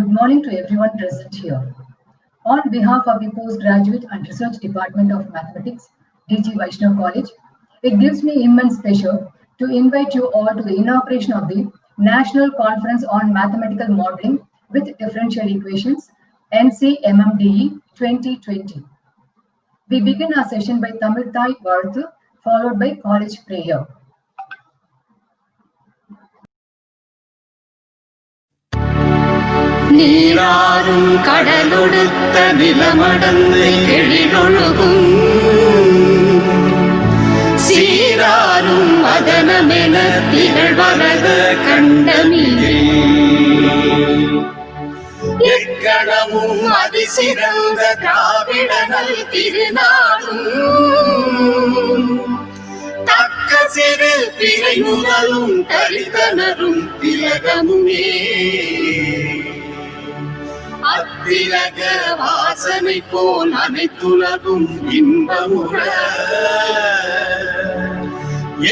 Good morning to everyone present here. On behalf of the Postgraduate and Research Department of Mathematics, DG Vaishnav College, it gives me immense pleasure to invite you all to the inauguration of the National Conference on Mathematical Modeling with Differential Equations, NCMMDE 2020. We begin our session by Tamil Thai Varthu, followed by college prayer. நீராறும் கடலொடுத்த நிலமடந்து எழிலொழுகும் சீராரும் அதனமென திகழ்வரத கண்டமிழே எக்கணமும் அதிசிறந்த திராவிடனல் திருநாடும் தக்க சிறு பிறை முதலும் கரிதனரும் திலகமுமே அத்திலக வாசனை போல் அனைத்துலகும் இன்பமுற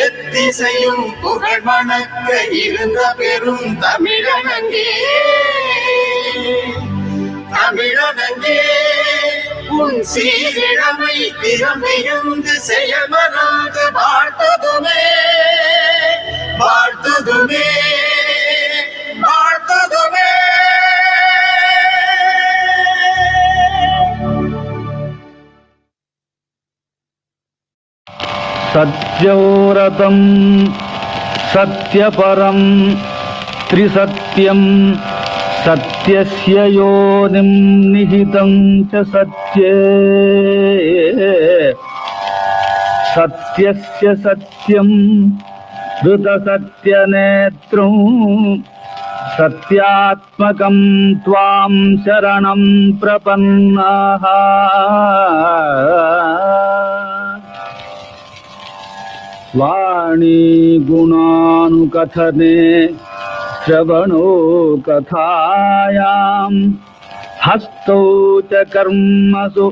எத்திசையும் புகழ் வணக்க இருந்த பெரும் தமிழனங்கே தமிழனங்கே உன் சீரிழமை திறமையுந்து செயல்மறாது வாழ்த்துதுமே வாழ்த்துதுமே வாழ்த்துதுமே. सत्यव्रतं सत्यपरं त्रिसत्यं सत्यस्य योनिं निहितं च सत्ये सत्यस्य सत्यं ऋतसत्यनेत्रं सत्यात्मकं त्वां शरणं प्रपन्नाः वाणी गुणानुकथने श्रवणो कथायां हस्तौ च कर्मसु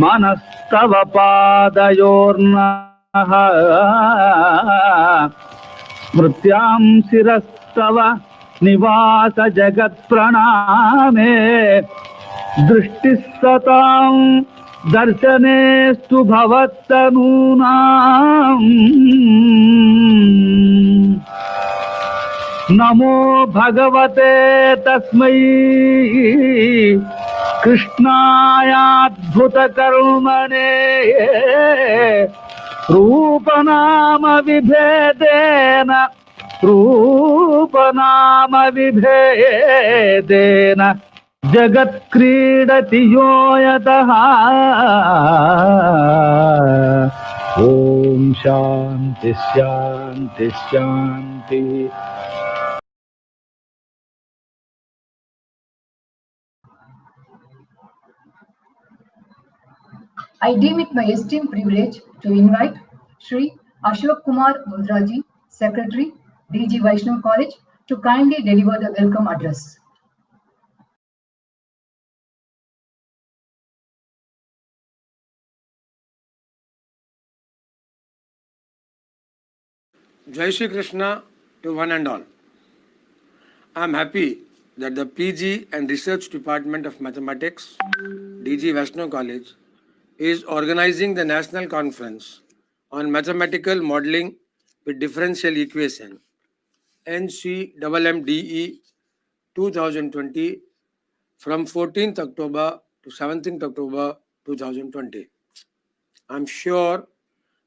मनस्तव पादयोर्नः स्मृत्यां शिरस्तव निवास जगत्प्रणामे दृष्टिः सतां दर्शनेस्तु भवत्तनूनाम् नमो भगवते तस्मै कृष्णायाद्भुतकर्मणे रूपनाम विभेदेन जगत्क्रीडति यो यतः ॐ शान्ति शान्ति शान्ति. I deem it my esteemed privilege to invite Shri Ashok Kumar Mudraji, Secretary, DG Vaishnav College, to kindly deliver the welcome address. Jai Shri Krishna to one and all. I am happy that the PG and Research Department of Mathematics, DG Vaishnav College, is organizing the National Conference on Mathematical Modeling with Differential Equation, NCMMDE 2020, from 14th October to 17th October 2020. I am sure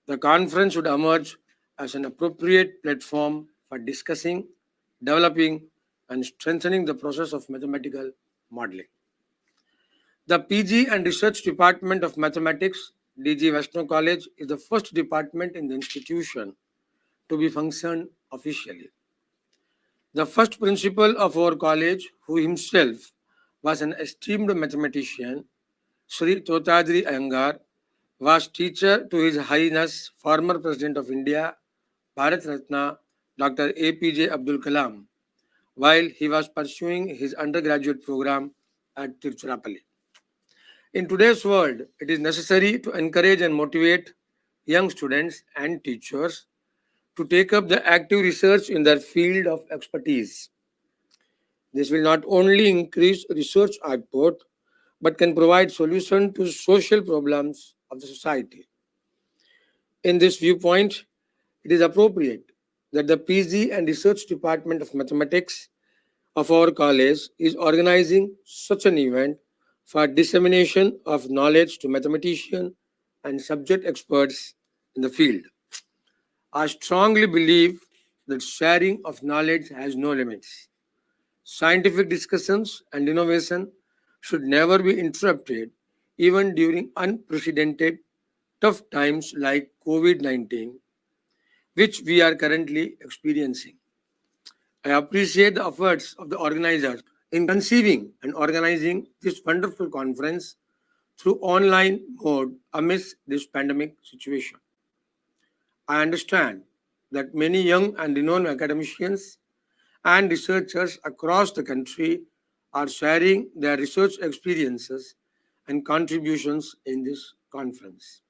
the conference would emerge as an appropriate platform for discussing, developing, and strengthening the process of mathematical modeling. The PG and Research Department of Mathematics, DG Vaishnav College, is the first department in the institution to be functioned officially. The first principal of our college, who himself was an esteemed mathematician, Sri Totadri Iyengar, was teacher to His Highness former President of India, Bharat Ratna, Dr. APJ Abdul Kalam, while he was pursuing his undergraduate program at Tiruchirappalli. In today's world, it is necessary to encourage and motivate young students and teachers to take up the active research in their field of expertise. This will not only increase research output, but can provide solution to social problems of the society. In this viewpoint, it is appropriate that the PG and Research Department of Mathematics of our college is organizing such an event for dissemination of knowledge to mathematicians and subject experts in the field. I strongly believe that sharing of knowledge has no limits. Scientific discussions and innovation should never be interrupted, even during unprecedented tough times like COVID 19, which we are currently experiencing. I appreciate the efforts of the organizers in conceiving and organizing this wonderful conference through online mode amidst this pandemic situation. I understand that many young and renowned academicians and researchers across the country are sharing their research experiences and contributions in this conference.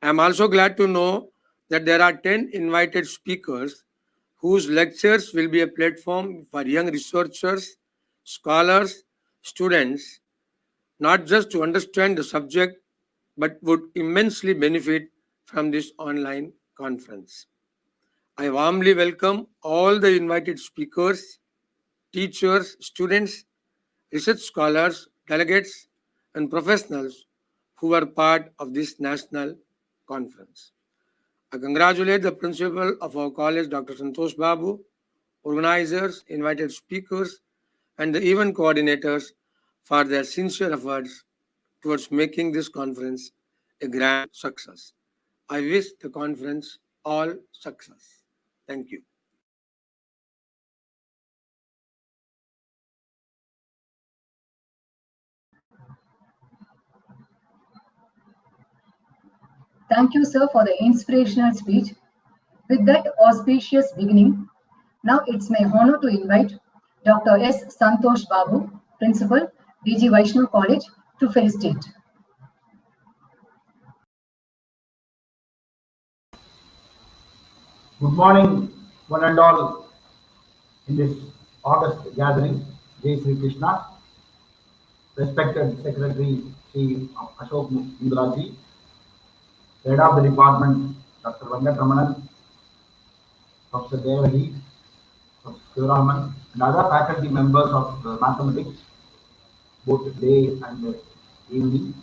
I am also glad to know that there are 10 invited speakers whose lectures will be a platform for young researchers, scholars, students, not just to understand the subject, but would immensely benefit from this online conference. I warmly welcome all the invited speakers, teachers, students, research scholars, delegates, and professionals who are part of this national conference. I congratulate the principal of our college, Dr. Santosh Babu, organizers, invited speakers, and the event coordinators for their sincere efforts towards making this conference a grand success. I wish the conference all success. Thank you. Thank you, sir, for the inspirational speech. With that auspicious beginning, now it's my honor to invite Dr. S. Santosh Babu, Principal, DG Vaishnav College, to felicitate. Good morning, one and all, in this August gathering. Jai Sri Krishna, respected Secretary Sri Ashok Mundraji, Head of the Department Dr. Venkatramanan, Professor Devadi, Professor Sivaraman, and other faculty members of mathematics, both day and evening,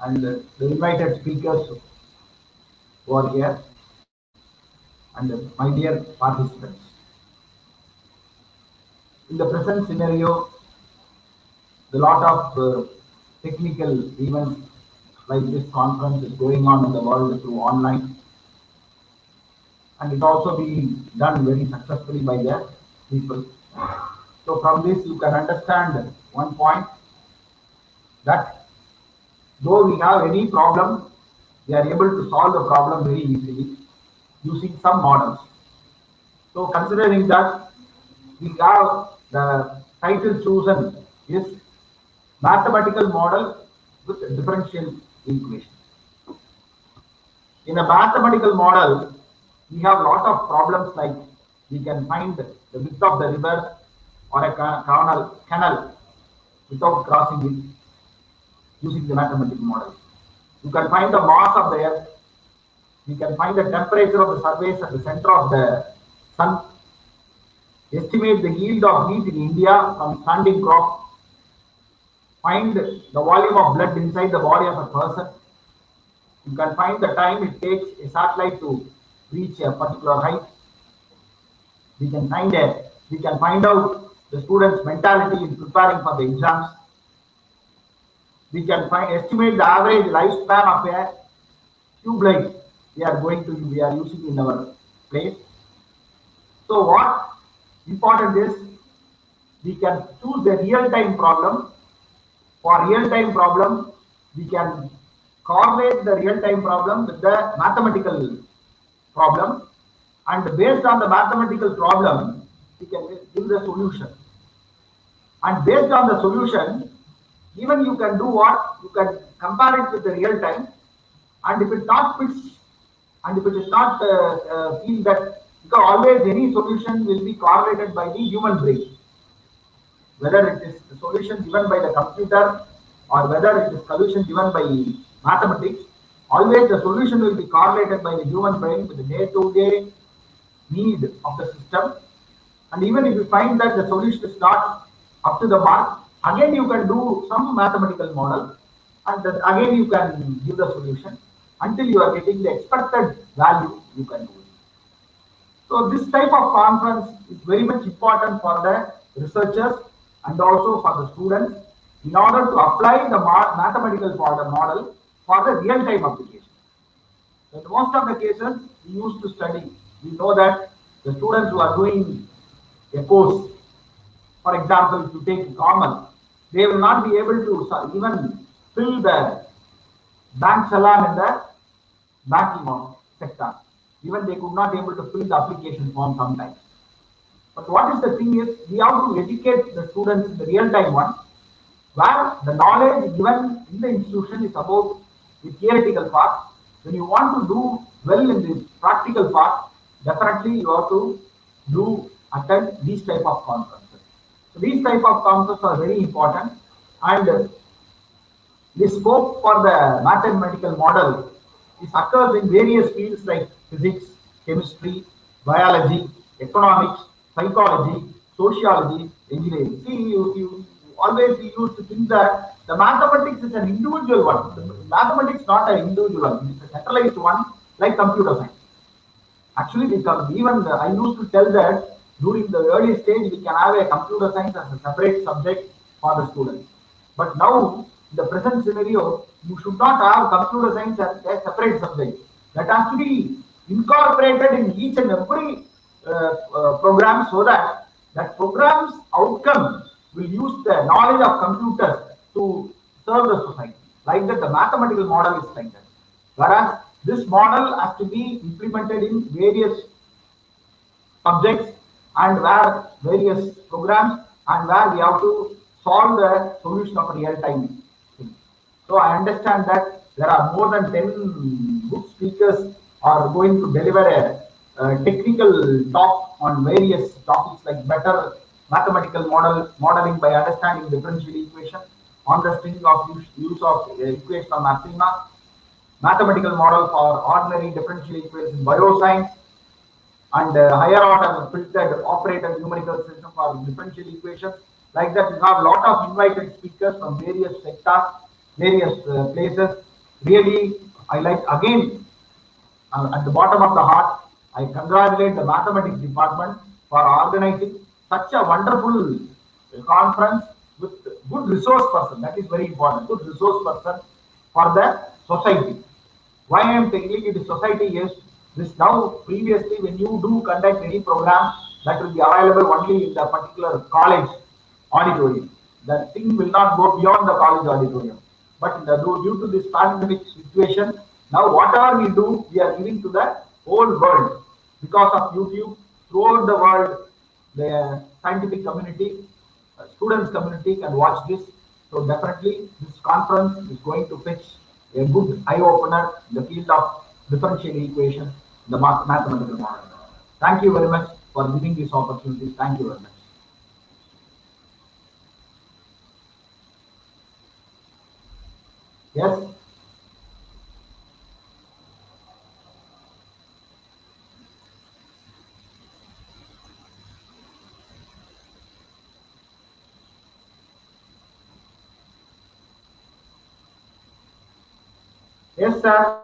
and the invited speakers who are here, and my dear participants. In the present scenario, a lot of technical events like this conference is going on in the world through online, and it also being done very successfully by the people. So from this you can understand one point, that though we have any problem, we are able to solve the problem very easily using some models. So considering that, we have the title chosen is mathematical model with differential equation. In a mathematical model, we have lot of problems, like we can find the width of the river or a canal without crossing it using the mathematical model. You can find the mass of the earth. We can find the temperature of the surface at the center of the sun. Estimate the yield of heat in India from standing crop. Find the volume of blood inside the body of a person. You can find the time it takes a satellite to reach a particular height. We can find out the student's mentality in preparing for the exams. We can estimate the average lifespan of a tube light we are using in our place. So what important is, we can choose the real-time problem. For real-time problem, we can correlate the real-time problem with the mathematical problem, and based on the mathematical problem, we can give the solution. And based on the solution, even you can do what? You can compare it with the real time, and if it not fits, and if it is not feel that, because always any solution will be correlated by the human brain. whether it is the solution given by the computer or whether it is solution given by mathematics, always the solution will be correlated by the human brain with the day-to-day need of the system. And even if you find that the solution is not up to the mark, again you can do some mathematical model, and then again you can give the solution until you are getting the expected value. You can do it. So this type of conference is very much important for the researchers and also for the students in order to apply the mathematical model for the real-time application. So in most of the cases, we used to study. We know that the students who are doing a course, for example, if you take common, they will not be able to even fill the bank salon in the banking sector. Even they could not be able to fill the application form sometimes. But what is the thing is, we have to educate the students in the real-time one, where the knowledge given in the institution is about the theoretical part. When you want to do well in the practical part, definitely you have to attend these type of conferences. So these type of conferences are very important, and the scope for the mathematical model is occurs in various fields like physics, chemistry, biology, economics, psychology, sociology, engineering. See, you always used to think that the mathematics is an individual one. The mathematics is not an individual one. It's a centralized one like computer science. Actually, even I used to tell that during the early stage, we can have a computer science as a separate subject for the students. But now, in the present scenario, you should not have computer science as a separate subject. That has to be incorporated in each and every program, so that that program's outcome will use the knowledge of computers to serve the society. Like that, the mathematical model is like that. Whereas this model has to be implemented in various subjects and where various programs, and where we have to solve the solution of a real-time thing. So I understand that there are more than 10 good speakers are going to deliver a technical talk on various topics like better mathematical modeling by understanding differential equation, understanding of use of equation of maxima, mathematical model for ordinary differential equations in bioscience, and higher order filtered operator numerical system for differential equations. Like that, we have a lot of invited speakers from various sectors, various places. Really, I like again, at the bottom of the heart, I congratulate the mathematics department for organizing such a wonderful conference with good resource person. That is very important. Good resource person for the society. Why I am taking it to society is this. Now previously, when you do conduct any program, that will be available only in the particular college auditorium. That thing will not go beyond the college auditorium. But due to this pandemic situation, now whatever we do, we are giving to the whole world. Because of YouTube, throughout the world, the scientific community, students community can watch this. So definitely this conference is going to fetch a good eye opener in the field of differential equation, the mathematical model. Thank you very much for giving this opportunity. Thank you very much. Yes. Yes, sir.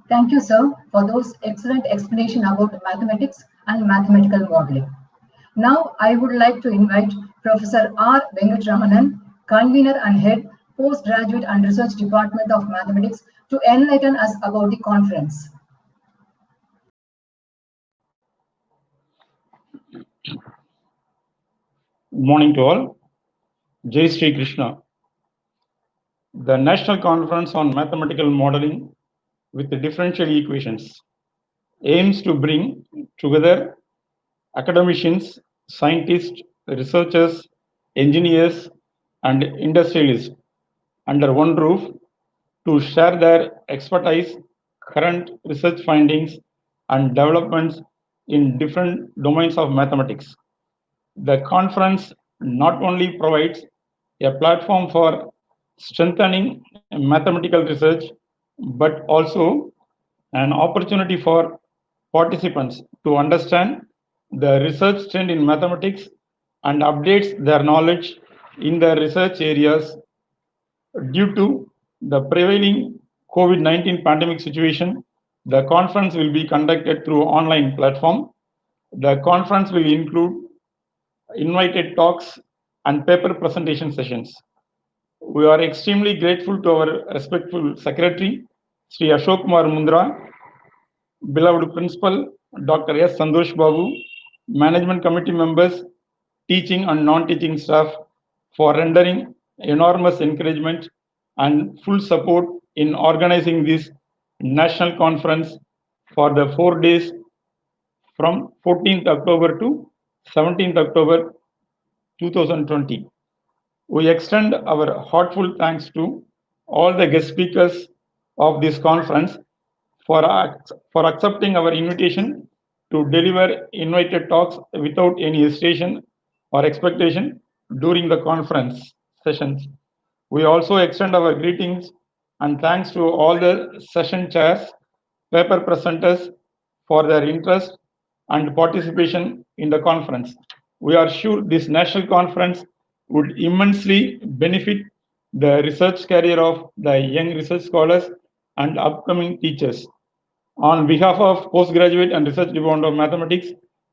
Thank you, sir, for those excellent explanation about mathematics and mathematical modeling. Now, I would like to invite Professor R. Venkatramanan, convener and head, postgraduate and research department of mathematics, to enlighten us about the conference. Good morning to all. Jai Sri Krishna. The National Conference on Mathematical Modeling with the Differential Equations aims to bring together academicians scientists, researchers, engineers, and industrialists under one roof to share their expertise, current research findings, and developments in different domains of mathematics. The conference not only provides a platform for strengthening mathematical research, but also an opportunity for participants to understand the research trend in mathematics and updates their knowledge in their research areas. Due to the prevailing COVID-19 pandemic situation, the conference will be conducted through online platform. The conference will include invited talks and paper presentation sessions. We are extremely grateful to our respectful secretary, Sri Ashok Kumar Mundra, beloved principal, Dr. S. Santosh Babu, management committee members, teaching and non-teaching staff for rendering enormous encouragement and full support in organizing this national conference for the 4 days from 14th October to 17th October 2020. We extend our heartfelt thanks to all the guest speakers of this conference for accepting our invitation to deliver invited talks without any hesitation or expectation during the conference sessions. We also extend our greetings and thanks to all the session chairs, paper presenters for their interest and participation in the conference. We are sure this national conference would immensely benefit the research career of the young research scholars and upcoming teachers. On behalf of Postgraduate and Research Department of Mathematics,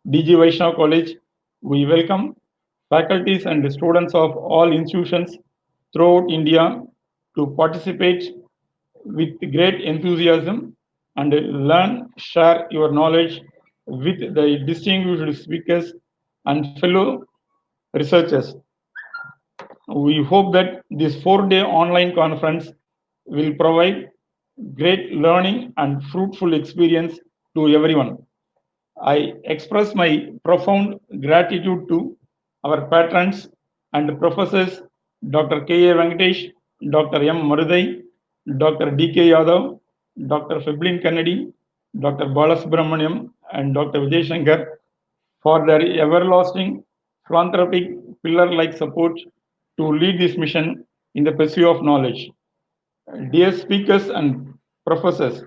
DG Vaishnav College, we welcome faculties and students of all institutions throughout India to participate with great enthusiasm and learn, share your knowledge with the distinguished speakers and fellow researchers. We hope that this 4-day online conference will provide great learning and fruitful experience to everyone. I express my profound gratitude to our patrons and professors Dr. K.A. Venkatesh, Dr. M. Marudai, Dr. D.K. Yadav, Dr. Feblin Kennedy, Dr. Balasubramaniam, and Dr. Vijay Shankar for their everlasting philanthropic pillar-like support to lead this mission in the pursuit of knowledge. Dear speakers and professors,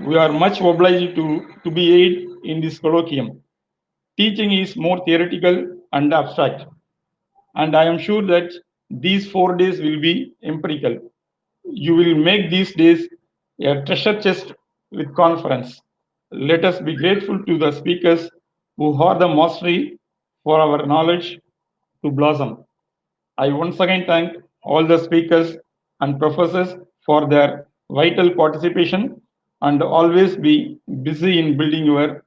we are much obliged to be aid in this colloquium. Teaching is more theoretical and abstract, and I am sure that these 4 days will be empirical. You will make these days a treasure chest with conference. Let us be grateful to the speakers who have the mastery for our knowledge to blossom. I once again thank all the speakers and professors for their vital participation and always be busy in building your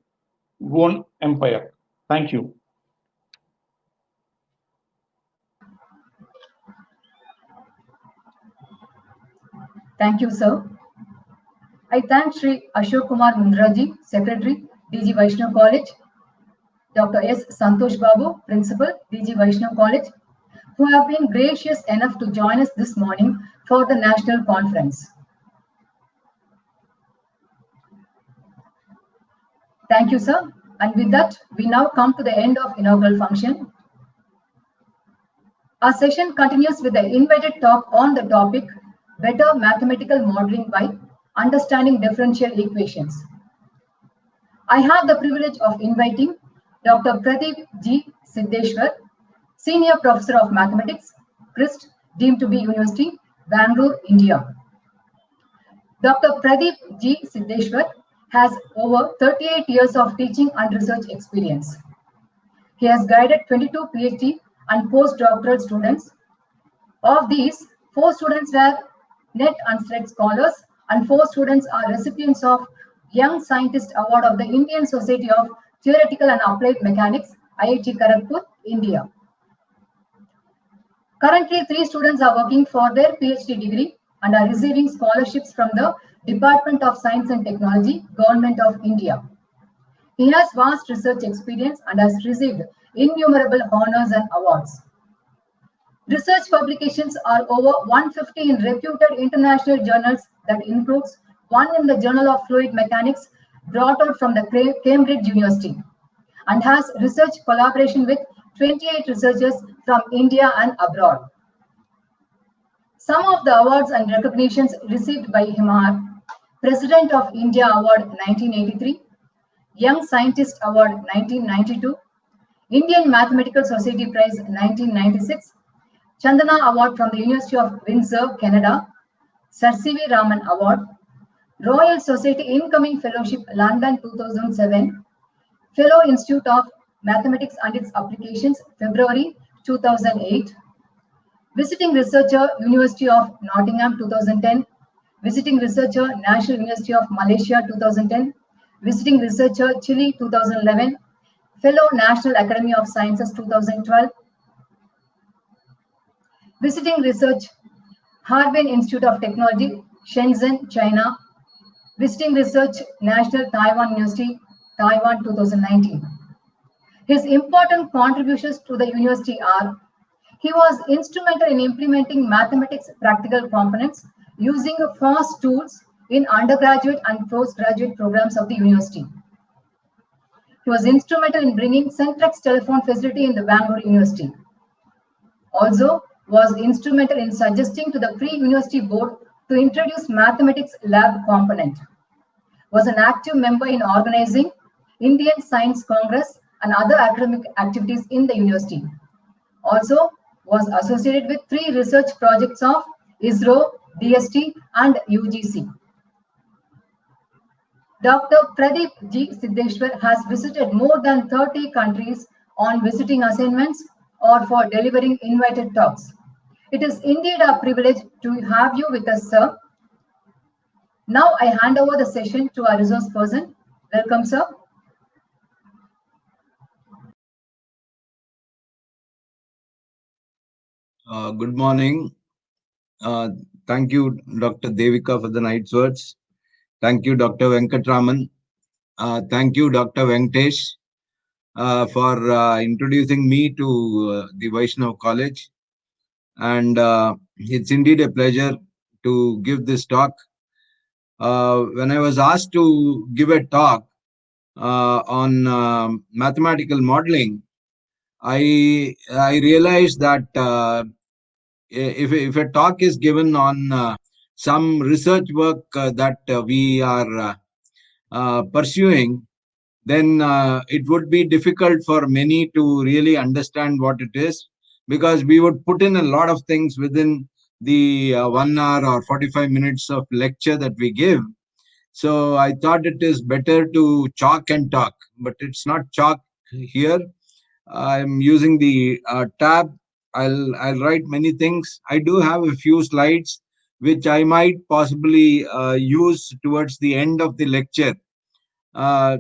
own empire. Thank you. Thank you, sir. I thank Sri Ashok Kumar Mundraji, Secretary, DG Vaishnav College, Dr. S. Santosh Babu, Principal, DG Vaishnav College, who have been gracious enough to join us this morning for the national conference. Thank you, sir. And with that, we now come to the end of inaugural function. Our session continues with the invited talk on the topic, Better Mathematical Modeling by Understanding Differential Equations. I have the privilege of inviting Dr. Pradeep G. Siddeshwar, Senior Professor of Mathematics, CRIST, deemed to be University, Bangalore, India. Dr. Pradeep G. Siddeshwar has over 38 years of teaching and research experience. He has guided 22 PhD and postdoctoral students. Of these, 4 students were NET and SLED scholars, and 4 students are recipients of Young Scientist Award of the Indian Society of Theoretical and Applied Mechanics, IIT Kharagpur, India. Currently, 3 students are working for their PhD degree and are receiving scholarships from the Department of Science and Technology, Government of India. He has vast research experience and has received innumerable honors and awards. Research publications are over 150 in reputed international journals, that includes one in the Journal of Fluid Mechanics brought out from the Cambridge University, and has research collaboration with 28 researchers from India and abroad. Some of the awards and recognitions received by him are President of India Award 1983, Young Scientist Award 1992, Indian Mathematical Society Prize 1996, Chandana Award from the University of Windsor, Canada, Sir C.V. Raman Award, Royal Society Incoming Fellowship London 2007, Fellow Institute of Mathematics and its Applications February 2008, Visiting Researcher University of Nottingham 2010, Visiting Researcher National University of Malaysia 2010, Visiting Researcher Chile 2011, Fellow National Academy of Sciences 2012, Visiting Research Harbin Institute of Technology, Shenzhen, China, Visiting Research National Taiwan University, Taiwan 2019. His important contributions to the university are: he was instrumental in implementing mathematics practical components using FAST tools in undergraduate and postgraduate programs of the university. He was instrumental in bringing Centrex telephone facility in the Bangalore University. Also, was instrumental in suggesting to the pre-university board to introduce mathematics lab component. Was an active member in organizing Indian Science Congress and other academic activities in the university. Also, was associated with 3 research projects of ISRO, DST, and UGC. Dr. Pradeep G. Siddeshwar has visited more than 30 countries on visiting assignments or for delivering invited talks. It is indeed a privilege to have you with us, sir. Now I hand over the session to our resource person. Welcome, sir. Good morning. Thank you, Dr. Devika, for the nice words. Thank you, Dr. Venkatraman. Thank you, Dr. Venkatesh, for introducing me to the Vaishnav College. And it's indeed a pleasure to give this talk. When I was asked to give a talk on mathematical modeling, I realized that if a talk is given on some research work that we are pursuing, then it would be difficult for many to really understand what it is, because we would put in a lot of things within the 1 hour or 45 minutes of lecture that we give. So I thought it is better to chalk and talk, but it's not chalk here. I'm using the tab. I'll write many things. I do have a few slides which I might possibly use towards the end of the lecture.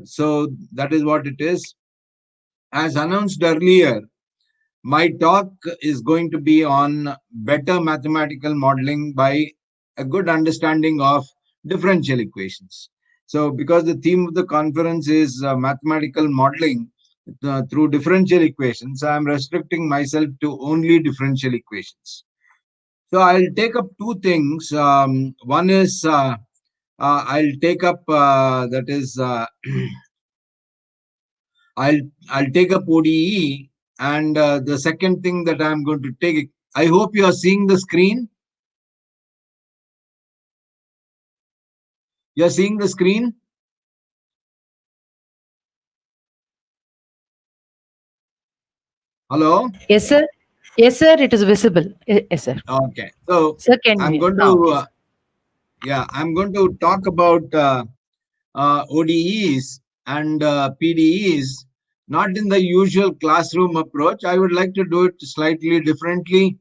So that is what it is. As announced earlier, my talk is going to be on better mathematical modeling by a good understanding of differential equations. So because the theme of the conference is mathematical modeling through differential equations, I am restricting myself to only differential equations. So I'll take up 2 things. One is I'll take up that is I'll take up ODE, and the second thing that I'm going to take. I hope you are seeing the screen. You are seeing the screen. Hello? Yes, sir. Yes, sir. It is visible. Yes, sir. Okay. So Sir, can I'm we going now, to I'm going to talk about ODEs and PDEs, not in the usual classroom approach. I would like to do it slightly differently.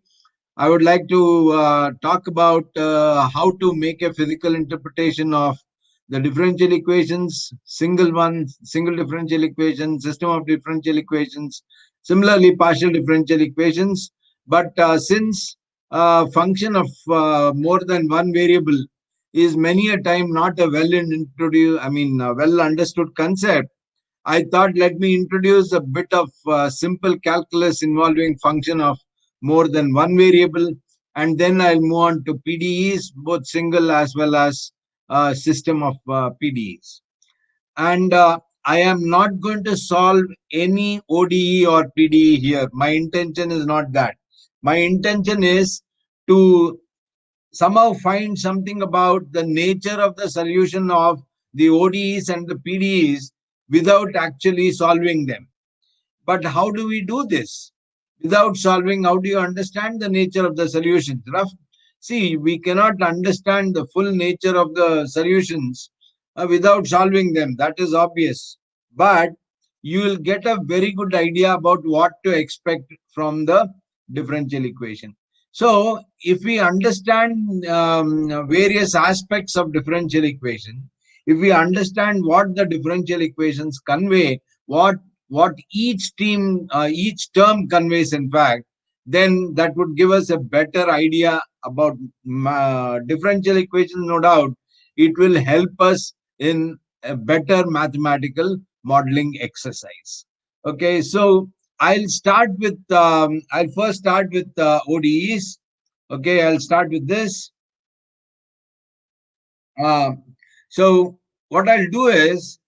I would like to talk about how to make a physical interpretation of the differential equations, single differential equation, system of differential equations, similarly partial differential equations. But since function of more than one variable is many a time not a well understood concept, I thought let me introduce a bit of simple calculus involving function of more than one variable, and then I'll move on to PDEs, both single as well as system of PDEs. And I am not going to solve any ODE or PDE here. My intention is not that. My intention is to somehow find something about the nature of the solution of the ODEs and the PDEs without actually solving them. But how do we do this? Without solving, how do you understand the nature of the solutions? See, we cannot understand the full nature of the solutions without solving them. That is obvious. But you will get a very good idea about what to expect from the differential equation. So, if we understand various aspects of differential equation, if we understand what the differential equations convey, what each term conveys, in fact, then that would give us a better idea about differential equations. No doubt, it will help us in a better mathematical modeling exercise. Okay, so I'll first start with ODEs. Okay, I'll start with this. So what I'll do is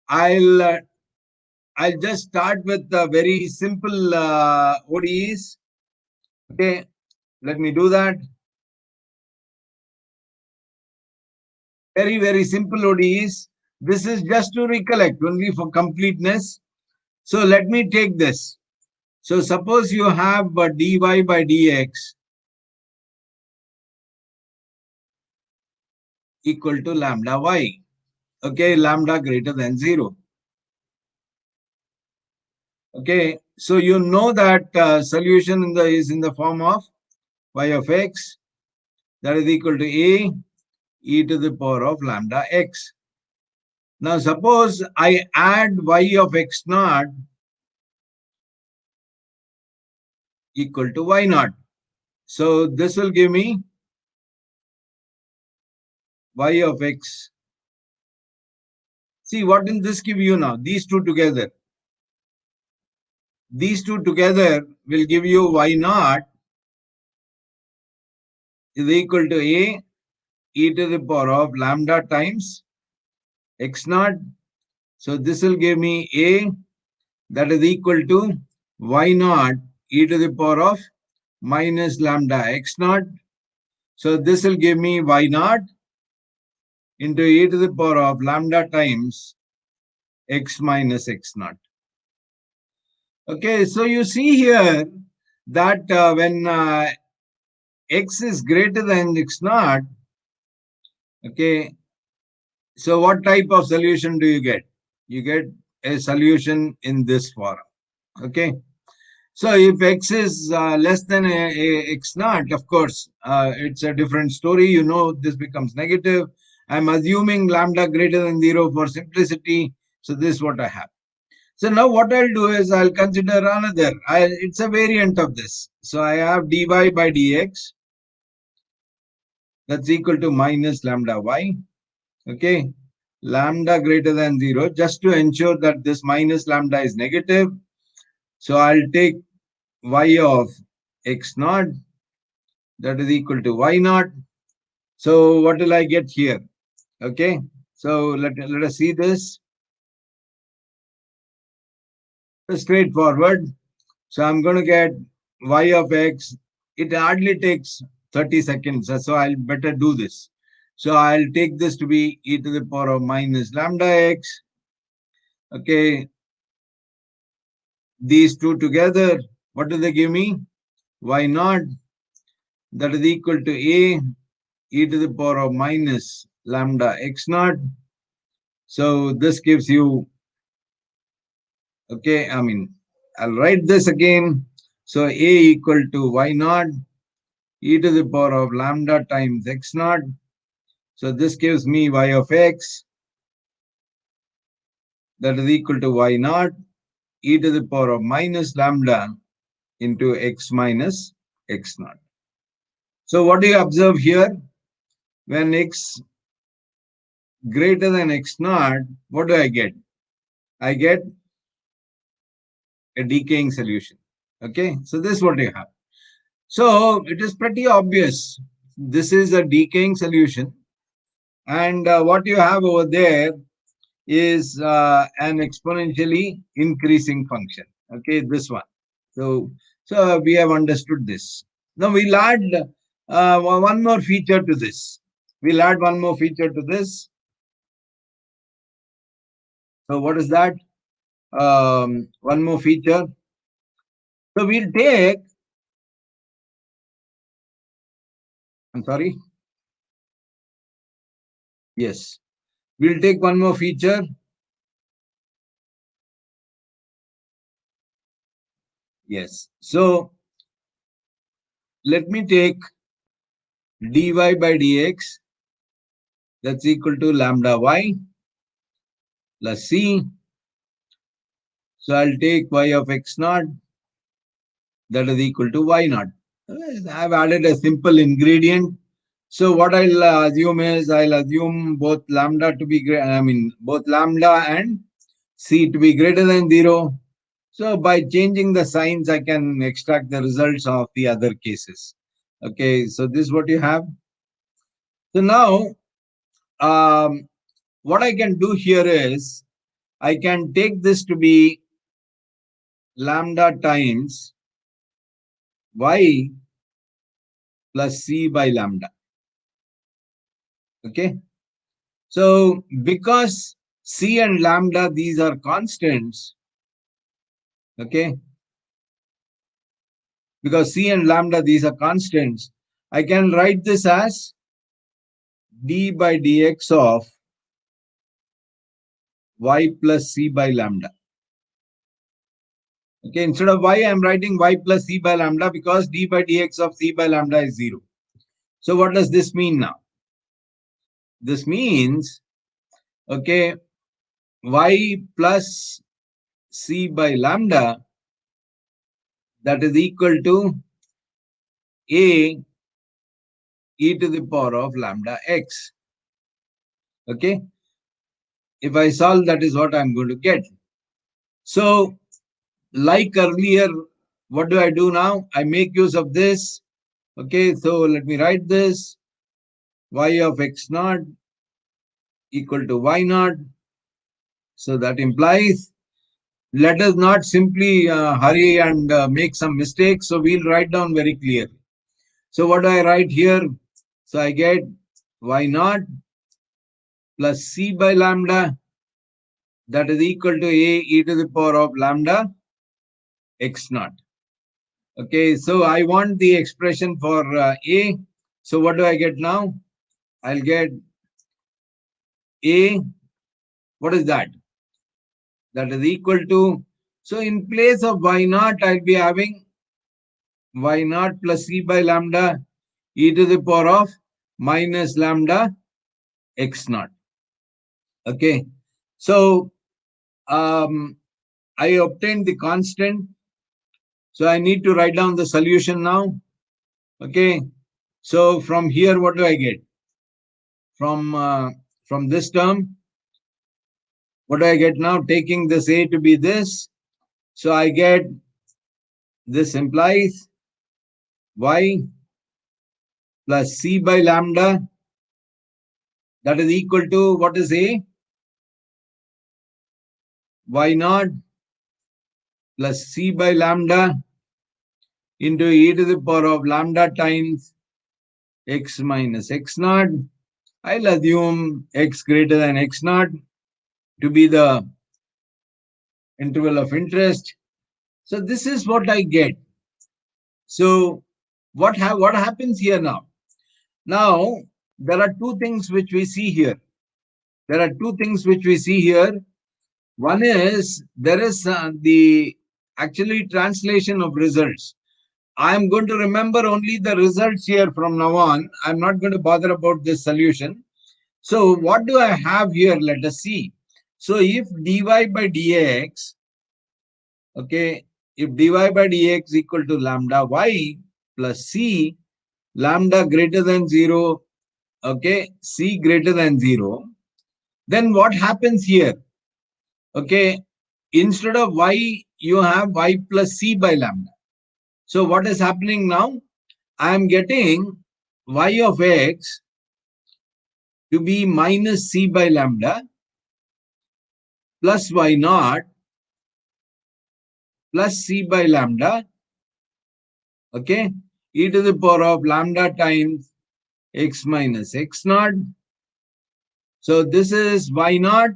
I'll just start with the very simple ODEs. Okay, let me do that. Very, very simple ODEs. This is just to recollect, only for completeness. So let me take this. So suppose you have dy by dx equal to lambda y. Okay, lambda greater than 0. Okay, so you know that solution is in the form of y of x, that is equal to a e to the power of lambda x. Now suppose I add y of x naught equal to y naught. So this will give me y of x. See, what will this give you now? These two together. These two together will give you y naught is equal to a e to the power of lambda times x naught. So this will give me a, that is equal to y naught e to the power of minus lambda x naught. So this will give me y naught into e to the power of lambda times x minus x naught. Okay, so you see here that when x is greater than x naught, okay, so what type of solution do you get? You get a solution in this form. Okay, so if x is less than x naught, of course, it's a different story. You know, this becomes negative. I'm assuming lambda greater than 0 for simplicity. So this is what I have. So now what I'll do is I'll consider another. It's a variant of this. So I have dy by dx. That's equal to minus lambda y. Okay, lambda greater than 0, just to ensure that this minus lambda is negative. So I'll take y of x naught, that is equal to y naught. So what will I get here? Okay, so let us see this. Straightforward. So I'm going to get y of x. It hardly takes 30 seconds. So I'll better do this. So I'll take this to be e to the power of minus lambda x. Okay. These two together, what do they give me? Y naught, that is equal to a e to the power of minus lambda x naught. So this gives you, okay, I'll write this again. So a equal to y naught e to the power of lambda times x naught. So this gives me y of x, that is equal to y naught e to the power of minus lambda into x minus x naught. So what do you observe here? When x greater than x naught, what do I get? I get a decaying solution. Okay, so this is what you have. So it is pretty obvious. This is a decaying solution, and what you have over there is an exponentially increasing function. Okay, this one. So we have understood this. Now we'll add one more feature to this. We'll add one more feature to this. So what is that? One more feature. So we'll take, I'm sorry. Yes. We'll take one more feature. Yes. So let me take dy by dx, that's equal to lambda y plus c. So I'll take y of x naught, that is equal to y naught. I've added a simple ingredient. So what I'll assume is, I'll assume both lambda to be both lambda and c to be greater than 0. So by changing the signs, I can extract the results of the other cases. Okay, so this is what you have. So now, what I can do here is, I can take this to be lambda times y plus c by lambda. Okay. So because c and lambda, these are constants. Okay. Because c and lambda, these are constants, I can write this as d by dx of y plus c by lambda. Okay, instead of y, I'm writing y plus c by lambda because d by dx of c by lambda is 0. So what does this mean now? This means, okay, y plus c by lambda, that is equal to a e to the power of lambda x. Okay, if I solve, that is what I'm going to get. So like earlier, what do I do now? I make use of this. Okay, so let me write this. Y of x naught equal to y naught. So that implies, let us not simply hurry and make some mistakes. So we'll write down very clearly. So what do I write here? So I get y naught plus c by lambda, that is equal to a e to the power of lambda x naught. Okay, so I want the expression for a. So what do I get now? I'll get a, what is that? That is equal to, so in place of y naught, I'll be having y naught plus c by lambda e to the power of minus lambda x naught. Okay, so I obtained the constant. So I need to write down the solution now. Okay, so from here, what do I get? From this term, what do I get now? Taking this a to be this. So I get, this implies y plus c by lambda, that is equal to, what is a? Y naught plus c by lambda into e to the power of lambda times x minus x naught. I'll assume x greater than x naught to be the interval of interest. So this is what I get. So what happens here now? Now there are two things which we see here. There are two things which we see here. One is, there is the actually translation of results. I'm going to remember only the results here from now on. I'm not going to bother about this solution. So what do I have here? Let us see. So if dy by dx, okay, if dy by dx equal to lambda y plus c, lambda greater than 0, okay, c greater than 0, then what happens here? Okay, instead of y, you have y plus c by lambda. So what is happening now? I am getting y of x to be minus c by lambda plus y naught plus c by lambda, okay, e to the power of lambda times x minus x naught. So this is y naught,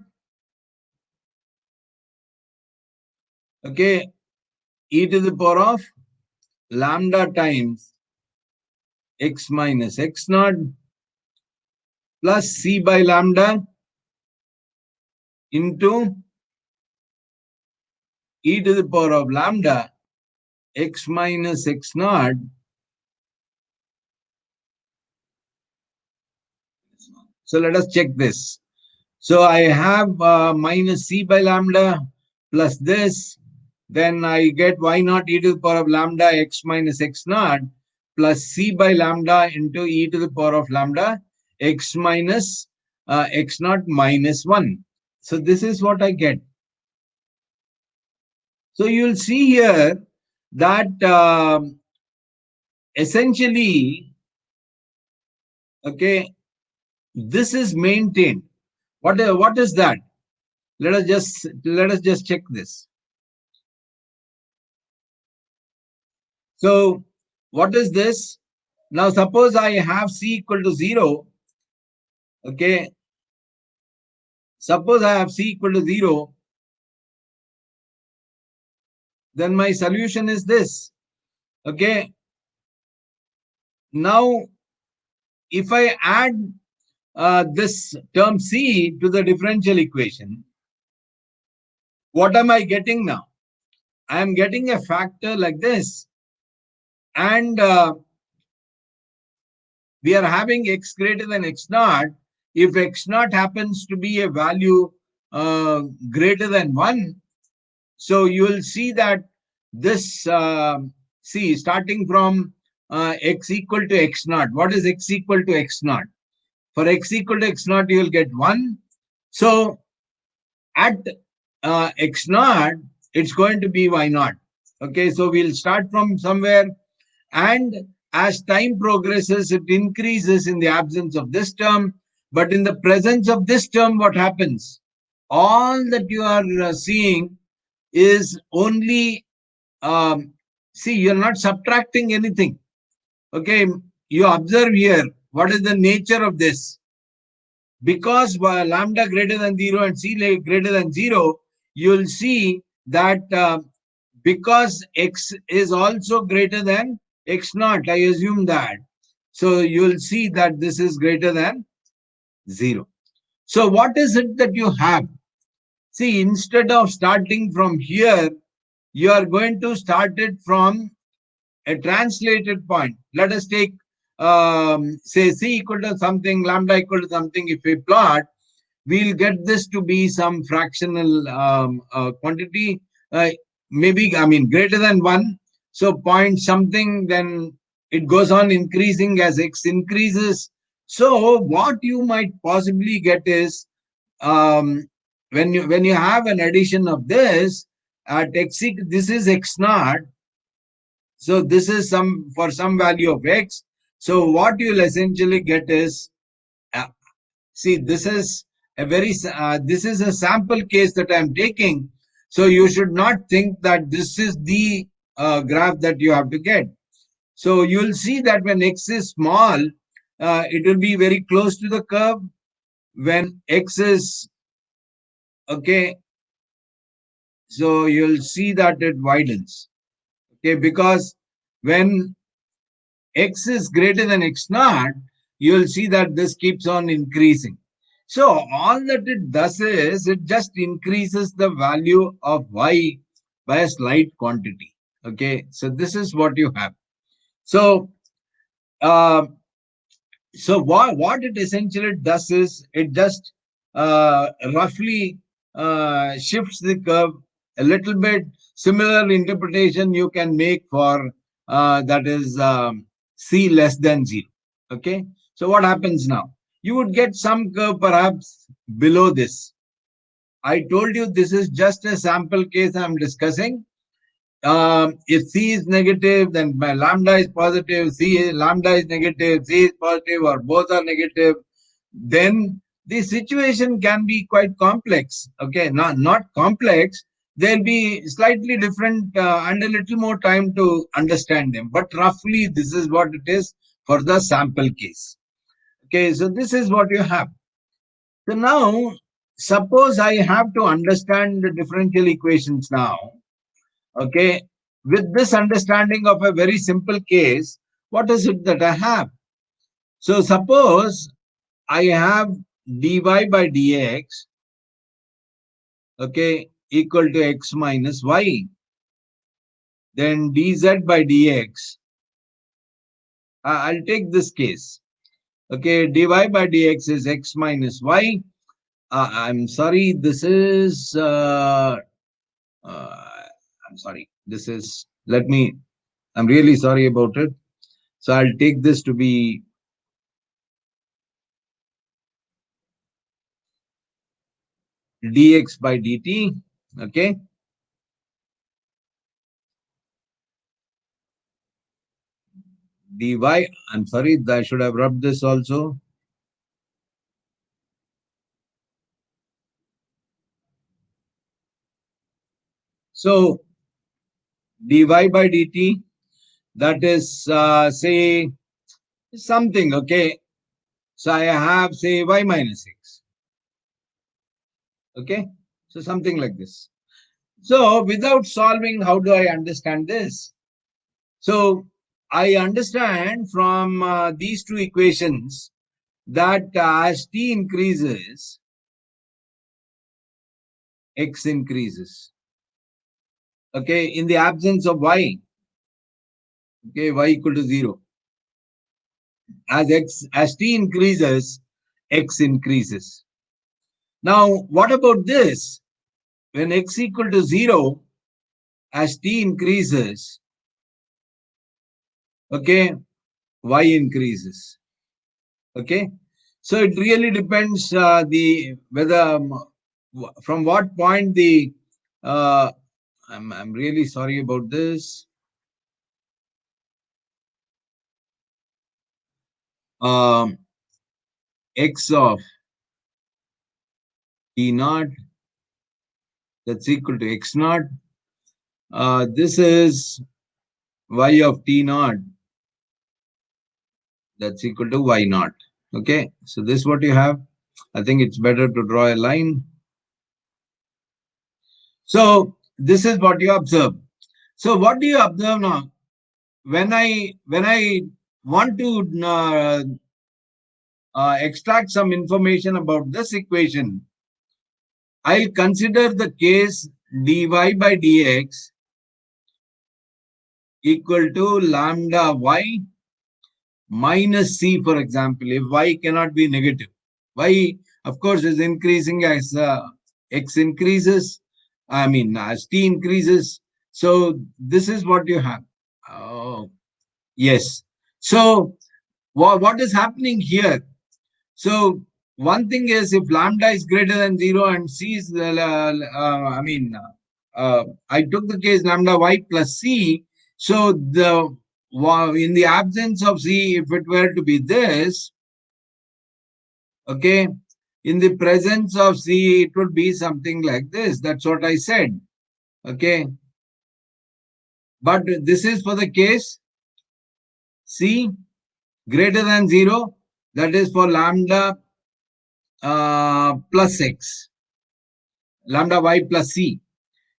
okay, e to the power of lambda times x minus x naught plus c by lambda into e to the power of lambda x minus x naught So let us check this. So I have minus c by lambda plus this. Then I get y naught e to the power of lambda x minus x naught plus c by lambda into e to the power of lambda x minus x naught minus 1. So this is what I get. So you'll see here that essentially, okay, this is maintained. What is that? Let us just check this. So what is this? Now suppose I have c equal to 0. Okay. Suppose I have c equal to 0. Then my solution is this. Okay. Now, if I add this term c to the differential equation, what am I getting now? I am getting a factor like this. And we are having x greater than x naught. If x naught happens to be a value greater than 1, so you will see that this, see, starting from x equal to x naught. What is x equal to x naught? For x equal to x naught, you will get 1. So at x naught, it's going to be y naught. Okay, so we'll start from somewhere, and as time progresses, it increases in the absence of this term. But in the presence of this term, what happens? All that you are seeing is only, see, you're not subtracting anything. Okay, you observe here, what is the nature of this? Because lambda greater than 0 and c greater than 0, you'll see that because x is also greater than x naught, I assume that. So you'll see that this is greater than 0. So what is it that you have? See, instead of starting from here, you are going to start it from a translated point. Let us take, say, c equal to something, lambda equal to something. If we plot, we'll get this to be some fractional quantity, maybe, I mean, greater than 1. So point something, then it goes on increasing as x increases. So what you might possibly get is, when you have an addition of this at x, this is x naught. So this is for some value of x. So what you'll essentially get is, see, this is a sample case that I'm taking. So you should not think that this is the graph that you have to get. So you'll see that when x is small, it will be very close to the curve. When x is, okay, so you'll see that it widens. Okay, because when x is greater than x naught, you'll see that this keeps on increasing. So all that it does is it just increases the value of y by a slight quantity. Okay, so this is what you have. So what it essentially does is it just roughly shifts the curve a little bit. Similar interpretation you can make for that is c less than 0. Okay, so what happens now? You would get some curve perhaps below this. I told you this is just a sample case I'm discussing. If C is negative, then my lambda is positive, lambda is negative, C is positive, or both are negative, then the situation can be quite complex. Okay, not complex. They'll be slightly different and a little more time to understand them. But roughly, this is what it is for the sample case. Okay, so this is what you have. So now, suppose I have to understand the differential equations now. Okay, with this understanding of a very simple case, what is it that I have? So suppose I have dy by dx, okay, equal to x minus y. Then dz by dx, I'll take this case. Okay, dy by dx is x minus y. I'm sorry, this is, I'm sorry, this is, I'm really sorry about it. So I'll take this to be dx by dt, okay. Dy, I'm sorry, I should have rubbed this also. So dy by dt, that is, say, something, okay. So I have, say, y minus x. Okay, so something like this. So without solving, how do I understand this? So I understand from these two equations that as t increases, x increases. Okay, in the absence of y, okay, y equal to 0. As t increases, x increases. Now, what about this? When x equal to 0, as t increases, okay, y increases. Okay, so it really depends whether from what point the I'm really sorry about this. X of t naught, that's equal to x naught. This is y of t naught, that's equal to y naught. Okay, so this is what you have. I think it's better to draw a line. So this is what you observe. So what do you observe now? When I want to extract some information about this equation, I'll consider the case dy by dx equal to lambda y minus c, for example, if y cannot be negative. Y, of course, is increasing as x increases, as t increases. So this is what you have. Oh, yes. So what is happening here? So one thing is, if lambda is greater than 0 and c is, I took the case lambda y plus c. So in the absence of c, if it were to be this, okay, in the presence of c, it would be something like this. That's what I said. Okay. But this is for the case c greater than 0. That is for lambda plus x, lambda y plus c.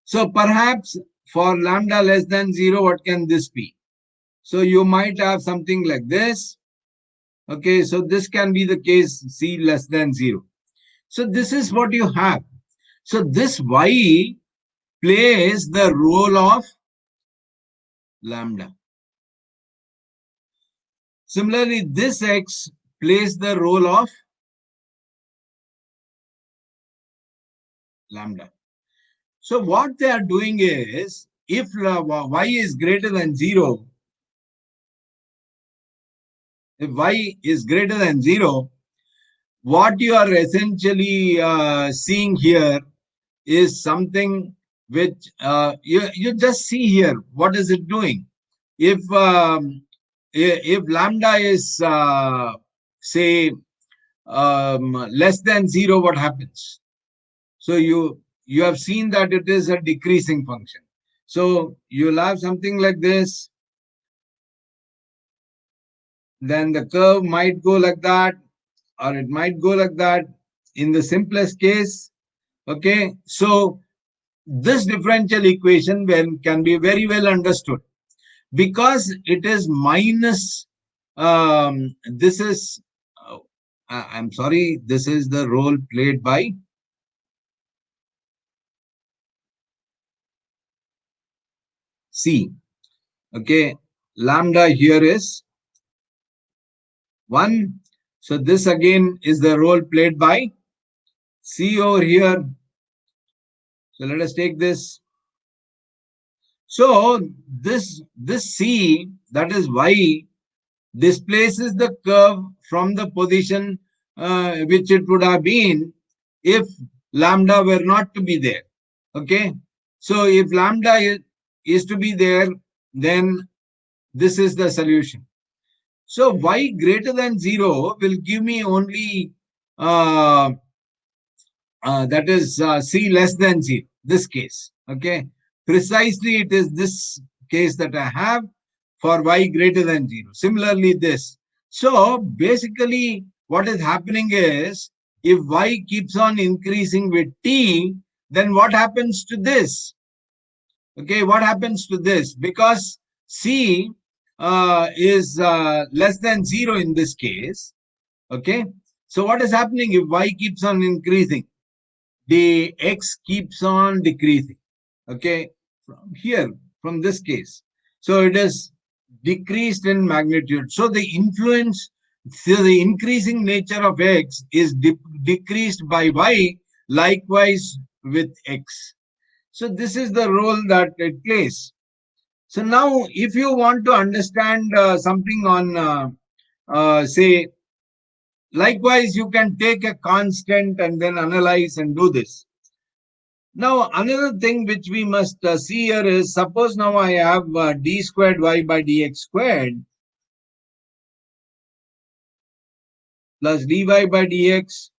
So perhaps for lambda less than 0, what can this be? So you might have something like this. Okay, so this can be the case c less than 0. So this is what you have. So this y plays the role of lambda. Similarly, this x plays the role of lambda. So what they are doing is, if y is greater than 0, if y is greater than 0, what you are essentially seeing here is something which you just see here. What is it doing? If lambda is say less than 0, what happens? So you have seen that it is a decreasing function. So you'll have something like this. Then the curve might go like that, or it might go like that in the simplest case. Okay, so this differential equation can be very well understood because it is minus. This is, I'm sorry, this is the role played by C. Okay, lambda here is 1. So this again is the role played by C over here. So let us take this. So this C, that is Y, displaces the curve from the position which it would have been if lambda were not to be there. Okay. So if lambda is to be there, then this is the solution. So y greater than 0 will give me only that is c less than 0, this case. Okay. Precisely it is this case that I have for y greater than 0. Similarly this. So basically what is happening is, if y keeps on increasing with t, then what happens to this? Okay, what happens to this? Because c is less than 0 in this case. Okay, so what is happening if y keeps on increasing? The x keeps on decreasing. Okay, from here, from this case. So it is decreased in magnitude. So the influence, so the increasing nature of x is decreased by y, likewise with x. So this is the role that it plays. So now if you want to understand something on, say, likewise, you can take a constant and then analyze and do this. Now, another thing which we must see here is, suppose now I have d squared y by dx squared plus dy by dx.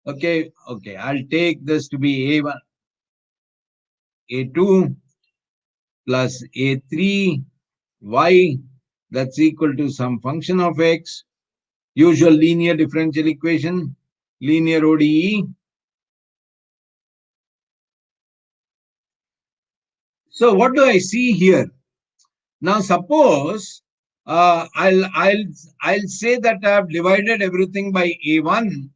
Okay, I'll take this to be a1, a2 plus a3 y, that's equal to some function of x, usual linear differential equation, linear ODE. So what do I see here? Now suppose I'll say that I have divided everything by a1.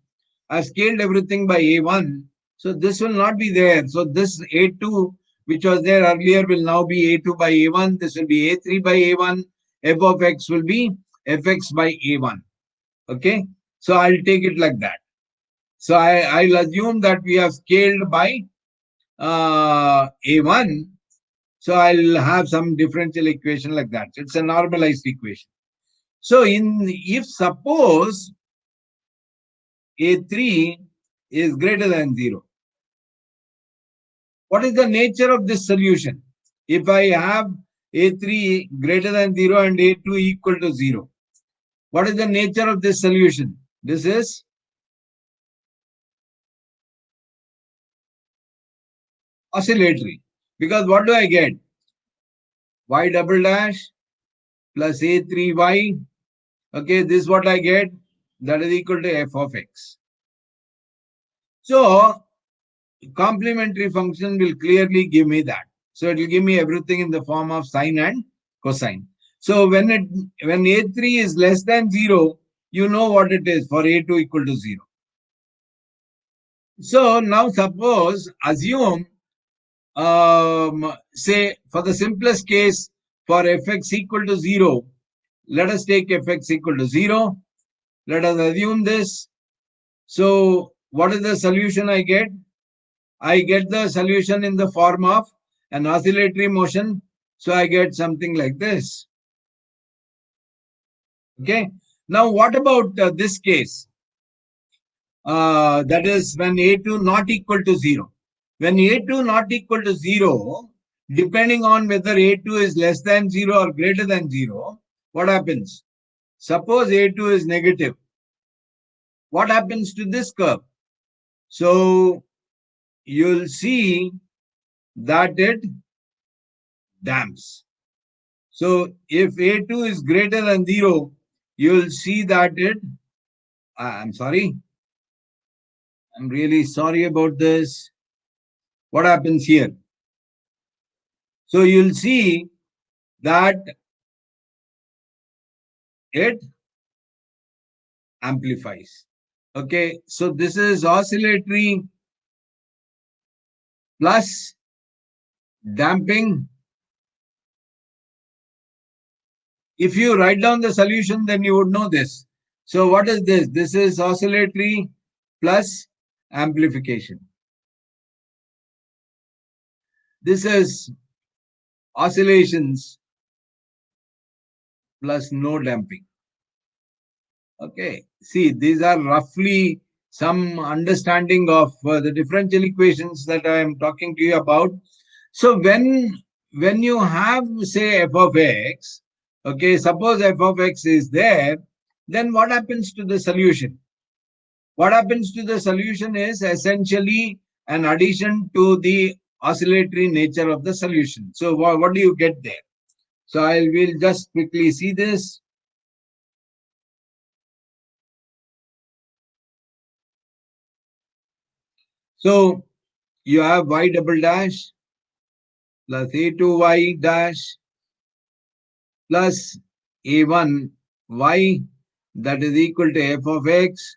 I've scaled everything by a1. So this will not be there. So this a2 which was there earlier will now be a2 by a1. This will be a3 by a1. F of x will be fx by a1. Okay. So I'll take it like that. So I'll assume that we have scaled by a1. So I'll have some differential equation like that. It's a normalized equation. So if suppose a3 is greater than 0, what is the nature of this solution? If I have a3 greater than 0 and a2 equal to 0, what is the nature of this solution? This is oscillatory. Because what do I get? Y double dash plus a3y. Okay, this is what I get. That is equal to f of x. So complementary function will clearly give me that. So it will give me everything in the form of sine and cosine. So when a3 is less than 0, you know what it is for a2 equal to 0. So now suppose, assume, say for the simplest case, for fx equal to 0, let us take fx equal to 0. Let us assume this. So what is the solution I get? I get the solution in the form of an oscillatory motion. So I get something like this. Okay. Now what about this case? that is when A2 not equal to 0. When A2 not equal to 0, depending on whether A2 is less than 0 or greater than 0, what happens? Suppose A2 is negative. What happens to this curve? So you'll see that it damps. So if A2 is greater than 0, you'll see that it, I'm sorry, I'm really sorry about this. What happens here? So you'll see that it amplifies. Okay, so this is oscillatory plus damping. If you write down the solution, then you would know this. So what is this? This is oscillatory plus amplification. This is oscillations plus no damping. Okay, see, these are roughly some understanding of the differential equations that I am talking to you about. So when you have, say, f of x, okay, suppose f of x is there, then what happens to the solution? What happens to the solution is essentially an addition to the oscillatory nature of the solution. So what do you get there? So I will just quickly see this. So you have y double dash plus a2y dash plus a1y, that is equal to f of x.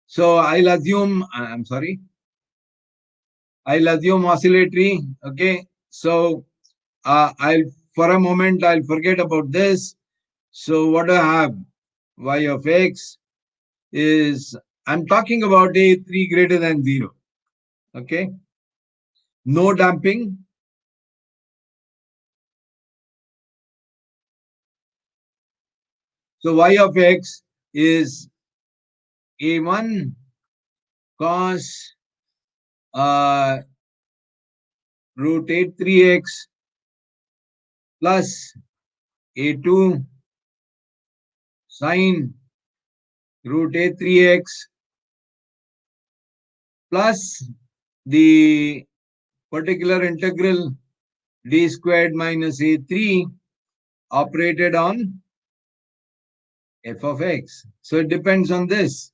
So I'll assume, I'll assume oscillatory. Okay. So for a moment, I'll forget about this. So what do I have? Y of x is, I'm talking about a3 greater than 0. Okay. No damping. So y of x is a1 cos root a3x plus a2 sine root a3x plus the particular integral d squared minus a3 operated on f of x. So it depends on this.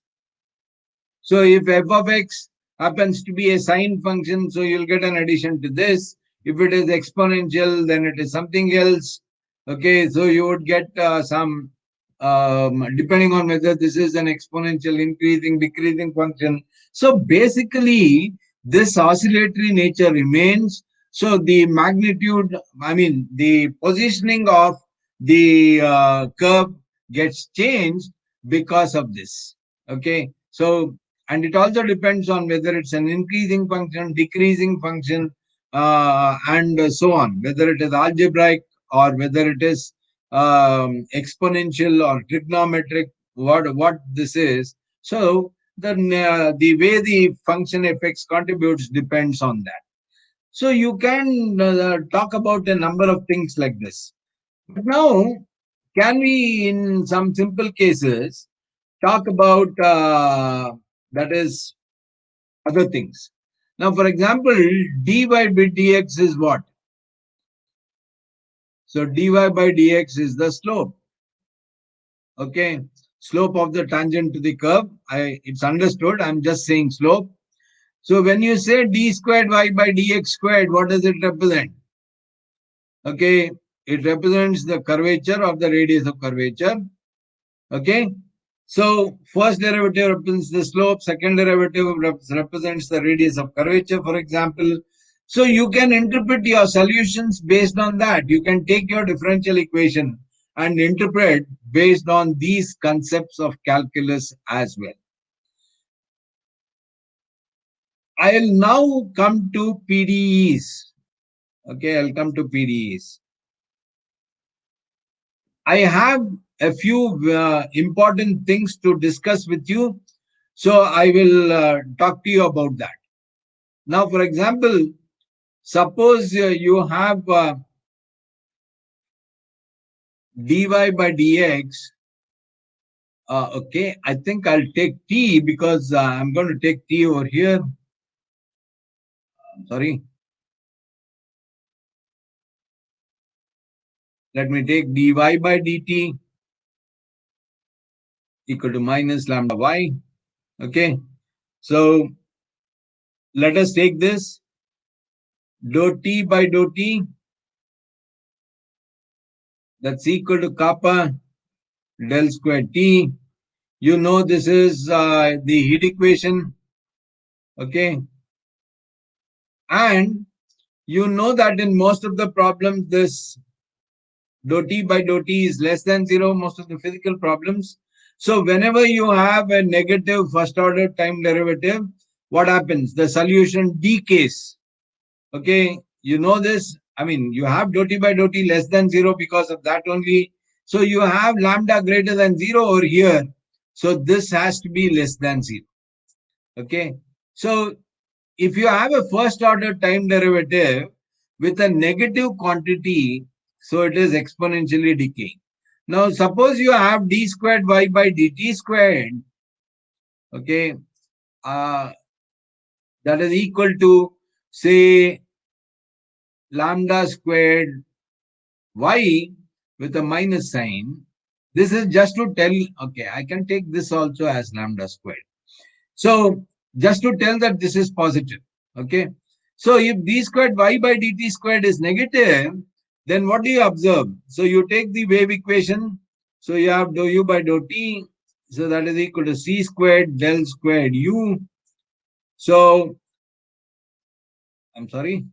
So if f of x happens to be a sine function, so you'll get an addition to this. If it is exponential, then it is something else. Okay, so you would get some, depending on whether this is an exponential, increasing, decreasing function. So basically, this oscillatory nature remains. So the magnitude, the positioning of the curve gets changed because of this. Okay, so, and it also depends on whether it's an increasing function, decreasing function, and so on, whether it is algebraic or whether it is exponential or trigonometric, what this is. So the way the function fx contributes depends on that. So you can talk about a number of things like this. But now, can we, in some simple cases, talk about that is other things? Now, for example, dy by dx is what? So dy by dx is the slope. Okay, slope of the tangent to the curve. It's understood. I'm just saying slope. So when you say d squared y by dx squared, what does it represent? Okay, it represents the curvature of the radius of curvature. Okay, so first derivative represents the slope, second derivative represents the radius of curvature, for example. So you can interpret your solutions based on that. You can take your differential equation and interpret based on these concepts of calculus as well. I'll now come to PDEs. Okay, I'll come to PDEs. I have a few important things to discuss with you. So I will talk to you about that. Now, for example, suppose you have dy by dx. Okay, I think I'll take t because I'm going to take t over here. Sorry. Let me take dy by dt equal to minus lambda y. Okay, so let us take this dou t by dou t, that's equal to kappa del square t. You know this is the heat equation. Okay, and you know that in most of the problems this dou t by dou t is less than 0, most of the physical problems. So whenever you have a negative first order time derivative, what happens? The solution decays. Okay, you know this. I mean, you have dou t by dou t less than 0 because of that only. So you have lambda greater than 0 over here. So this has to be less than 0. Okay, so if you have a first order time derivative with a negative quantity, so it is exponentially decaying. Now, suppose you have d squared y by dt squared, okay, that is equal to, say, lambda squared y with a minus sign. This is just to tell, okay, I can take this also as lambda squared. So, just to tell that this is positive, okay. So, if d squared y by dt squared is negative, then what do you observe? So, you take the wave equation. So, you have dou u by dou t. So, that is equal to c squared del squared u. So, I'm sorry.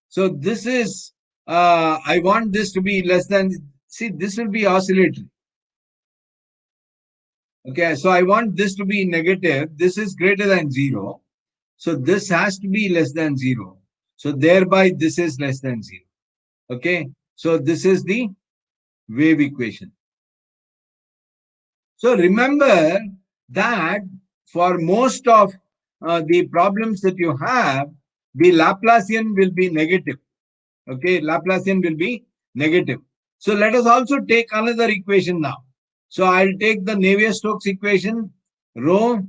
So, this is, I want this to be less than, see, this will be oscillatory. Okay, so I want this to be negative. This is greater than 0. So this has to be less than 0. So thereby this is less than 0. Okay, so this is the wave equation. So remember that for most of the problems that you have, the Laplacian will be negative. Okay, Laplacian will be negative. So let us also take another equation now. So I'll take the Navier-Stokes equation, rho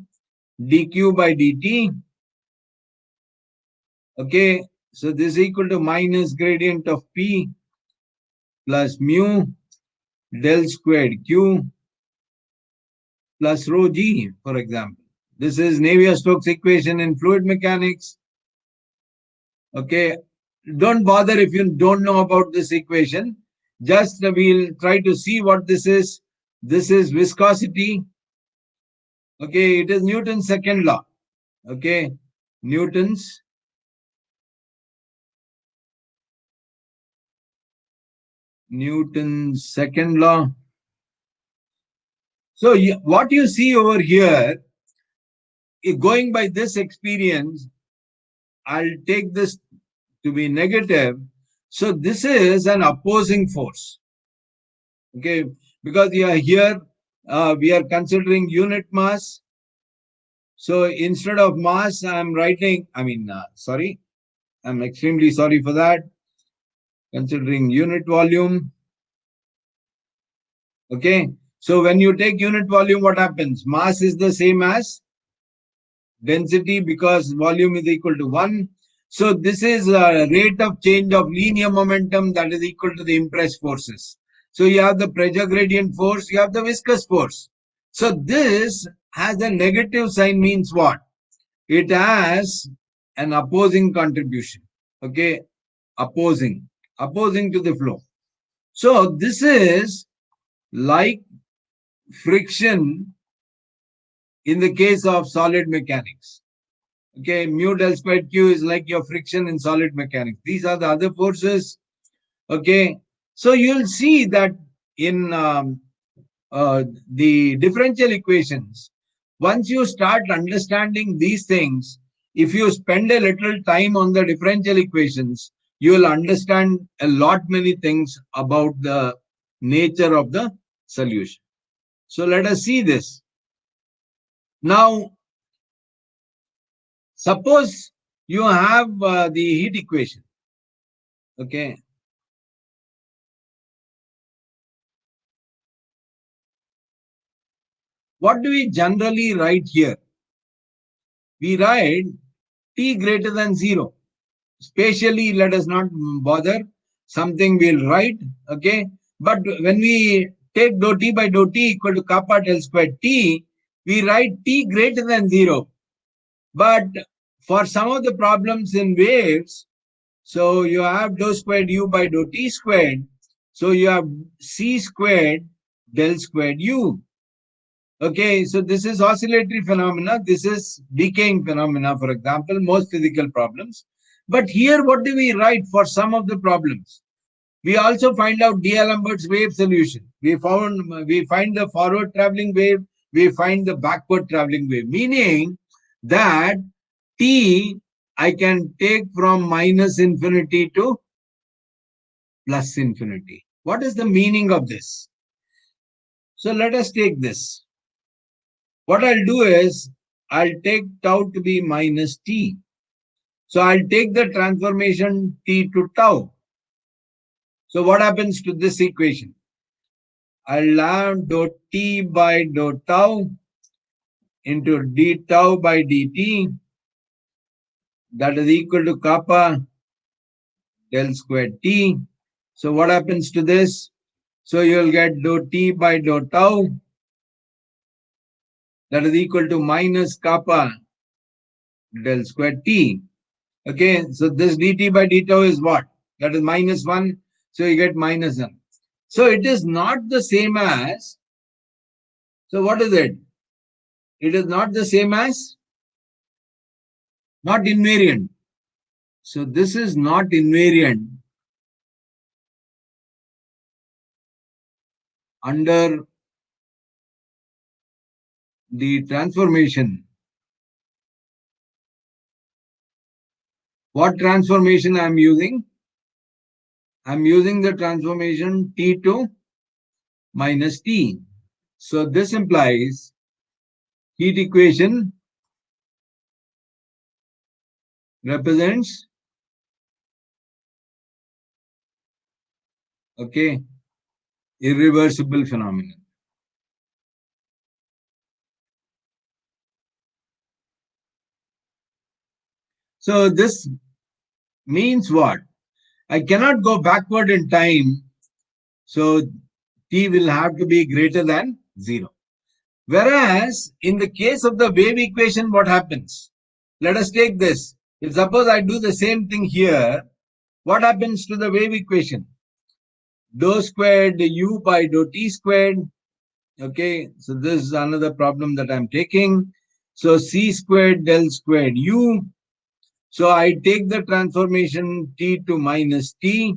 dq by dt. Okay, so this is equal to minus gradient of p plus mu del squared q plus rho g, for example. This is Navier-Stokes equation in fluid mechanics. Okay, don't bother if you don't know about this equation. Just we'll try to see what this is. This is viscosity. Okay, it is Newton's second law. Okay, Newton's second law. So what you see over here, going by this experience, I'll take this to be negative. So this is an opposing force. Okay, because here we are considering unit mass. So instead of mass, I'm writing, sorry, I'm extremely sorry for that. Considering unit volume. Okay, so when you take unit volume, what happens? Mass is the same as density because volume is equal to 1. So this is a rate of change of linear momentum that is equal to the impressed forces. So you have the pressure gradient force, you have the viscous force. So this has a negative sign means what? It has an opposing contribution. Okay, opposing to the flow. So this is like friction in the case of solid mechanics. Okay, mu del squared q is like your friction in solid mechanics. These are the other forces. Okay, so you'll see that in the differential equations, once you start understanding these things, if you spend a little time on the differential equations, you will understand a lot many things about the nature of the solution. So let us see this. Now, suppose you have the heat equation. Okay. What do we generally write here? We write T greater than 0. Spatially, let us not bother. Something we'll write. Okay. But when we take dou T by dou T equal to kappa del square T, we write T greater than 0. But for some of the problems in waves, so you have dou squared U by dou T squared. So you have C squared del squared U. Okay, so this is oscillatory phenomena. This is decaying phenomena, for example, most physical problems. But here, what do we write for some of the problems? We also find out D'Alembert's wave solution. We find the forward traveling wave. We find the backward traveling wave, meaning that T I can take from minus infinity to plus infinity. What is the meaning of this? So let us take this. What I'll do is, I'll take tau to be minus t. So I'll take the transformation t to tau. So what happens to this equation? I'll have dou t by dou tau into d tau by dt. That is equal to kappa del squared t. So what happens to this? So you'll get dou t by dou tau. That is equal to minus kappa del square t. Okay, so this dt by d tau is what? That is minus 1. So you get minus 1. So it is not the same as, so what is it? It is not the same as, not invariant. So this is not invariant under the transformation. What transformation I am using? I am using the transformation t to minus t. So this implies heat equation represents, okay, irreversible phenomenon. So this means what? I cannot go backward in time. So t will have to be greater than 0. Whereas in the case of the wave equation, what happens? Let us take this. If suppose I do the same thing here, what happens to the wave equation? Dou squared u by dou t squared. Okay, so this is another problem that I'm taking. So c squared del squared u. So I take the transformation t to minus t.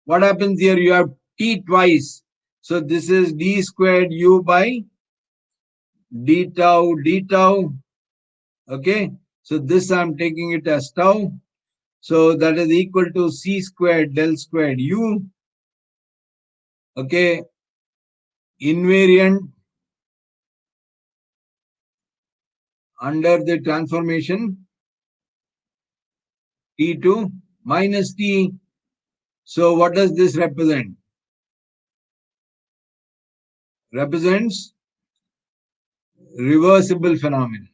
What happens here? You have t twice. So this is d squared u by d tau. Okay, so this I'm taking it as tau. So that is equal to c squared del squared u. Okay, invariant under the transformation t to minus t. So what does this represent? Represents reversible phenomenon.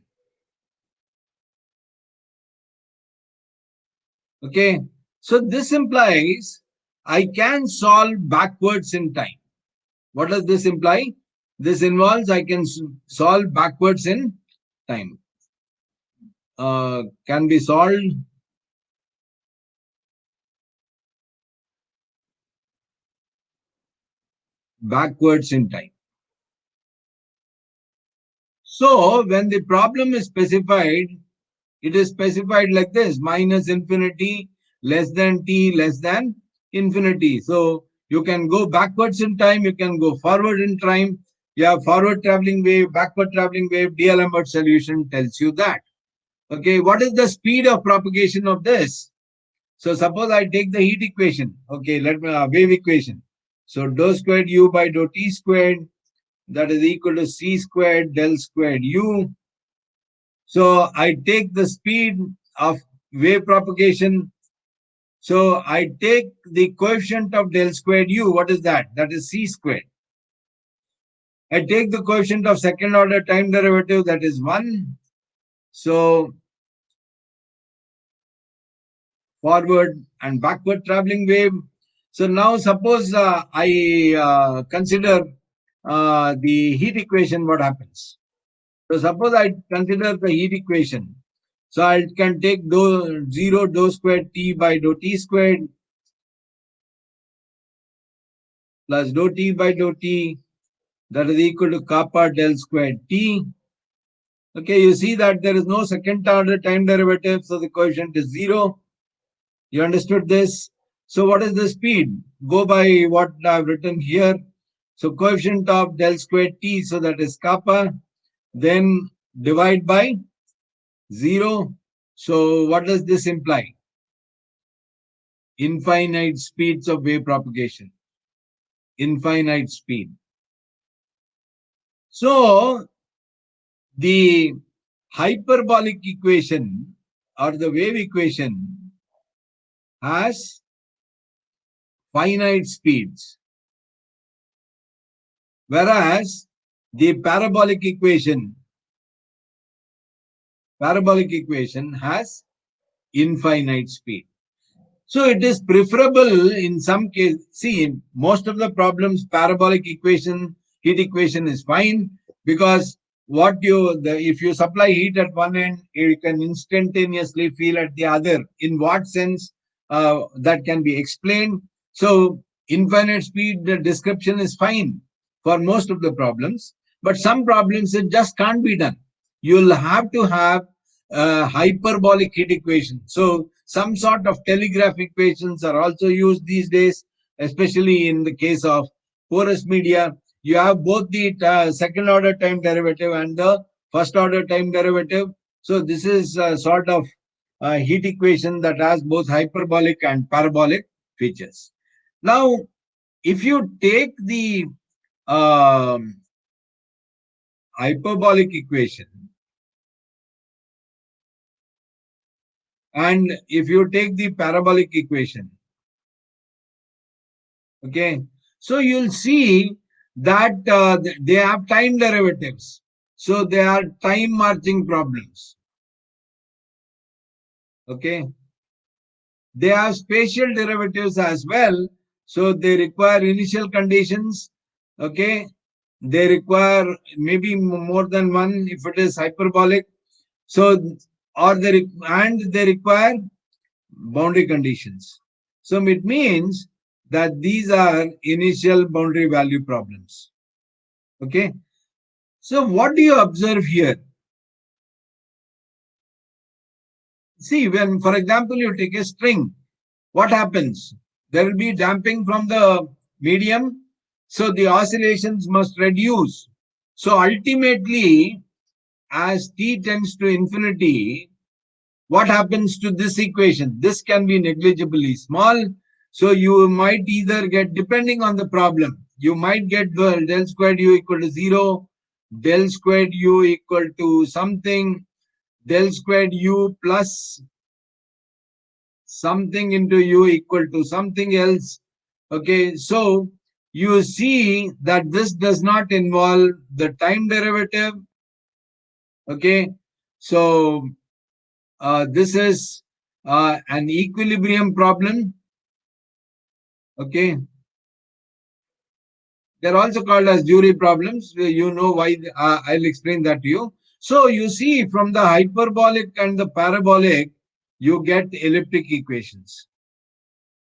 Okay, so this implies I can solve backwards in time. What does this imply? This involves I can solve backwards in time. Can be solved backwards in time. So when the problem is specified, it is specified like this: minus infinity, less than t, less than infinity. So you can go backwards in time, you can go forward in time. You have forward traveling wave, backward traveling wave. D'Alembert solution tells you that. Okay, what is the speed of propagation of this? So suppose I take the heat equation. Okay, let me wave equation. So dou squared u by dou t squared. that is equal to c squared del squared u. So I take the speed of wave propagation. So I take the coefficient of del squared u. What is that? That is c squared. I take the coefficient of second order time derivative, that is 1. So forward and backward traveling wave. So now suppose I consider the heat equation, what happens? So suppose I consider the heat equation. So I can take 0 dou squared T by dou T squared plus dou T by dou T, that is equal to kappa del squared T. Okay, you see that there is no second order time derivative, so the coefficient is 0. You understood this? So what is the speed? Go by what I've written here. So coefficient of del squared T, so that is kappa, then divide by 0. So what does this imply? Infinite speeds of wave propagation. Infinite speed. So the hyperbolic equation or the wave equation has finite speeds, whereas the parabolic equation has infinite speed. So it is preferable in some cases. See, in most of the problems, parabolic equation, heat equation is fine, because if you supply heat at one end, you can instantaneously feel at the other. In what sense that can be explained? So infinite speed description is fine for most of the problems, but some problems it just can't be done. You'll have to have hyperbolic heat equation. So some sort of telegraph equations are also used these days, especially in the case of porous media. You have both the second order time derivative and the first order time derivative. So this is a sort of heat equation that has both hyperbolic and parabolic features. Now, if you take the hyperbolic equation, and if you take the parabolic equation, okay, so you'll see that they have time derivatives. So they are time marching problems. Okay. They have spatial derivatives as well. So they require initial conditions. Okay. They require maybe more than one if it is hyperbolic. So, they require boundary conditions. So it means that these are initial boundary value problems. Okay. So what do you observe here? See, when, for example, you take a string, what happens? There will be damping from the medium, so the oscillations must reduce. So ultimately, as t tends to infinity, what happens to this equation? This can be negligibly small. So you might either get, depending on the problem, you might get del squared u equal to 0, del squared u equal to something, del squared u plus something into u equal to something else. Okay, so you see that this does not involve the time derivative. Okay, so this is an equilibrium problem. Okay, they're also called as Jury problems. You know why, I'll explain that to you. So you see, from the hyperbolic and the parabolic, you get elliptic equations.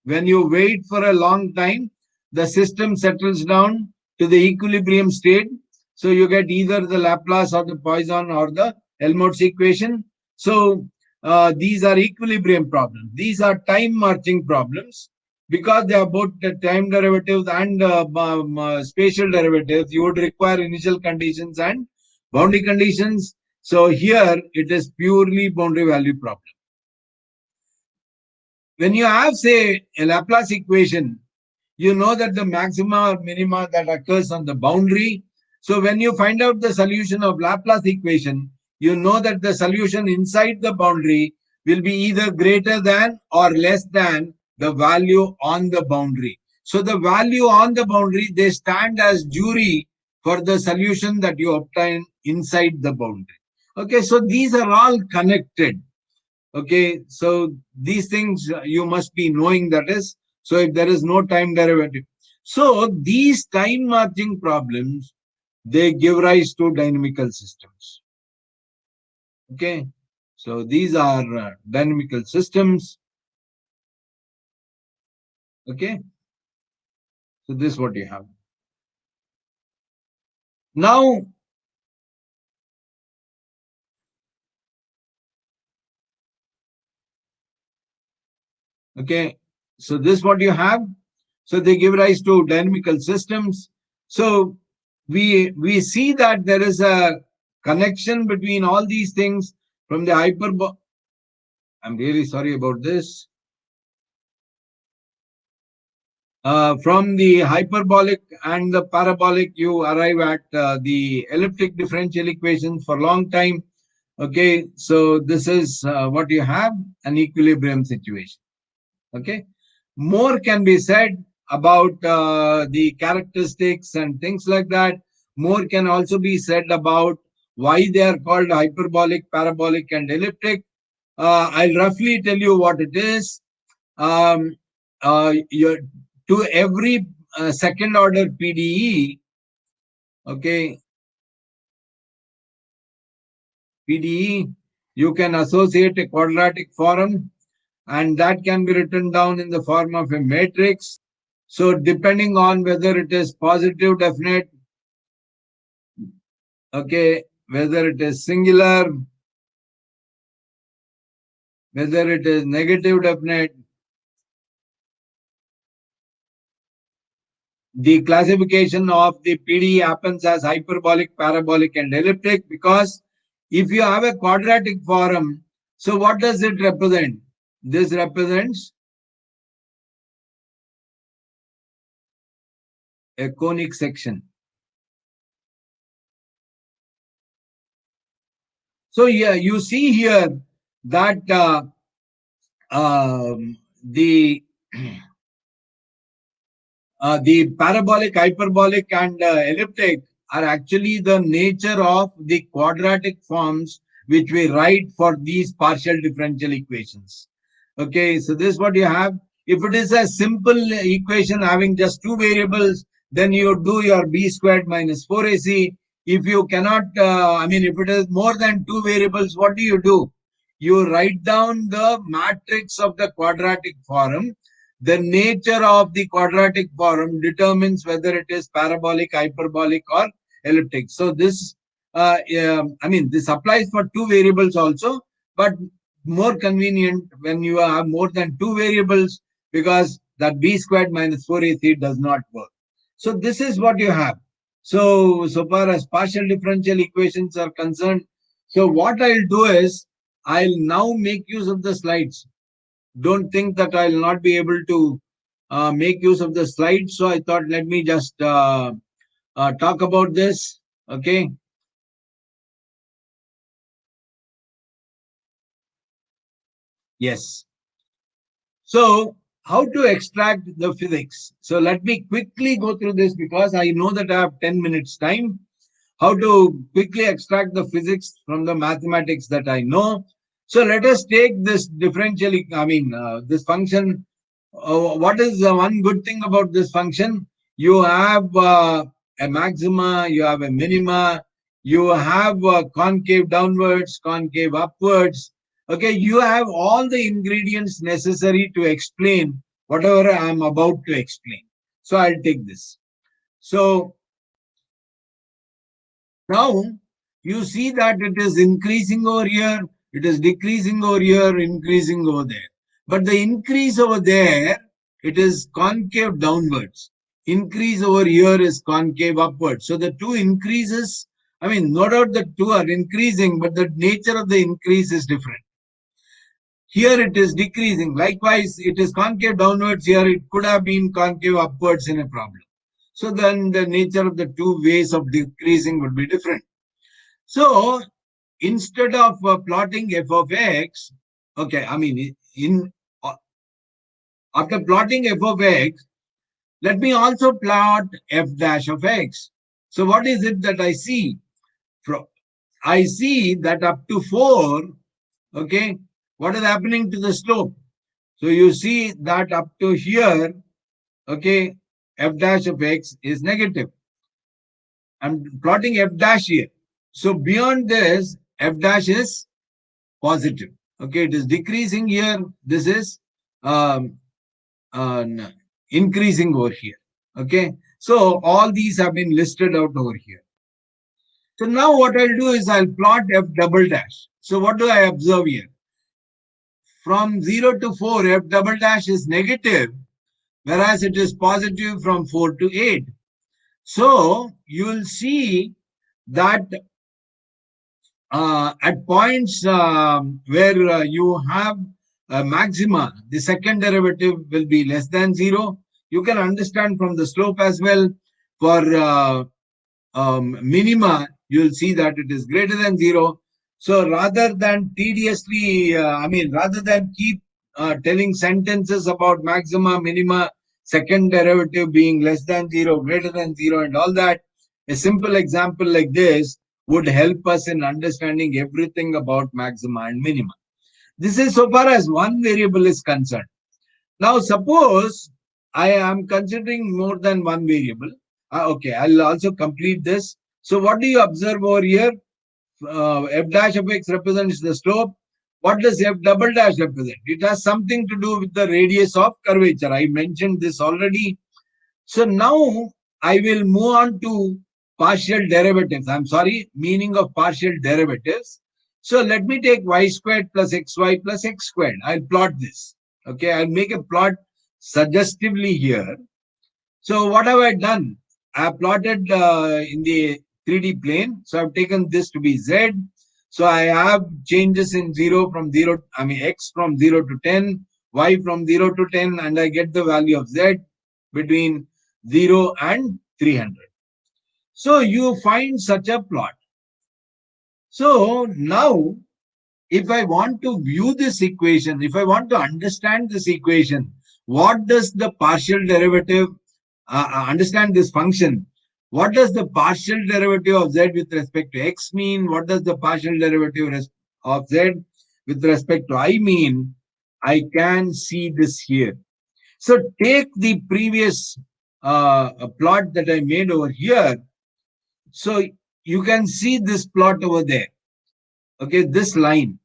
When you wait for a long time, the system settles down to the equilibrium state. So you get either the Laplace or the Poisson or the Helmholtz equation. So these are equilibrium problems. These are time marching problems. Because they are both the time derivatives and spatial derivatives, you would require initial conditions and boundary conditions. So here it is purely boundary value problem. When you have, say, a Laplace equation, you know that the maxima or minima that occurs on the boundary So when you find out the solution of Laplace equation, you know that the solution inside the boundary will be either greater than or less than the value on the boundary. So the value on the boundary, they stand as jury for the solution that you obtain inside the boundary. Okay, so these are all connected. Okay, so these things you must be knowing that is. So if there is no time derivative. So these time marching problems, they give rise to dynamical systems. Okay, so these are dynamical systems. Okay, so this is what you have. Now, okay, so this is what you have. So they give rise to dynamical systems. So we see that there is a connection between all these things from the hyperbolic. I'm really sorry about this. From the hyperbolic and the parabolic, you arrive at the elliptic differential equations for a long time. Okay, so this is what you have, an equilibrium situation. Okay, more can be said about the characteristics and things like that. More can also be said about why they are called hyperbolic, parabolic, and elliptic. I'll roughly tell you what it is. To every second order PDE, okay, PDE, you can associate a quadratic form, and that can be written down in the form of a matrix. So depending on whether it is positive definite, okay, whether it is singular, whether it is negative definite, the classification of the PD happens as hyperbolic, parabolic, and elliptic, because if you have a quadratic form, so what does it represent? This represents a conic section. So yeah, you see here that the the parabolic, hyperbolic, and elliptic are actually the nature of the quadratic forms which we write for these partial differential equations. Okay, so this is what you have. If it is a simple equation having just two variables, then you do your b squared minus 4ac. If you cannot, if it is more than two variables, what do? You write down the matrix of the quadratic form. The nature of the quadratic form determines whether it is parabolic, hyperbolic, or elliptic. So this, this applies for two variables also, but more convenient when you have more than two variables, because that b squared minus 4ac does not work. So this is what you have. So far as partial differential equations are concerned, so what I'll do is, I'll now make use of the slides. Don't think that I'll not be able to make use of the slides. So I thought, let me just talk about this. Okay. Yes. So how to extract the physics? So let me quickly go through this, because I know that I have 10 minutes time. How to quickly extract the physics from the mathematics that I know. So let us take this differential, this function. What is the one good thing about this function? You have a maxima, you have a minima, you have concave downwards, concave upwards. Okay, you have all the ingredients necessary to explain whatever I am about to explain. So I'll take this. So now you see that it is increasing over here, it is decreasing over here, increasing over there. But the increase over there, it is concave downwards. Increase over here is concave upwards. So the two increases, no doubt the two are increasing, but the nature of the increase is different. Here it is decreasing. Likewise, it is concave downwards here. It could have been concave upwards in a problem. So then the nature of the two ways of decreasing would be different. So instead of plotting f of x, okay, I mean, after plotting f of x, let me also plot f dash of x. So what is it that I see? I see that up to 4, okay, what is happening to the slope? So you see that up to here, okay, f dash of x is negative. I'm plotting f dash here. So beyond this, f dash is positive. Okay, it is decreasing here. This is um, increasing over here. Okay, so all these have been listed out over here. So now what I'll do is I'll plot f double dash. So what do I observe here? From 0 to 4, f double dash is negative, whereas it is positive from 4 to 8. So you'll see that at points where you have a maxima, the second derivative will be less than 0. You can understand from the slope as well. For minima, you'll see that it is greater than 0. So rather than tediously, rather than keep telling sentences about maxima, minima, second derivative being less than 0, greater than 0, and all that, a simple example like this would help us in understanding everything about maxima and minima. This is so far as one variable is concerned. Now, suppose I am considering more than one variable. Okay, I'll also complete this. So what do you observe over here? F dash of x represents the slope. What does f double dash represent? It has something to do with the radius of curvature. I mentioned this already. So now I will move on to partial derivatives. I'm sorry, meaning of partial derivatives. So let me take y squared plus xy plus x squared. I'll plot this. Okay, I'll make a plot suggestively here. So what have I done? I have plotted in the 3D plane. So I've taken this to be z. So I have changes in x from 0 to 10, y from 0 to 10, and I get the value of z between 0 and 300. So you find such a plot. So now, if I want to view this equation, if I want to understand this equation, what does the partial derivative, understand this function, what does the partial derivative of z with respect to x mean? What does the partial derivative of z with respect to I mean? I can see this here. So take the previous plot that I made over here. So you can see this plot over there. Okay, this line.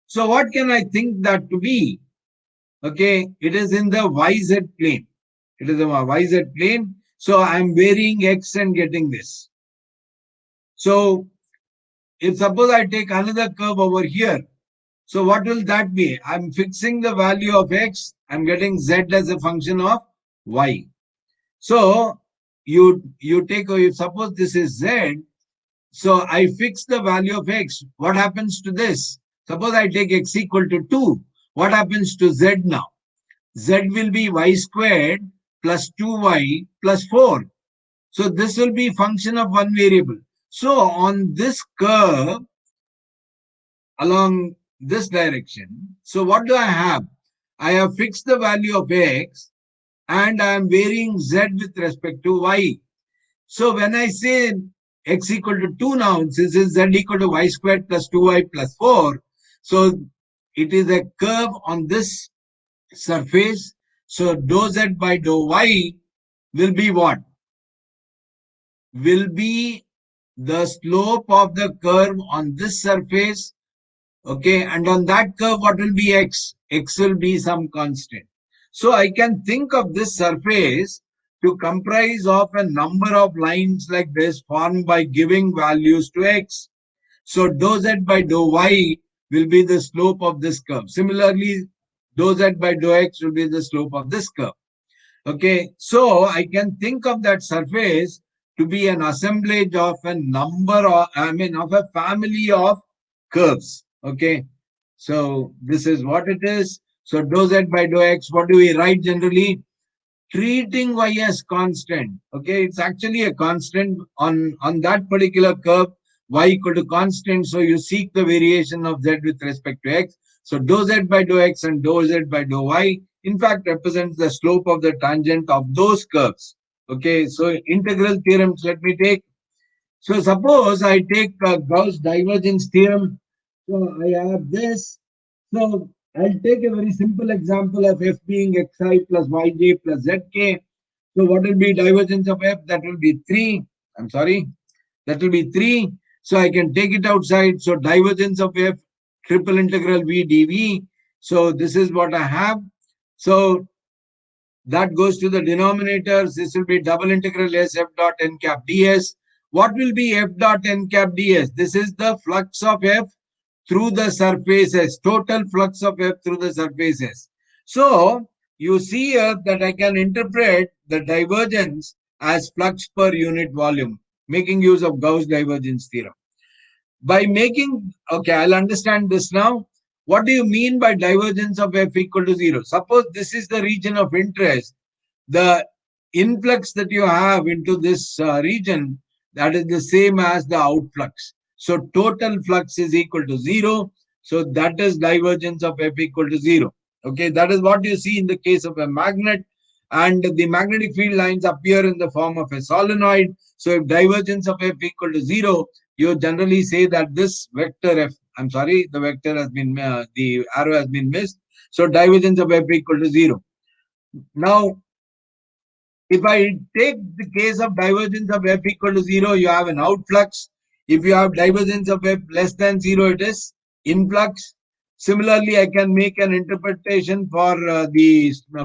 So what can I think that to be? Okay, it is in the YZ plane. It is a YZ plane. So I'm varying x and getting this. So if suppose I take another curve over here, so what will that be? I'm fixing the value of x. I'm getting z as a function of y. So you take, if suppose this is z, so I fix the value of x. What happens to this? Suppose I take x equal to 2. What happens to z now? Z will be y squared plus 2y plus 4. So this will be function of one variable. So on this curve, along this direction, so what do I have? I have fixed the value of x and I am varying z with respect to y. So when I say x equal to 2 now, since it's z equal to y squared plus 2y plus 4, so it is a curve on this surface. So dou z by dou y will be what? Will be the slope of the curve on this surface. Okay, and on that curve, what will be x? X will be some constant. So I can think of this surface to comprise of a number of lines like this formed by giving values to x. So dou z by dou y will be the slope of this curve. Similarly, dou z by dou x will be the slope of this curve. Okay, so I can think of that surface to be an assemblage of a number of, of a family of curves. Okay, so this is what it is. So dou z by dou x, what do we write generally? treating y as constant. Okay, it's actually a constant on that particular curve. Y equal to constant, so you seek the variation of z with respect to x. So dou z by dou x and dou z by dou y, in fact, represents the slope of the tangent of those curves. Okay, so integral theorems, let me take. So suppose I take Gauss divergence theorem. So I have this. So I'll take a very simple example of f being xi plus yj plus zk. So what will be divergence of f? That will be 3. I'm sorry. That will be 3. So I can take it outside. So divergence of f, triple integral v dv. So this is what I have. So that goes to the denominators. This will be double integral s f dot n cap ds. What will be f dot n cap ds? This is the flux of f through the surfaces, total flux of f through the surfaces. So you see here that I can interpret the divergence as flux per unit volume, making use of Gauss divergence theorem. By making, okay, I'll understand this now. What do you mean by divergence of f equal to 0? Suppose this is the region of interest. The influx that you have into this region, that is the same as the outflux. So total flux is equal to 0. So that is divergence of f equal to 0. Okay, that is what you see in the case of a magnet. And the magnetic field lines appear in the form of a solenoid. So if divergence of f equal to 0, you generally say that this vector f, I'm sorry, the vector has been, the arrow has been missed. So divergence of f equal to 0. Now, if I take the case of divergence of f equal to 0, you have an outflux. If you have divergence of f less than 0, it is influx. Similarly, I can make an interpretation for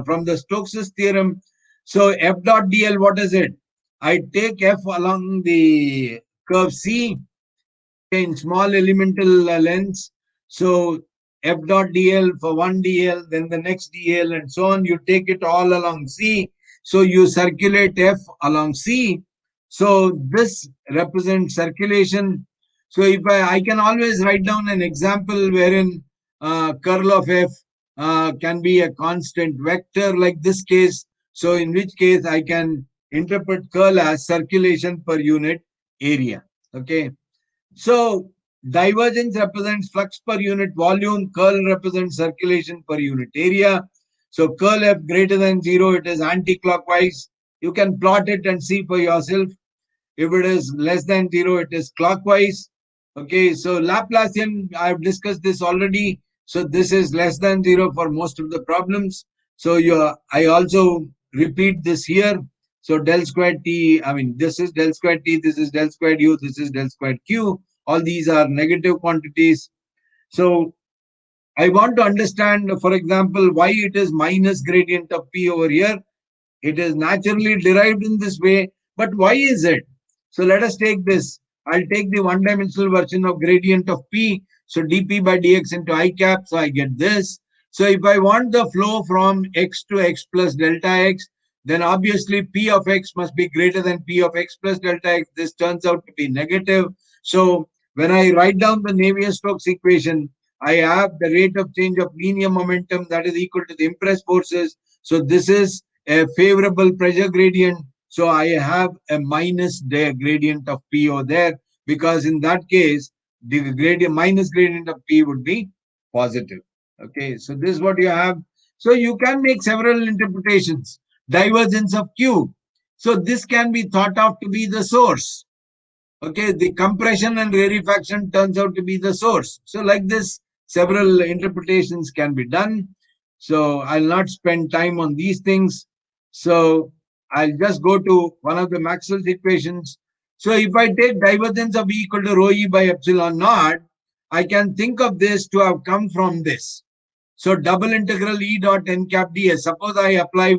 from the Stokes' theorem. So f dot dl, what is it? I take f along the curve C in small elemental lengths. So f dot dl for one dl, then the next dl, and so on. You take it all along C. So you circulate f along C. So this represents circulation. So if I can always write down an example wherein curl of f can be a constant vector like this case. So in which case I can interpret curl as circulation per unit area. Okay. So divergence represents flux per unit volume, curl represents circulation per unit area. So curl F greater than 0, it is anti-clockwise. You can plot it and see for yourself. If it is less than 0, it is clockwise. Okay, so Laplacian, I have discussed this already. So this is less than 0 for most of the problems. So I also repeat this here. So del squared t, I mean, this is del squared t, this is del squared u, this is del squared q. All these are negative quantities. So I want to understand, for example, why it is minus gradient of p over here. It is naturally derived in this way, but why is it? So let us take this. I'll take the one-dimensional version of gradient of p. So dp by dx into I cap. So I get this. So if I want the flow from x to x plus delta x, then obviously p of x must be greater than p of x plus delta x. This turns out to be negative. So when I write down the Navier-Stokes equation, I have the rate of change of linear momentum that is equal to the impressed forces. So this is a favorable pressure gradient. So I have a minus gradient of P over there, because in that case, the gradient minus gradient of P would be positive. Okay, so this is what you have. So you can make several interpretations. Divergence of Q. So this can be thought of to be the source. Okay, the compression and rarefaction turns out to be the source. So like this, several interpretations can be done. So I'll not spend time on these things. So I'll just go to one of the Maxwell's equations. So if I take divergence of E equal to rho E by epsilon naught, I can think of this to have come from this. So double integral E dot n cap ds. Suppose I apply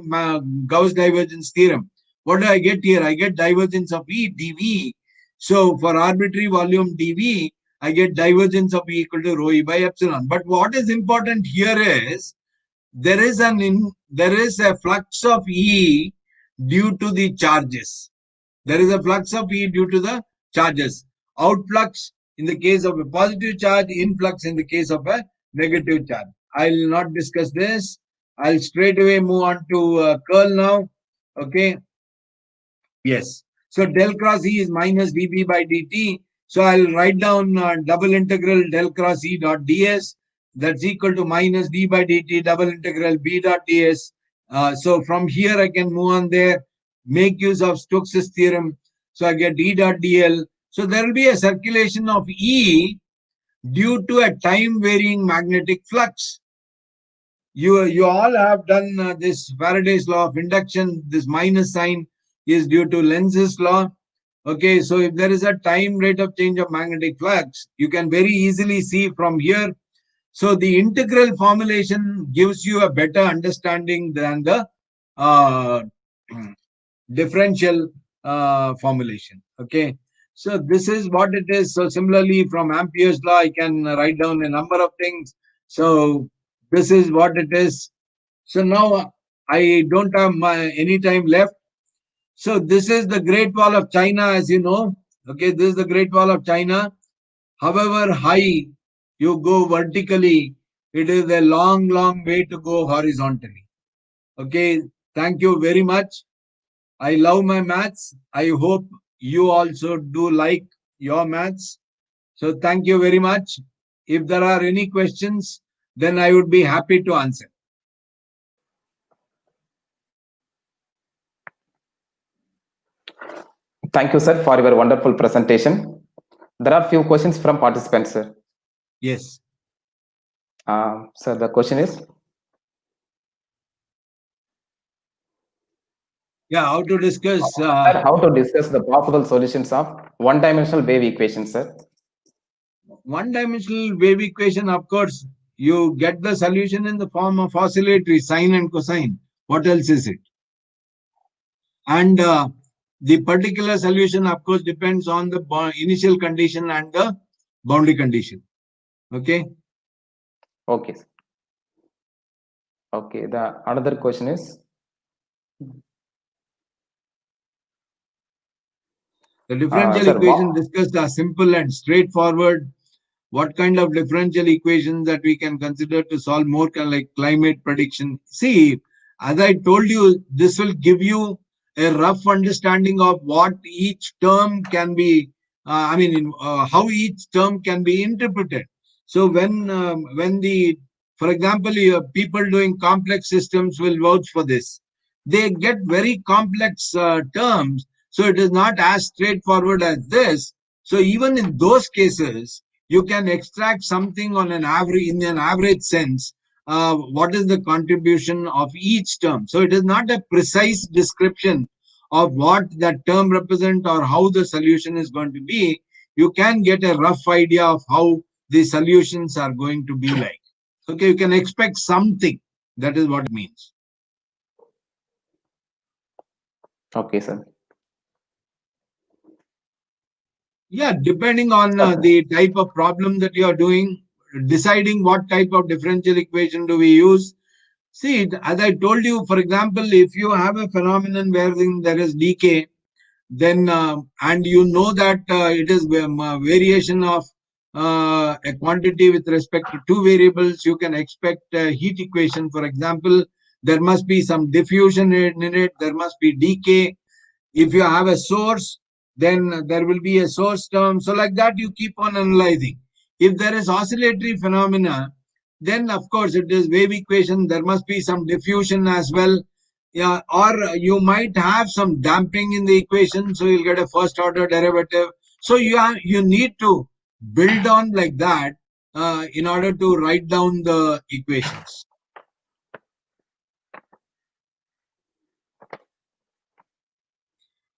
Gauss divergence theorem. What do I get here? I get divergence of E dV. So for arbitrary volume dV, I get divergence of E equal to rho E by epsilon. But what is important here is there is a flux of E due to the charges. There is a flux of E due to the charges. Outflux in the case of a positive charge, influx in the case of a negative charge. I will not discuss this. I'll straight away move on to curl now. Okay. Yes. So del cross E is minus dB by dt. So I'll write down double integral del cross E dot ds. That's equal to minus d by dt double integral b dot ds. So from here I can move on there, make use of Stokes' theorem. So I get E dot dl. So there will be a circulation of E due to a time varying magnetic flux. You all have done this Faraday's law of induction. This minus sign is due to Lenz's law. Okay, so if there is a time rate of change of magnetic flux, you can very easily see from here. So the integral formulation gives you a better understanding than the differential formulation. Okay, so this is what it is. So similarly, from Ampere's law, I can write down a number of things. So this is what it is. So now I don't have any time left. So this is the Great Wall of China, as you know. Okay, this is the Great Wall of China. However high you go vertically, it is a long, long way to go horizontally. Okay, thank you very much. I love my maths. I hope you also do like your maths. So thank you very much. If there are any questions, then I would be happy to answer. Thank you, sir, for your wonderful presentation. There are few questions from participants, sir. Yes. Sir, the question is? Yeah, how to discuss? Sir, how to discuss the possible solutions of one-dimensional wave equation, sir? One-dimensional wave equation, of course, you get the solution in the form of oscillatory sine and cosine. What else is it? And the particular solution, of course, depends on the initial condition and the boundary condition. Okay. Okay. Okay. The another question is? The differential equation discussed are simple and straightforward. What kind of differential equations that we can consider to solve more kind of like climate prediction? See, as I told you, this will give you a rough understanding of what each term can be, how each term can be interpreted. So when for example, people doing complex systems will vouch for this. They get very complex terms, so it is not as straightforward as this. So even in those cases, you can extract something on an average, in an average sense, what is the contribution of each term. So it is not a precise description of what that term represents or how the solution is going to be. You can get a rough idea of how the solutions are going to be like. Okay, you can expect something. That is what it means. Okay, sir. Yeah, depending on the type of problem that you are doing, deciding what type of differential equation do we use. See, as I told you, for example, if you have a phenomenon where there is decay, then and you know that it is variation of a quantity with respect to two variables, you can expect a heat equation. For example, there must be some diffusion in it, there must be decay. If you have a source, then there will be a source term. So like that, you keep on analyzing. If there is oscillatory phenomena, then of course it is wave equation. There must be some diffusion as well. Yeah, or you might have some damping in the equation, so you'll get a first order derivative. So you need to build on like that in order to write down the equations.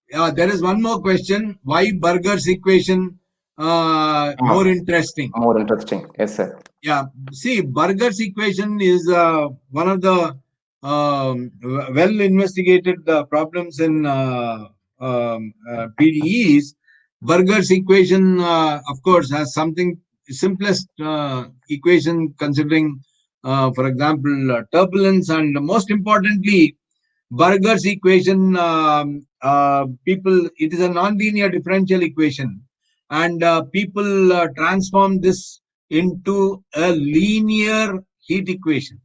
There is one more question. Why Burger's equation more interesting? More interesting. Yes, sir. Yeah. See, Burger's equation is one of the well investigated problems in PDEs. Burger's equation, of course, has something simplest equation considering, for example, turbulence, and most importantly, Burger's equation, it is a nonlinear differential equation, and people transform this into a linear heat equation.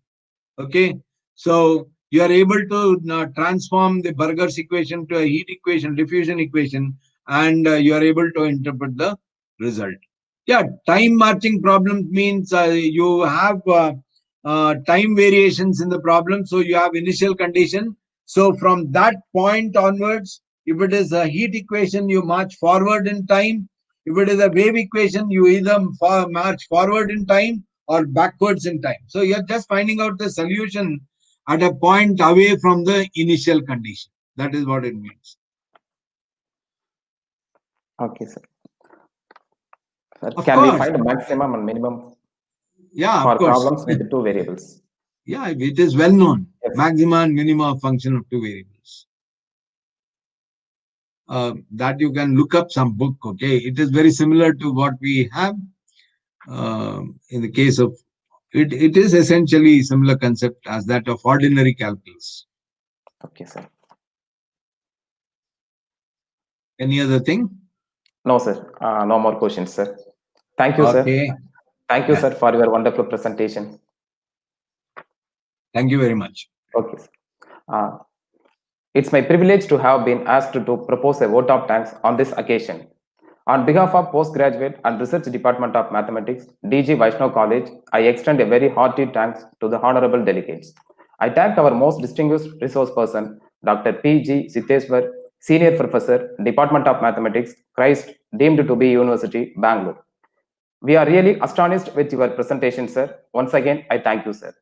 Okay, so you are able to transform the Burger's equation to a heat equation, diffusion equation, and you are able to interpret the result. Yeah, time marching problems means you have time variations in the problem. So you have initial condition. So from that point onwards, if it is a heat equation, you march forward in time. If it is a wave equation, you either march forward in time or backwards in time. So you're just finding out the solution at a point away from the initial condition. That is what it means. Okay, sir. Sir, Of can we course. find maximum and minimum Yeah, for of course. problems with two variables? Yeah, it is well known. Yes. Maxima and minima function of two variables. That you can look up some book, okay? It is very similar to what we have in the case of, it is essentially similar concept as that of ordinary calculus. Okay, sir. Any other thing? No, sir. No more questions, sir. Thank you, Okay. sir. Thank you, sir, for your wonderful presentation. Thank you very much. Okay, sir. It's my privilege to have been asked to propose a vote of thanks on this occasion. On behalf of Postgraduate and Research Department of Mathematics, DG Vaishnav College, I extend a very hearty thanks to the honorable delegates. I thank our most distinguished resource person, Dr. P.G. Siteshwar, Senior Professor, Department of Mathematics, Christ, deemed to be University, Bangalore. We are really astonished with your presentation, sir. Once again, I thank you, sir.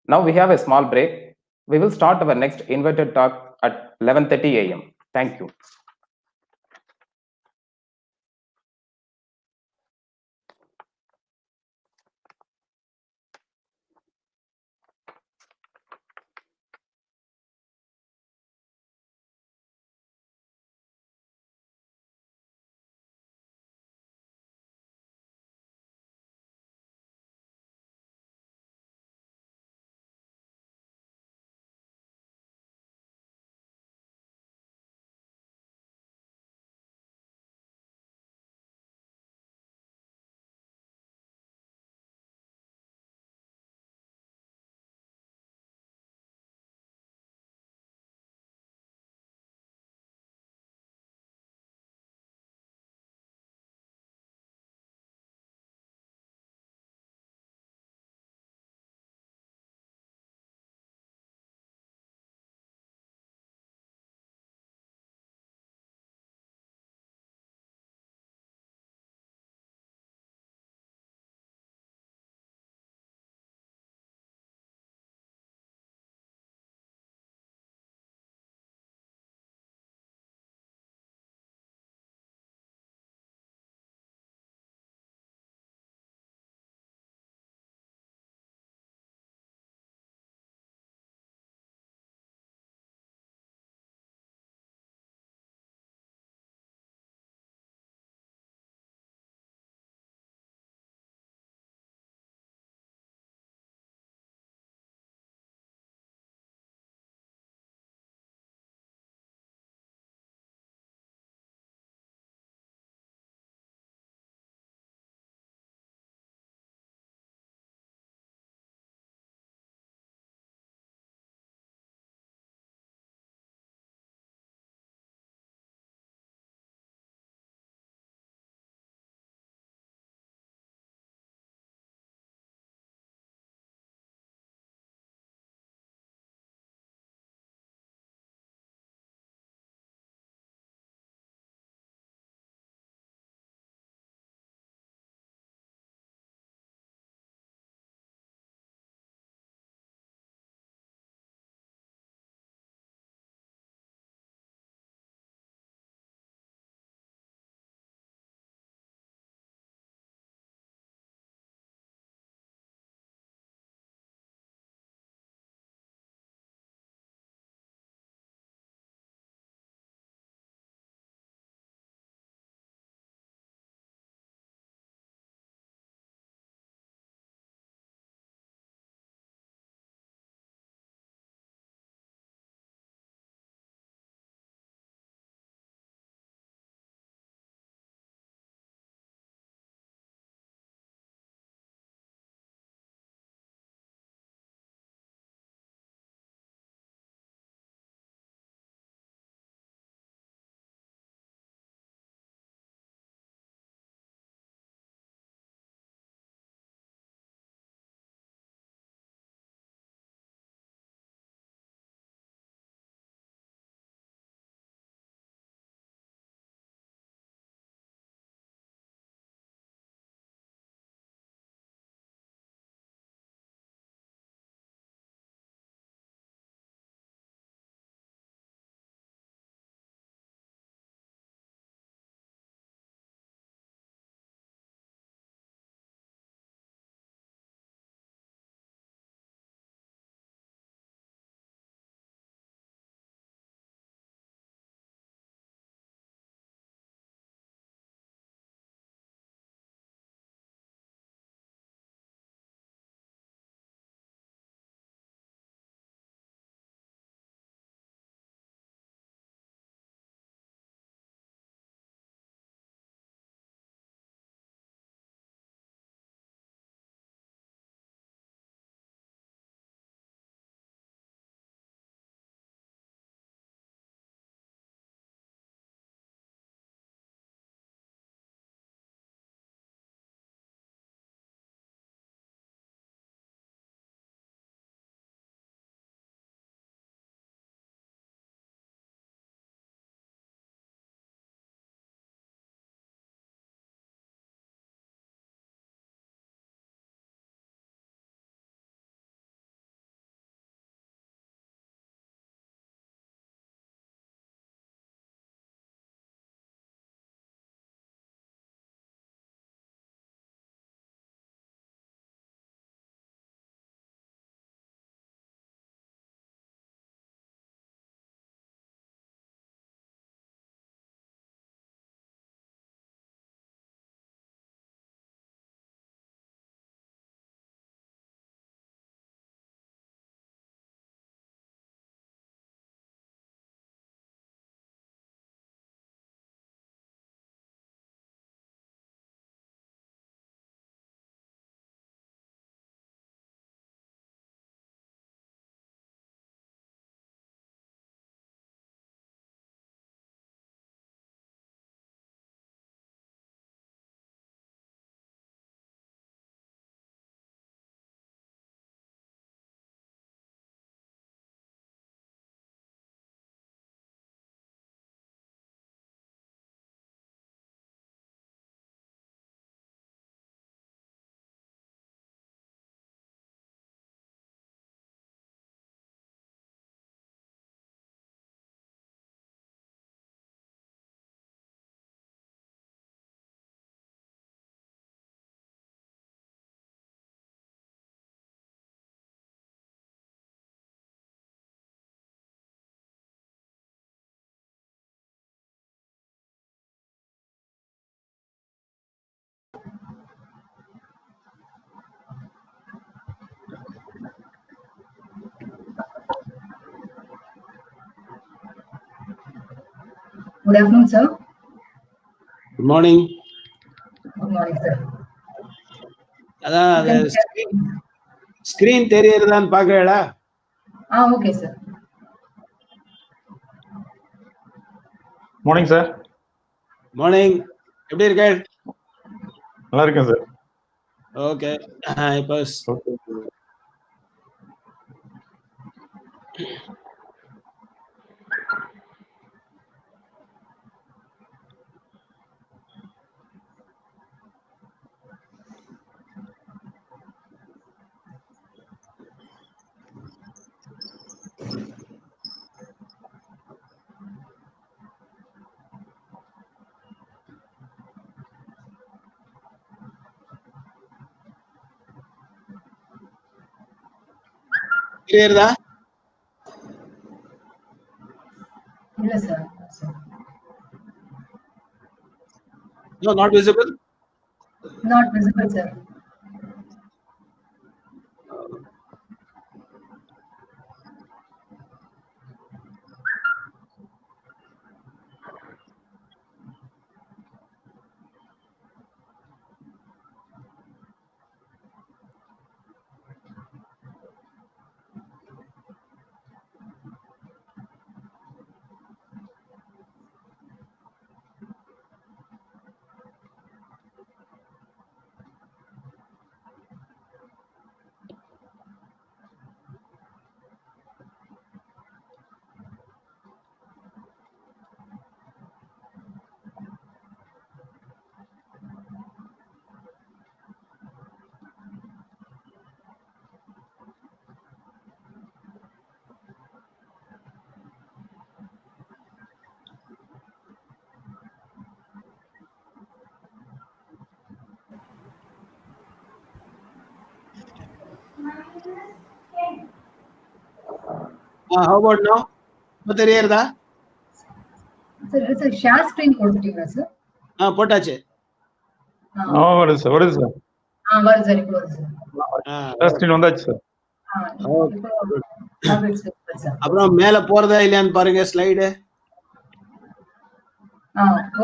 Now we have a small break. We will start our next invited talk at 11:30 a.m. Thank you. Good afternoon, sir. Good morning. Good morning, sir. அதான் You அது can share. Screen தெரியறதான்னு பாக்குறீங்களா? Okay, sir. Morning sir. Morning. எப்படி இருக்க? நல்லா இருக்கேன் sir. Okay. இப்போ தெரியறதா? Yes, sir. No, not visible. Not visible, sir. How about now? இப்போ தெரியறதா? Sir, it's a share screen கொடுத்துட்டீங்களா சார்? போட்டாச்சு. வருது சார். வருது சார். வருது சார். இப்போ வருது சார். ஷேர் ஸ்கிரீன் வந்தாச்சு சார். அப்புறம் மேல போறதா இல்லையான்னு பாருங்க slide.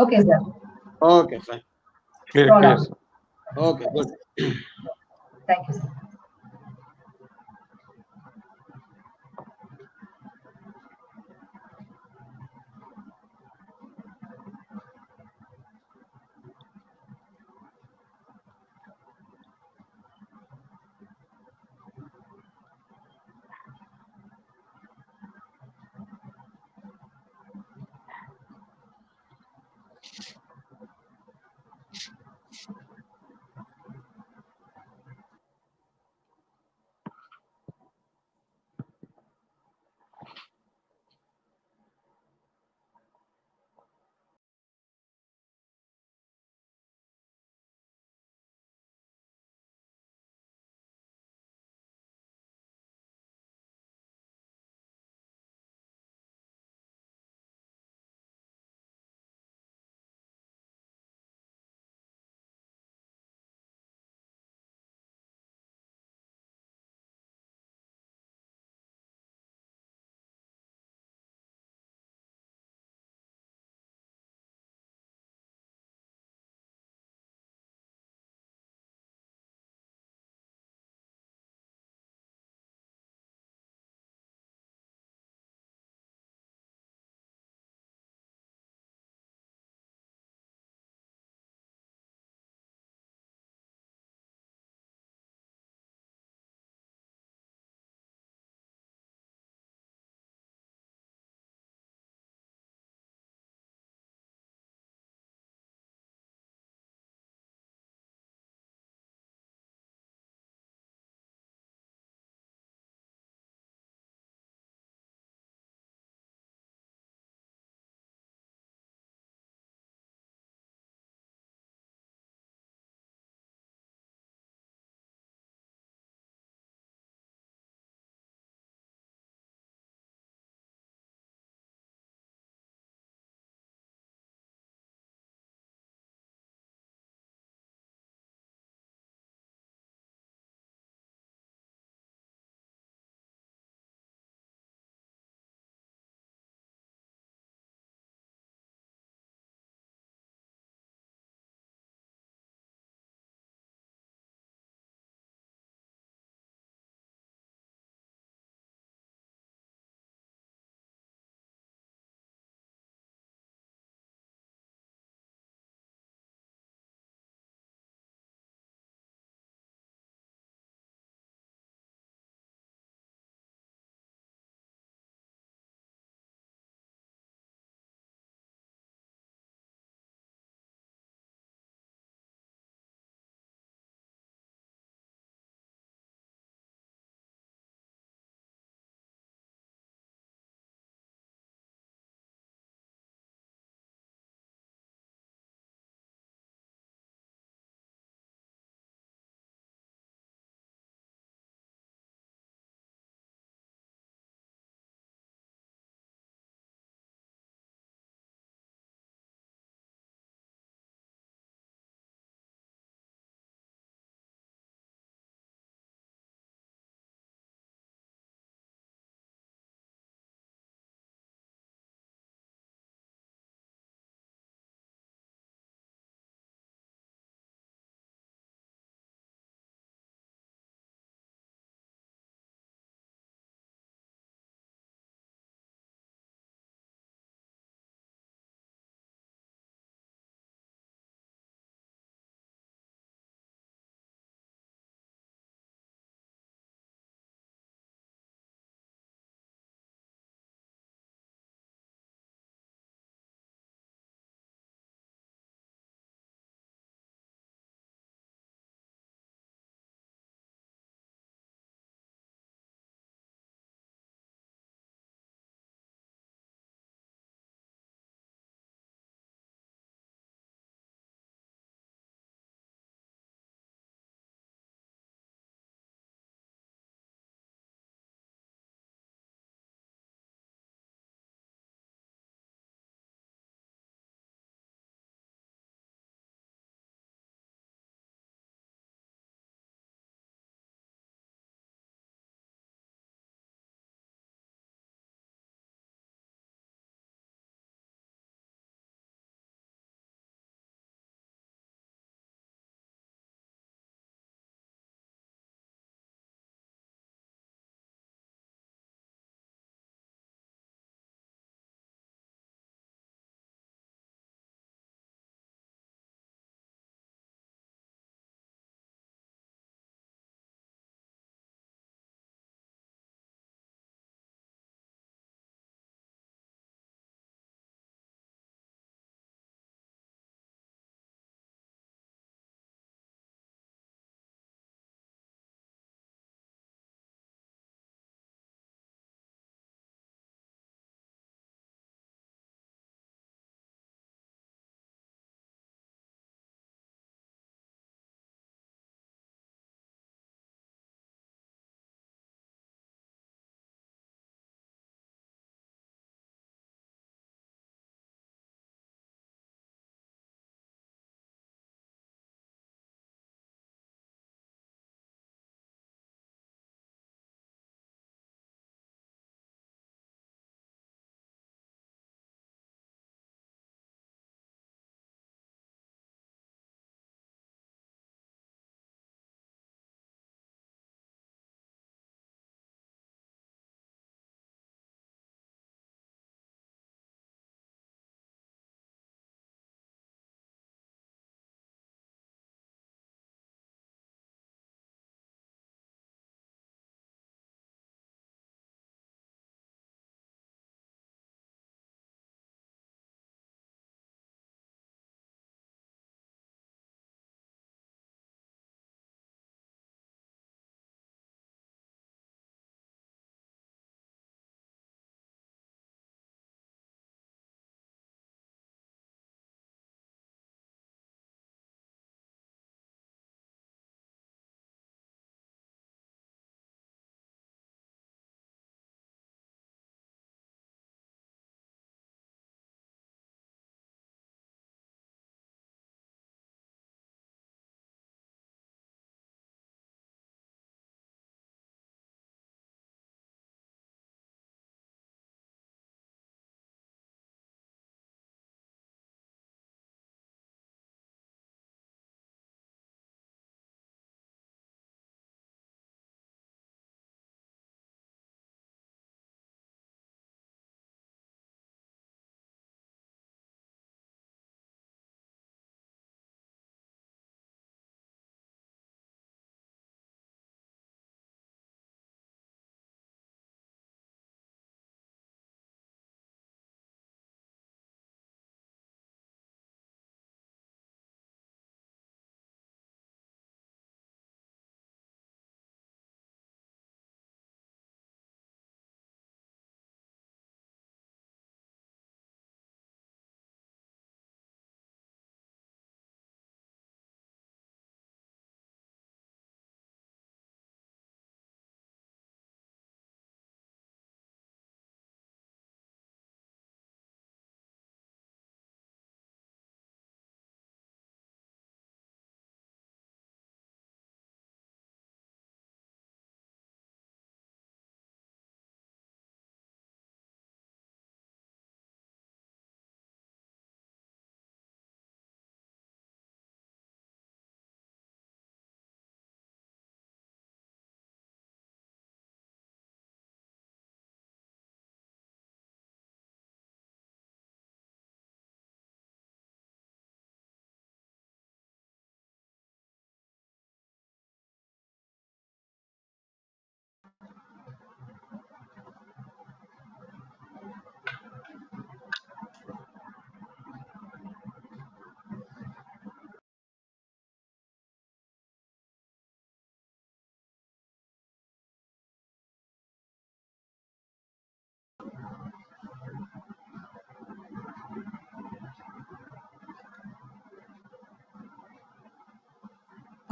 Okay sir. Okay fine. Clear sir. Okay good. Thank you, sir.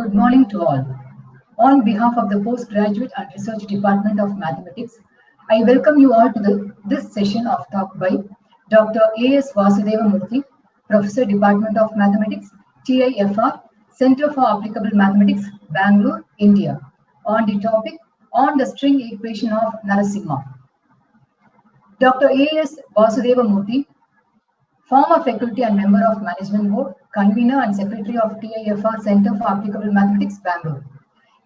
Good morning to all. On behalf of the Postgraduate and Research Department of Mathematics, I welcome you all to this session of talk by Dr. A.S. Vasudeva Murthy, Professor, Department of Mathematics, TIFR, Center for Applicable Mathematics, Bangalore, India, on the topic on the string equation of Narasimha. Dr. A.S. Vasudeva Murthy, former faculty and member of Management Board, convener and secretary of TIFR Center for Applicable Mathematics, Bangalore.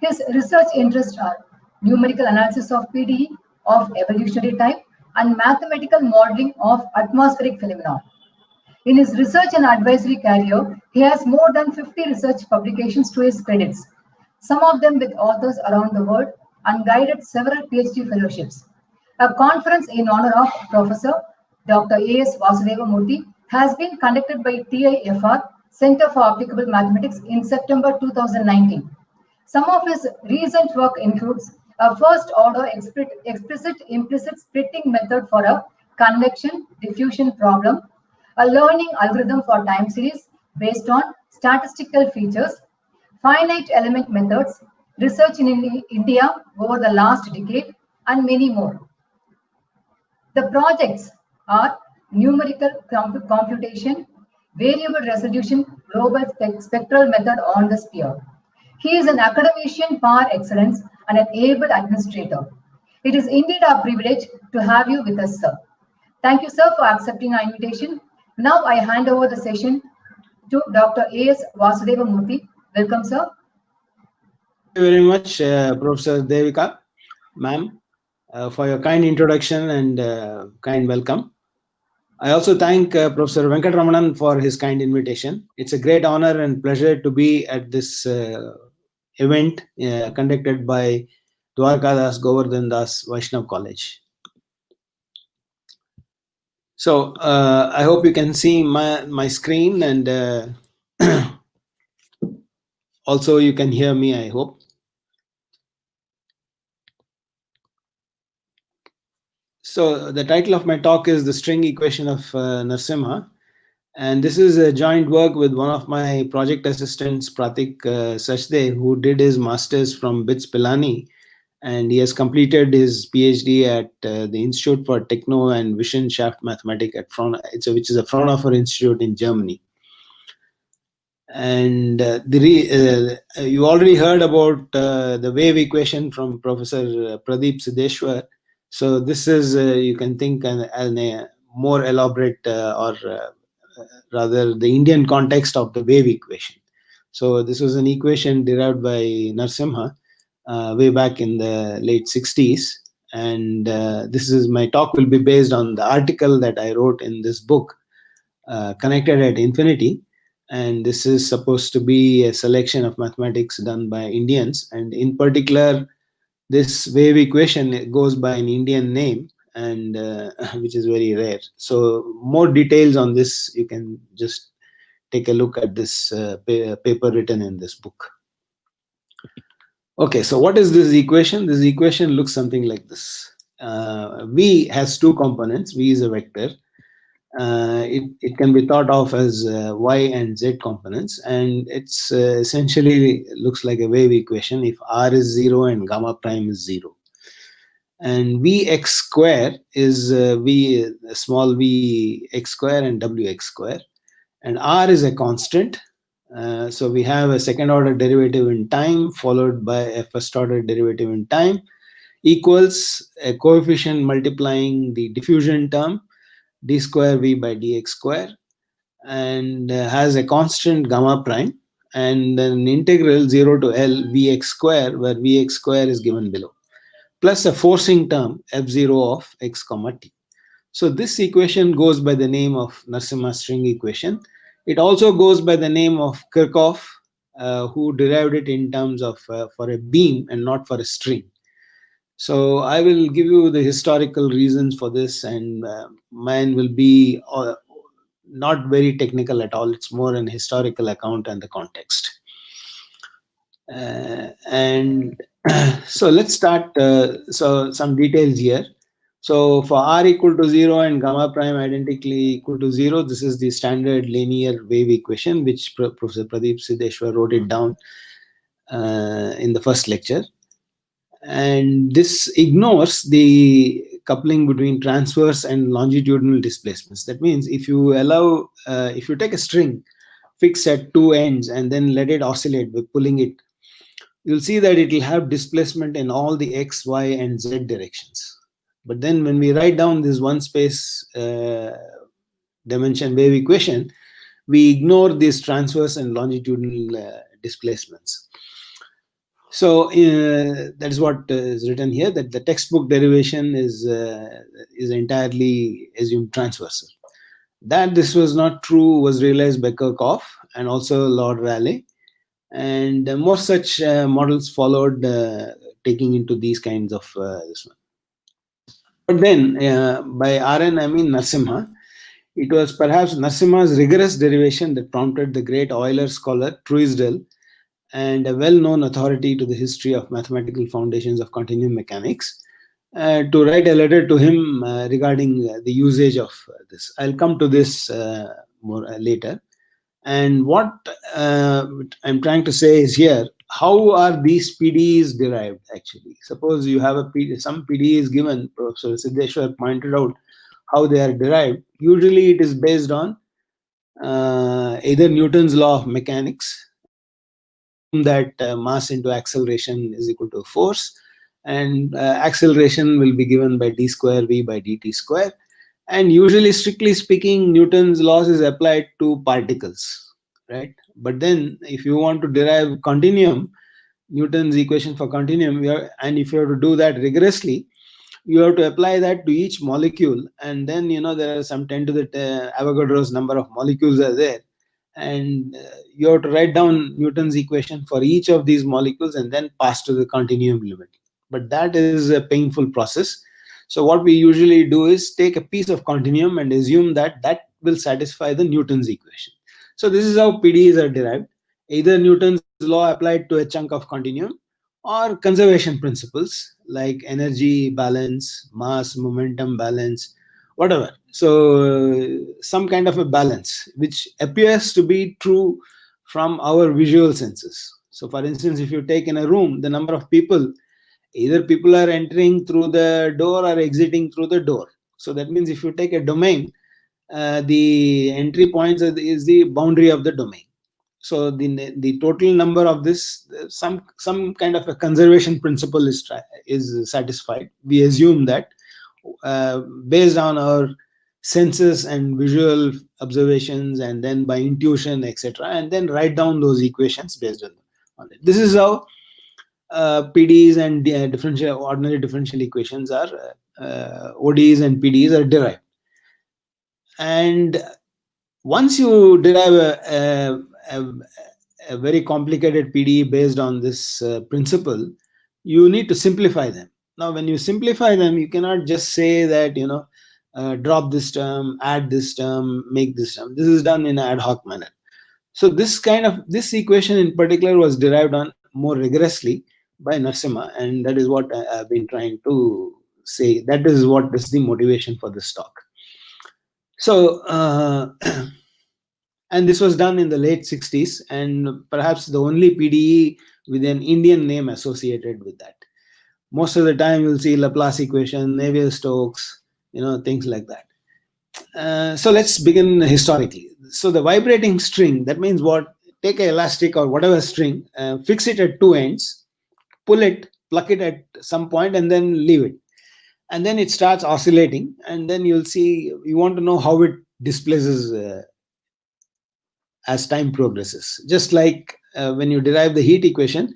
His research interests are numerical analysis of PDE, of evolutionary time, and mathematical modeling of atmospheric phenomena. In his research and advisory career, he has more than 50 research publications to his credits, some of them with authors around the world, and guided several PhD fellowships. A conference in honor of Professor Dr. A.S. Vasudeva Murthy has been conducted by TIFR, Center for Applicable Mathematics, in September 2019. Some of his recent work includes a first-order explicit-implicit splitting method for a convection diffusion problem, a learning algorithm for time series based on statistical features, finite element methods, research in India over the last decade, and many more. The projects are numerical computation, variable resolution, global spectral method on the sphere. He is an academician par excellence and an able administrator. It is indeed our privilege to have you with us, sir. Thank you, sir, for accepting our invitation. Now I hand over the session to Dr. A.S. Vasudeva Murthy. Welcome, sir. Thank you very much, Professor Devika, ma'am, for your kind introduction and kind welcome. I also thank Professor Venkatramanan for his kind invitation. It's a great honor and pleasure to be at this event conducted by Dwaraka Goverdhan Vaishnav College. So I hope you can see my screen, and also you can hear me, I hope. So the title of my talk is The String Equation of Narasimha. And this is a joint work with one of my project assistants, Pratik Sachdev, who did his master's from BITS Pilani. And he has completed his PhD at the Institute for Techno and Wissenschaft Mathematik at which is a Fraunhofer Institute in Germany. And you already heard about the wave equation from Professor Pradeep Siddeshwar. So this is, you can think, a more elaborate rather the Indian context of the wave equation. So this was an equation derived by Narasimha way back in the late 60s. And my talk will be based on the article that I wrote in this book, Connected at Infinity. And this is supposed to be a selection of mathematics done by Indians. And in particular, this wave equation goes by an Indian name, and which is very rare. So more details on this, you can just take a look at this paper written in this book. Okay, so what is this equation? This equation looks something like this. V has two components. V is a vector. It can be thought of as y and z components, and it's essentially looks like a wave equation if r is 0 and gamma prime is 0. And vx square is small v x square and wx square, and r is a constant. So we have a second order derivative in time followed by a first order derivative in time equals a coefficient multiplying the diffusion term d square v by dx square, and has a constant gamma prime, and an integral 0 to L Vx square, where Vx square is given below, plus a forcing term f0 of x comma t. So this equation goes by the name of Narasimha string equation. It also goes by the name of Kirchhoff, who derived it in terms of for a beam and not for a string. So I will give you the historical reasons for this, and mine will be not very technical at all. It's more an historical account and the context. And so let's start. So some details here. So for r equal to 0 and gamma prime identically equal to 0, this is the standard linear wave equation, which Professor Pradeep Siddeshwar wrote it down. in the first lecture. And this ignores the coupling between transverse and longitudinal displacements. That means if you allow, if you take a string fixed at two ends and then let it oscillate by pulling it, you'll see that it will have displacement in all the x, y, and z directions. But then when we write down this one space dimension wave equation, we ignore these transverse and longitudinal displacements. So that is what is written here, that the textbook derivation is entirely assumed transversal. That this was not true was realized by Kirchhoff and also Lord Rayleigh, and more such models followed, taking into these kinds of this one. But then by R.N. I mean Narasimha. It was perhaps Narasimha's rigorous derivation that prompted the great Euler scholar Truesdell, and a well-known authority to the history of mathematical foundations of continuum mechanics, to write a letter to him regarding the usage of this. I'll come to this more later. And what I'm trying to say is here, how are these PDEs derived actually? Suppose you have some PDE is given, Professor Siddheshwar pointed out how they are derived. Usually it is based on either Newton's law of mechanics, we assume that mass into acceleration is equal to force, and acceleration will be given by d square v by dt square. And usually, strictly speaking, Newton's laws is applied to particles, right? But then if you want to derive continuum, Newton's equation for continuum, and if you have to do that rigorously, you have to apply that to each molecule, and then there are some 10 to the Avogadro's number of molecules are there, and you have to write down Newton's equation for each of these molecules and then pass to the continuum limit. But that is a painful process. So what we usually do is take a piece of continuum and assume that that will satisfy the Newton's equation. So this is how PDEs are derived: either Newton's law applied to a chunk of continuum, or conservation principles like energy balance, mass, momentum balance, whatever. So some kind of a balance which appears to be true from our visual senses. So for instance, if you take in a room the number of people, either people are entering through the door or exiting through the door. So that means if you take a domain, the entry points is the boundary of the domain. So the total number of this, some kind of a conservation principle is satisfied. We assume that based on our senses and visual observations, and then by intuition, etc., and then write down those equations based on it. This is how PDEs and ordinary differential equations are, ODEs and PDEs are derived. And once you derive a very complicated PDE based on this principle, you need to simplify them. Now, when you simplify them, you cannot just say that, drop this term, add this term, make this term. This is done in an ad hoc manner. So this equation in particular was derived on more rigorously by Narasimha, and that is what I've been trying to say. That is what is the motivation for this talk. So, and this was done in the late 60s, and perhaps the only PDE with an Indian name associated with that. Most of the time you'll see Laplace equation, Navier-Stokes, things like that. So let's begin historically. So the vibrating string, that means what? Take an elastic or whatever string, fix it at two ends, pull it, pluck it at some point, and then leave it. And then it starts oscillating, and then you'll see, you want to know how it displaces as time progresses. Just like when you derive the heat equation,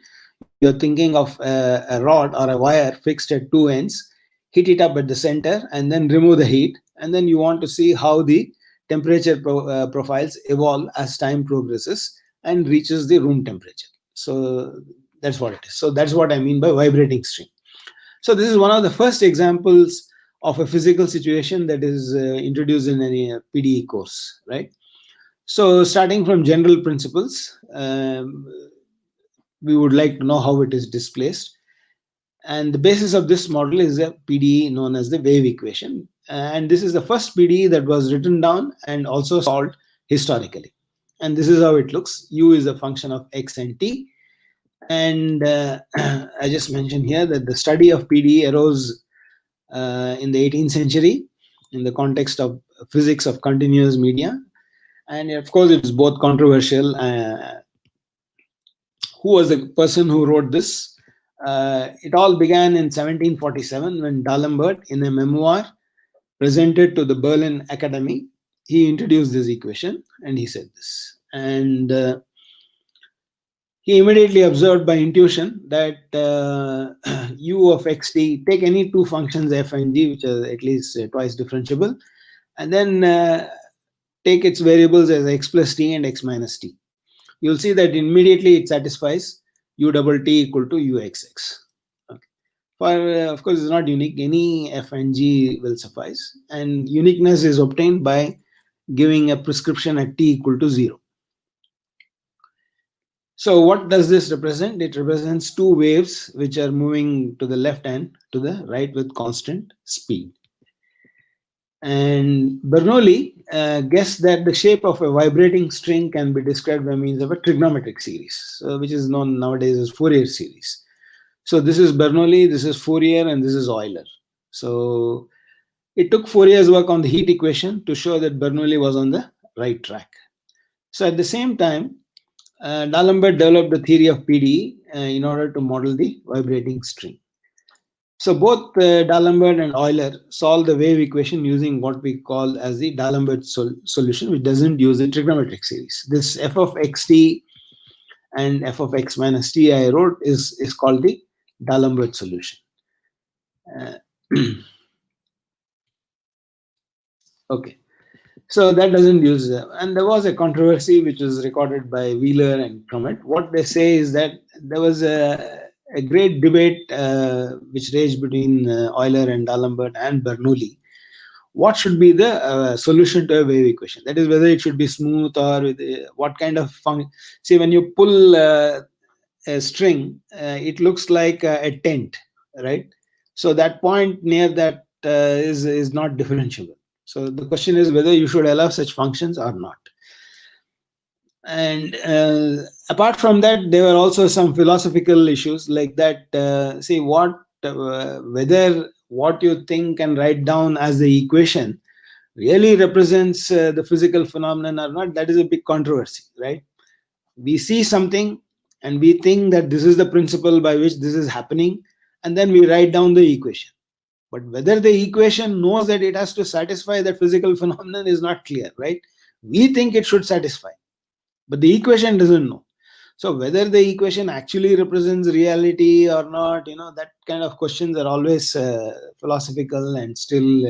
you're thinking of a rod or a wire fixed at two ends, heat it up at the center, and then remove the heat. And then you want to see how the temperature profiles evolve as time progresses and reaches the room temperature. So that's what it is. So that's what I mean by vibrating string. So this is one of the first examples of a physical situation that is introduced in any PDE course, right? So starting from general principles, we would like to know how it is displaced. And the basis of this model is a PDE known as the wave equation. And this is the first PDE that was written down and also solved historically. And this is how it looks. U is a function of x and t. And I just mentioned here that the study of PDE arose in the 18th century in the context of physics of continuous media. And of course, it's both controversial. Who was the person who wrote this? It all began in 1747 when D'Alembert, in a memoir presented to the Berlin Academy, he introduced this equation and he said this. And he immediately observed by intuition that u of xt, take any two functions f and g, which are at least twice differentiable, and then take its variables as x plus t and x minus t. You'll see that immediately it satisfies u double t equal to uxx. Okay. For of course, it's not unique. Any f and g will suffice, and uniqueness is obtained by giving a prescription at t equal to 0. So what does this represent? It represents two waves which are moving to the left and to the right with constant speed. And Bernoulli guessed that the shape of a vibrating string can be described by means of a trigonometric series, which is known nowadays as Fourier series. So this is Bernoulli, this is Fourier, and this is Euler. So it took Fourier's work on the heat equation to show that Bernoulli was on the right track. So at the same time, D'Alembert developed the theory of PDE in order to model the vibrating string. So both D'Alembert and Euler solved the wave equation using what we call as the D'Alembert solution, which doesn't use the trigonometric series. This f of xt and f of x minus t I wrote is called the D'Alembert solution. Okay. So that doesn't use, and there was a controversy which was recorded by Wheeler and Crummet. What they say is that there was a great debate which raged between Euler and D'Alembert and Bernoulli. What should be the solution to a wave equation? That is, whether it should be smooth or with what kind of function. See, when you pull a string, it looks like a tent, right? So that point near that is not differentiable. So the question is whether you should allow such functions or not. And apart from that, there were also some philosophical issues like that. See, whether what you think and write down as the equation really represents the physical phenomenon or not, that is a big controversy, right? We see something and we think that this is the principle by which this is happening, and then we write down the equation. But whether the equation knows that it has to satisfy that physical phenomenon is not clear, right? We think it should satisfy, but the equation doesn't know. So whether the equation actually represents reality or not, that kind of questions are always philosophical, and still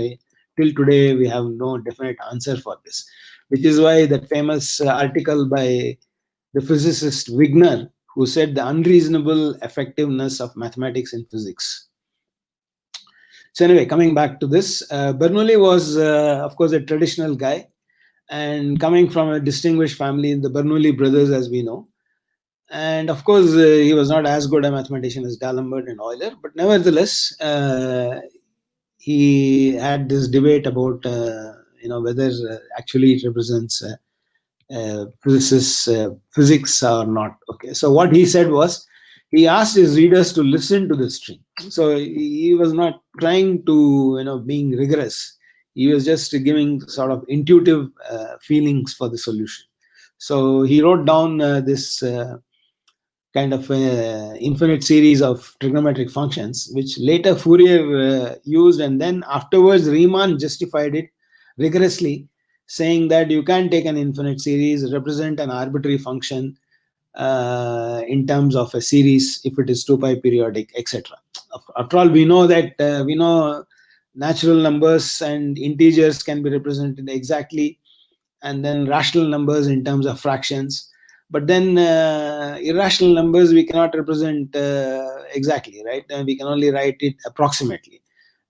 till today we have no definite answer for this. Which is why that famous article by the physicist Wigner, who said the unreasonable effectiveness of mathematics in physics. So anyway, coming back to this, Bernoulli was, of course, a traditional guy, and coming from a distinguished family, the Bernoulli brothers, as we know. And of course, he was not as good a mathematician as D'Alembert and Euler, but nevertheless, he had this debate about, whether actually it represents physics or not. Okay, so what he said was, he asked his readers to listen to the string. So he was not trying to, being rigorous. He was just giving sort of intuitive feelings for the solution. So he wrote down this kind of infinite series of trigonometric functions, which later Fourier used, and then afterwards Riemann justified it rigorously, saying that you can take an infinite series, represent an arbitrary function in terms of a series if it is 2 pi periodic, etc. After all, we know that natural numbers and integers can be represented exactly, and then rational numbers in terms of fractions. But then irrational numbers we cannot represent exactly, right? And we can only write it approximately.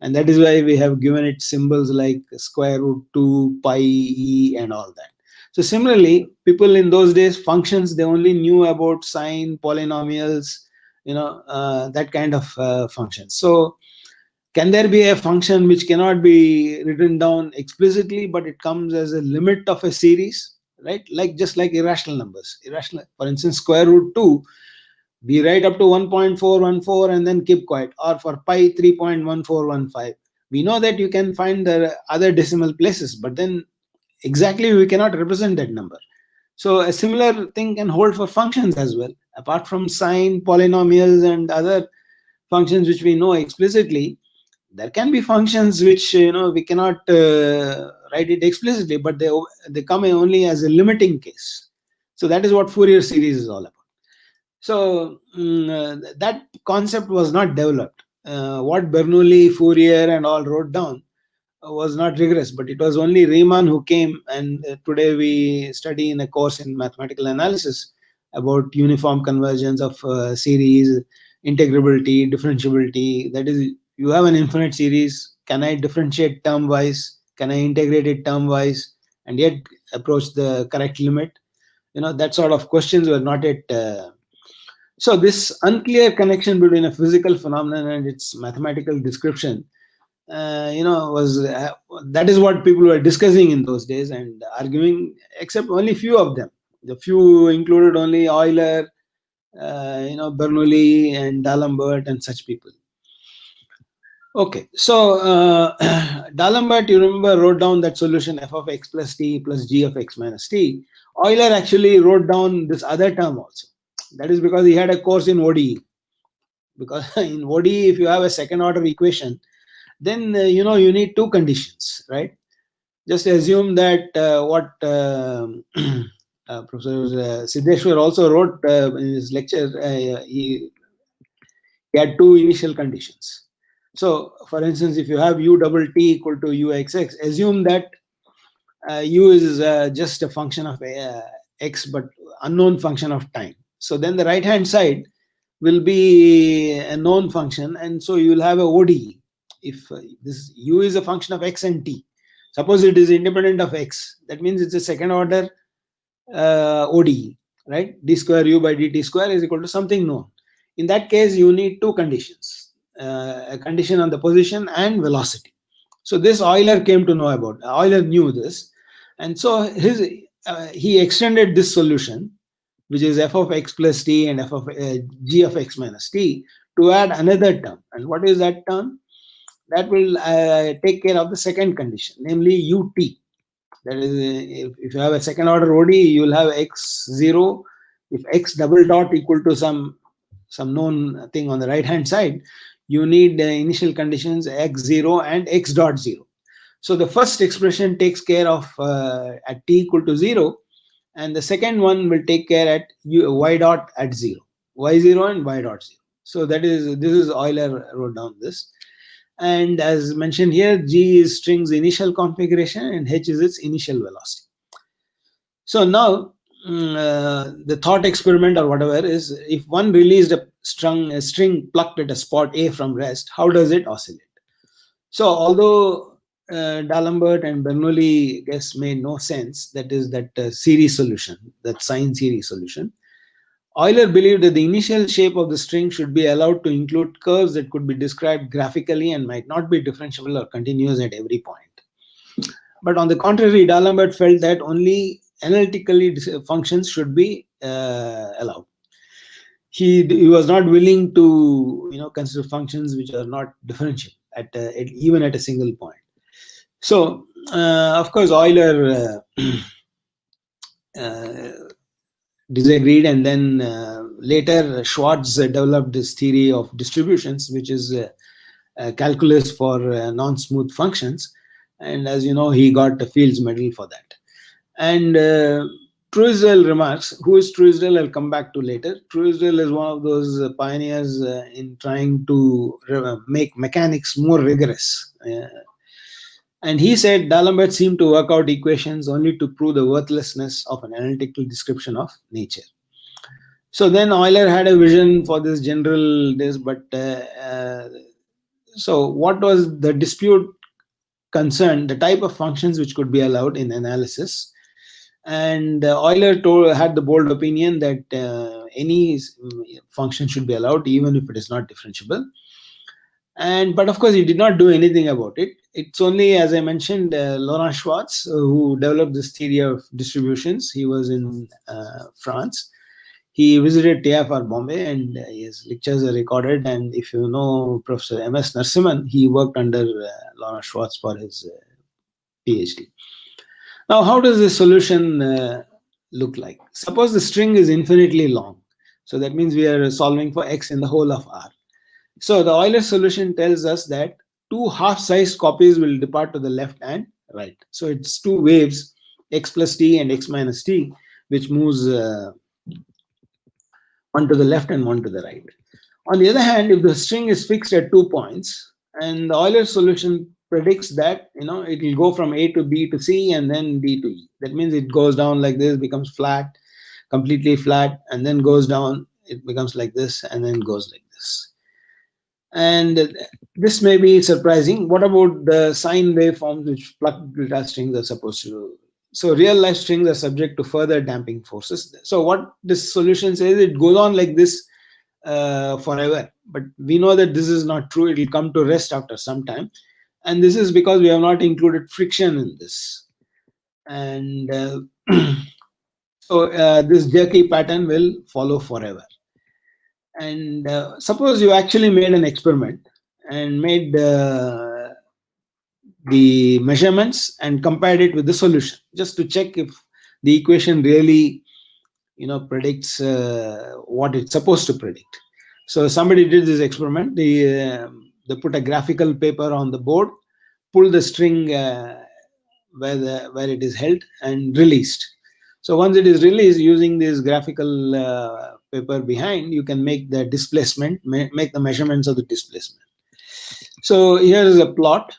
And that is why we have given it symbols like square root 2, pi, e, and all that. So similarly, people in those days, functions, they only knew about sine, polynomials, that kind of functions. So can there be a function which cannot be written down explicitly, but it comes as a limit of a series, right? Just like irrational numbers. For instance, square root 2, We write up to 1.414 and then keep quiet, or for pi 3.1415. We know that you can find the other decimal places, but then exactly we cannot represent that number. So a similar thing can hold for functions as well. Apart from sine, polynomials, and other functions which we know explicitly, there can be functions which we cannot write it explicitly, but they come only as a limiting case. So that is what Fourier series is all about. So that concept was not developed. What Bernoulli, Fourier, and all wrote down was not rigorous, but it was only Riemann who came, and today we study in a course in mathematical analysis about uniform convergence of series, integrability, differentiability. That is, you have an infinite series. Can I differentiate term-wise? Can I integrate it term-wise and yet approach the correct limit? That sort of questions were not yet. So this unclear connection between a physical phenomenon and its mathematical description, was that is what people were discussing in those days and arguing, except only few of them. The few included only Euler, Bernoulli and D'Alembert and such people. Okay, so D'Alembert, you remember, wrote down that solution f of x plus t plus g of x minus t. Euler actually wrote down this other term also. That is because he had a course in ODE. Because in ODE, if you have a second order equation, then you need two conditions, right? Just assume that what Professor Siddheshwar also wrote in his lecture, he had two initial conditions. So, for instance, if you have u double t equal to uxx, assume that u is just a function of x, but unknown function of time. So then the right hand side will be a known function, and so you will have a ODE. If this u is a function of x and t, suppose it is independent of x, that means it's a second order ODE, right? D square u by dt square is equal to something known. In that case, you need two conditions, a condition on the position and velocity. So this Euler came to know about. Euler knew this, and so he extended this solution, which is f of x plus t and f of g of x minus t, to add another term. And what is that term? That will take care of the second condition, namely ut. That is, if you have a second order ODE, you will have x0. If x double dot equal to some known thing on the right hand side, you need the initial conditions x0 and x dot 0. So the first expression takes care of at t equal to 0, and the second one will take care at y dot at 0, y0 and y dot 0. So this is Euler wrote down this. And as mentioned here, g is string's initial configuration and h is its initial velocity. So now the thought experiment or whatever is, if one released a string plucked at a spot A from rest, how does it oscillate? So although D'Alembert and Bernoulli made no sense, that is that series solution, that sine series solution, Euler believed that the initial shape of the string should be allowed to include curves that could be described graphically and might not be differentiable or continuous at every point. But on the contrary, D'Alembert felt that only analytically functions should be allowed. He was not willing to consider functions which are not differential even at a single point. So of course Euler disagreed, and then later Schwartz developed this theory of distributions, which is calculus for non-smooth functions, and as you know, he got a Fields Medal for that. And Truesdell remarks, who is Truesdell? I'll come back to later. Truesdell is one of those pioneers in trying to make mechanics more rigorous. And he said D'Alembert seemed to work out equations only to prove the worthlessness of an analytical description of nature. So then Euler had a vision for this but so what was the dispute concerned? The type of functions which could be allowed in analysis. And Euler had the bold opinion that any function should be allowed, even if it is not differentiable. But of course, he did not do anything about it. It's only, as I mentioned, Laurent Schwartz, who developed this theory of distributions. He was in France. He visited TFR Bombay, and his lectures are recorded. And if you know Professor M.S. Narasimhan, he worked under Lawrence Schwartz for his PhD. Now, how does this solution look like? Suppose the string is infinitely long. So that means we are solving for x in the whole of R. So the Euler solution tells us that two half-sized copies will depart to the left and right. So it's two waves, x plus t and x minus t, which moves one to the left and one to the right. On the other hand, if the string is fixed at 2 points, and the Euler solution predicts that it will go from A to B to C and then D to E. That means it goes down like this, becomes flat, completely flat, and then goes down, it becomes like this, and then goes like this. And this may be surprising. What about the sine waveforms which plucked guitar strings are supposed to do? So real life strings are subject to further damping forces. So what this solution says, it goes on like this forever. But we know that this is not true. It will come to rest after some time. And this is because we have not included friction in this. And so this jerky pattern will follow forever. And suppose you actually made an experiment and made the measurements and compared it with the solution, just to check if the equation really predicts what it's supposed to predict. So somebody did this experiment. They put a graphical paper on the board, pulled the string where it is held, and released. So once it is released, using this graphical paper behind, you can make the displacement, make the measurements of the displacement. So here is a plot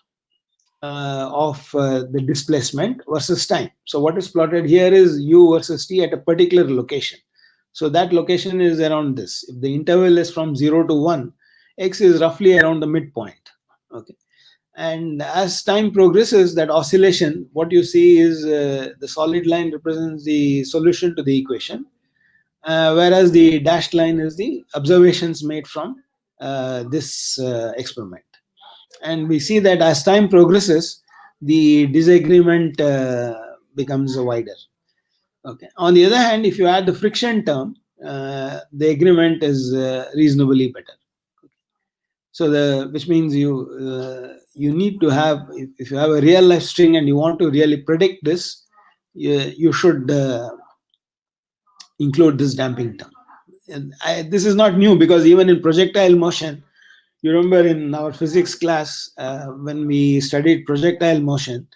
of the displacement versus time. So what is plotted here is u versus t at a particular location. So that location is around this. If the interval is from 0 to 1, x is roughly around the midpoint. Okay. And as time progresses, that oscillation, what you see is the solid line represents the solution to the equation, whereas the dashed line is the observations made from this experiment. And we see that as time progresses, the disagreement becomes wider. Okay. On the other hand, if you add the friction term, the agreement is reasonably better. So which means you need to have, if you have a real life string and you want to really predict this, you should include this damping term. And this is not new, because even in projectile motion, you remember in our physics class when we studied projectile motion,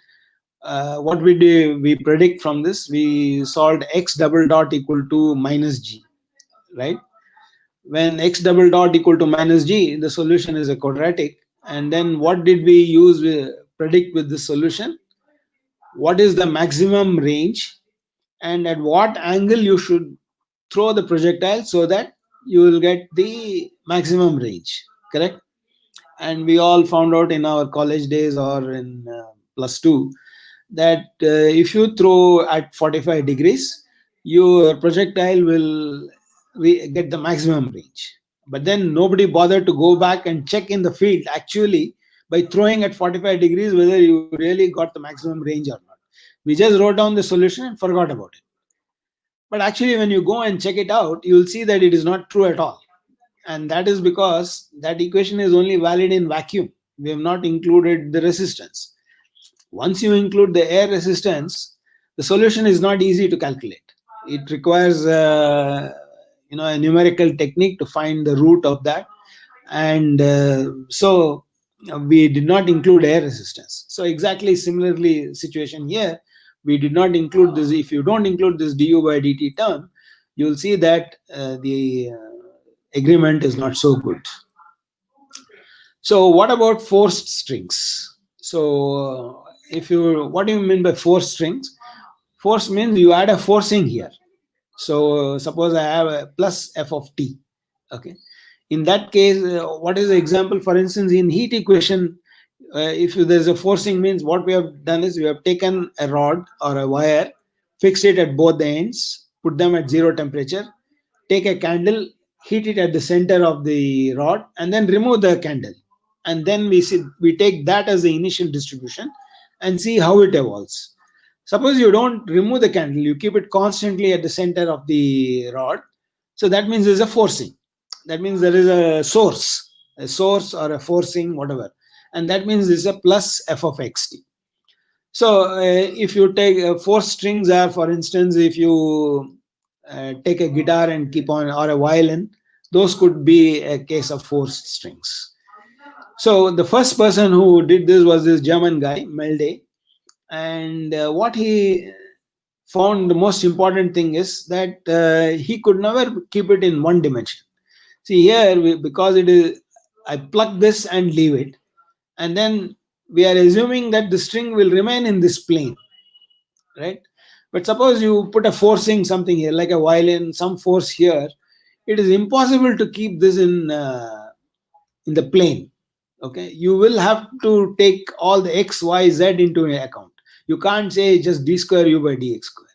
what we do, we predict from this, we solved x double dot equal to minus g, right? When x double dot equal to minus g, the solution is a quadratic. And then what did we use predict with this solution? What is the maximum range, and at what angle you should throw the projectile so that you will get the maximum range, correct? And we all found out in our college days or in +2 that if you throw at 45 degrees, your projectile will get the maximum range. But then nobody bothered to go back and check in the field actually by throwing at 45 degrees whether you really got the maximum range or not. We just wrote down the solution and forgot about it. But actually, when you go and check it out, you will see that it is not true at all. And that is because that equation is only valid in vacuum. We have not included the resistance. Once you include the air resistance, the solution is not easy to calculate. It requires a numerical technique to find the root of that. And so we did not include air resistance. So exactly similarly situation here, we did not include this. If you don't include this du by dt term, you will see that the agreement is not so good. So what about forced strings? So what do you mean by forced strings? Force means you add a forcing here. So suppose I have a plus f of t. Okay. In that case, what is the example? For instance, in heat equation, if there's a forcing, means what we have done is we have taken a rod or a wire, fixed it at both the ends, put them at 0 temperature, take a candle, heat it at the center of the rod, and then remove the candle. And then we take that as the initial distribution and see how it evolves. Suppose you don't remove the candle, you keep it constantly at the center of the rod, So that means there's a forcing. That means there is a source or a forcing, whatever. And that means this is a plus f of xt. So if you take force strings are, for instance, if you take a guitar and keep on, or a violin, those could be a case of forced strings. So the first person who did this was this German guy, Melde. And what he found, the most important thing is that he could never keep it in one dimension. See here, because it is, I plug this and leave it, and then we are assuming that the string will remain in this plane, right? But suppose you put a forcing something here, like a violin, some force here, it is impossible to keep this in the plane. Okay, you will have to take all the x, y, z into account. You can't say just d square u by dx square.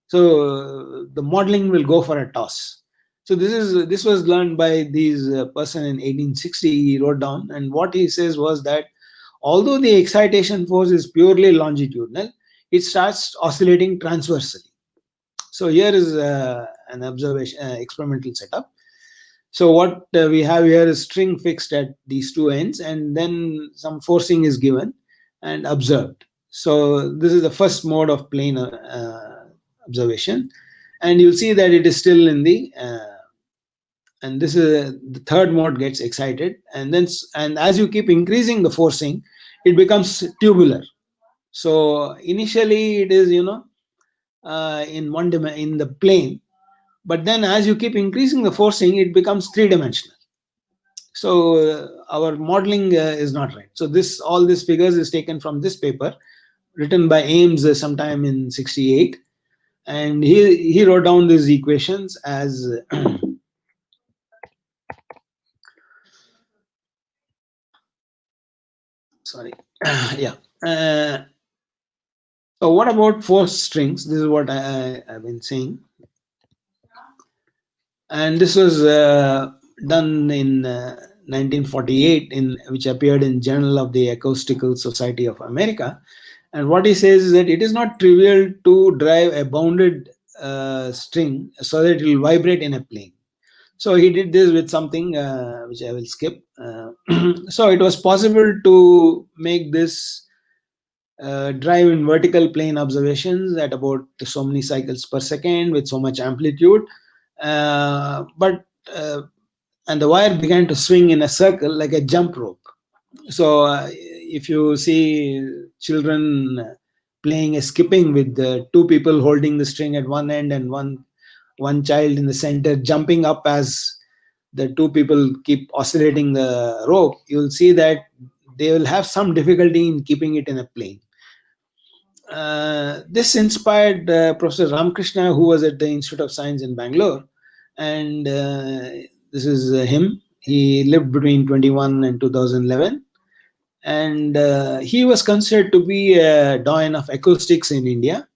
So the modeling will go for a toss. So this was learned by this person in 1860. He wrote down, and what he says was that although the excitation force is purely longitudinal, it starts oscillating transversely. So here is an observation, experimental setup. So what we have here is string fixed at these two ends, and then some forcing is given and observed. So this is the first mode of plane observation, and you'll see that it is still in the and this is the third mode gets excited, and as you keep increasing the forcing, it becomes tubular. So initially it is in in the plane, but then as you keep increasing the forcing, it becomes three-dimensional. So our modeling is not right. So all these figures is taken from this paper written by Ames sometime in 68, and he wrote down these equations as sorry. Yeah. So what about force strings? This is what I've been saying. And this was done in 1948, which appeared in Journal of the Acoustical Society of America. And what he says is that it is not trivial to drive a bounded string so that it will vibrate in a plane. So he did this with something which I will skip. So it was possible to make this drive in vertical plane observations at about so many cycles per second with so much amplitude. And the wire began to swing in a circle like a jump rope. So if you see children playing a skipping with two people holding the string at one end and one child in the center jumping up as the two people keep oscillating the rope, you'll see that they will have some difficulty in keeping it in a plane. This inspired Professor Ramakrishna, who was at the Institute of Science in Bangalore, and this is him. He lived between 21 and 2011, and he was considered to be a doyen of acoustics in India.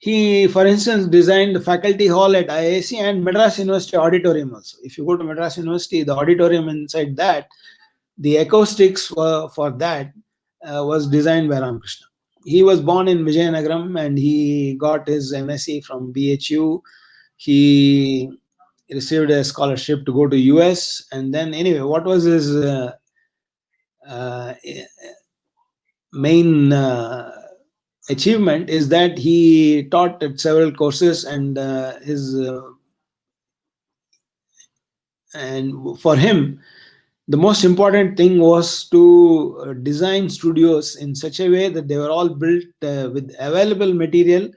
He, for instance, designed the faculty hall at IISc and Madras University auditorium also. If you go to Madras University, the auditorium inside that, the acoustics for that was designed by Ramakrishna. He was born in Vijayanagaram and he got his MSc from BHU. He received a scholarship to go to US, and then anyway, what was his main achievement is that he taught at several courses, and and for him the most important thing was to design studios in such a way that they were all built with available material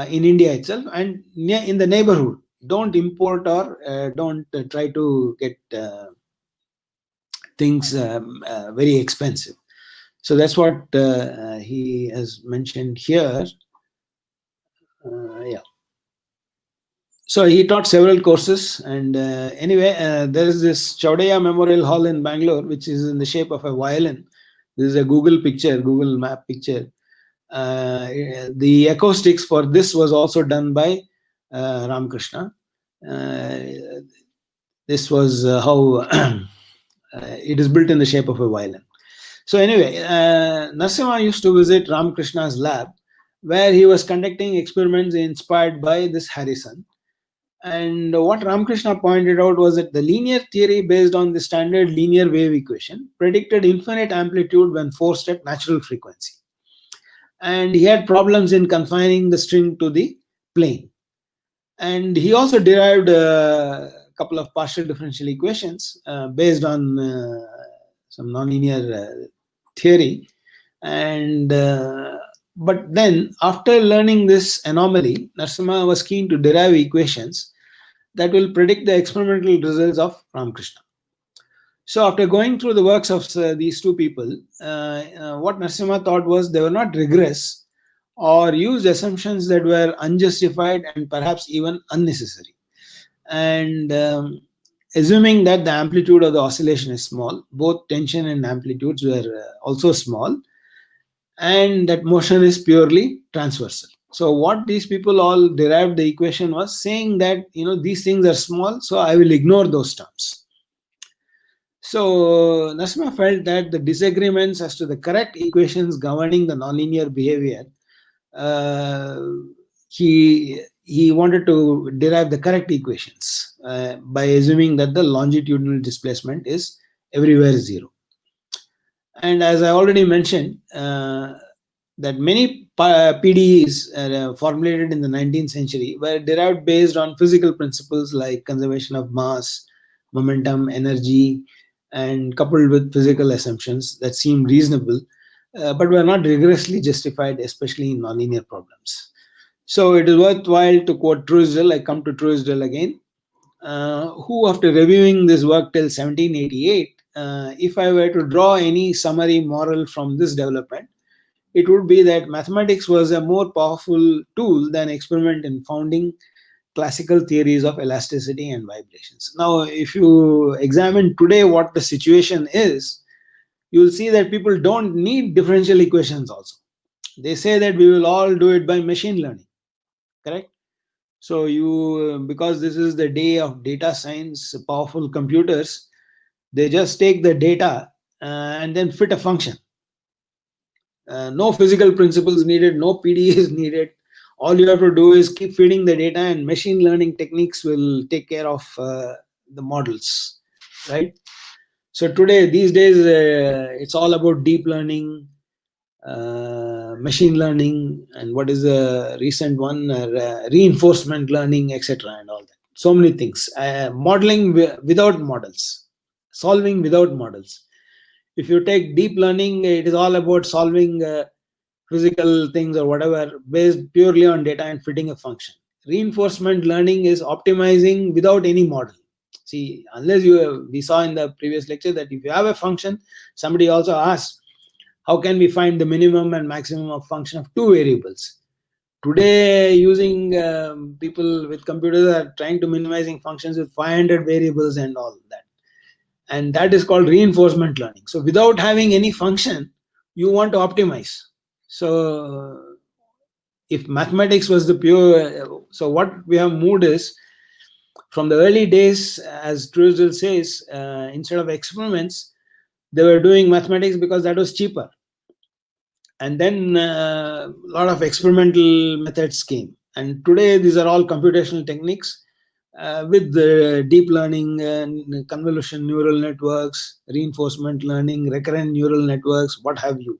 in India itself and in the neighborhood. Don't import or don't try to get things very expensive. So that's what he has mentioned here. Yeah. So he taught several courses, and anyway, there is this Chaudhaya Memorial Hall in Bangalore, which is in the shape of a violin. This is a Google map picture. The acoustics for this was also done by Ramakrishna. This was how it is built in the shape of a violin. So anyway, Narasimha used to visit Ramakrishna's lab, where he was conducting experiments inspired by this Harrison. And what Ramakrishna pointed out was that the linear theory based on the standard linear wave equation predicted infinite amplitude when forced at natural frequency. And he had problems in confining the string to the plane. And he also derived a couple of partial differential equations based on some nonlinear theory. And but then, after learning this anomaly, Narasimha was keen to derive equations that will predict the experimental results of Ramakrishna. So, after going through the works of these two people, what Narasimha thought was they were not rigorous or used assumptions that were unjustified and perhaps even unnecessary. And assuming that the amplitude of the oscillation is small, both tension and amplitudes were also small, and that motion is purely transversal. So what these people all derived the equation was saying that, these things are small, so I will ignore those terms. So Narasimha felt that the disagreements as to the correct equations governing the nonlinear behavior, he wanted to derive the correct equations by assuming that the longitudinal displacement is everywhere zero. And as I already mentioned, that many PDEs formulated in the 19th century were derived based on physical principles like conservation of mass, momentum, energy, and coupled with physical assumptions that seemed reasonable, but were not rigorously justified, especially in nonlinear problems. So it is worthwhile to quote Truesdell. I come to Truesdell again, who, after reviewing this work till 1788, if I were to draw any summary moral from this development, it would be that mathematics was a more powerful tool than experiment in founding classical theories of elasticity and vibrations. Now, if you examine today what the situation is, you'll see that people don't need differential equations also. They say that we will all do it by machine learning, correct? So because this is the day of data science, powerful computers, they just take the data and then fit a function. No physical principles needed, no PDEs needed. All you have to do is keep feeding the data, and machine learning techniques will take care of the models, right? So these days, it's all about deep learning, machine learning, and what is the recent one, reinforcement learning, etc., and all that. So many things. Modeling without models, solving without models. If you take deep learning, it is all about solving physical things or whatever based purely on data and fitting a function. Reinforcement learning is optimizing without any model. See, we saw in the previous lecture that if you have a function, somebody also asked, how can we find the minimum and maximum of function of two variables? Today, using people with computers are trying to minimizing functions with 500 variables and all that. And that is called reinforcement learning. So without having any function, you want to optimize. So if mathematics was the pure, so what we have moved is, from the early days, as Truesdell says, instead of experiments, they were doing mathematics because that was cheaper. And then a lot of experimental methods came. And today, these are all computational techniques with the deep learning and convolution neural networks, reinforcement learning, recurrent neural networks, what have you.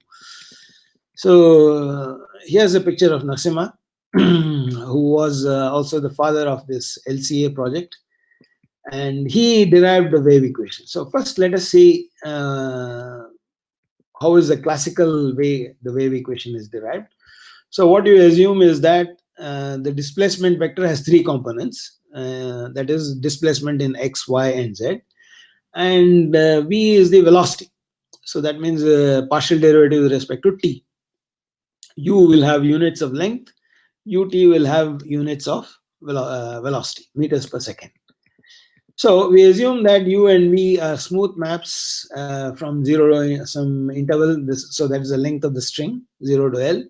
So here's a picture of Narasimha, who was also the father of this LCA project. And he derived the wave equation. So first, let us see how is the classical way the wave equation is derived. So what you assume is that the displacement vector has three components. That is displacement in x, y, and z. And v is the velocity. So that means partial derivative with respect to t. U will have units of length. Ut will have units of velocity, meters per second. So we assume that u and v are smooth maps from 0 to some interval. So that is the length of the string, 0 to L.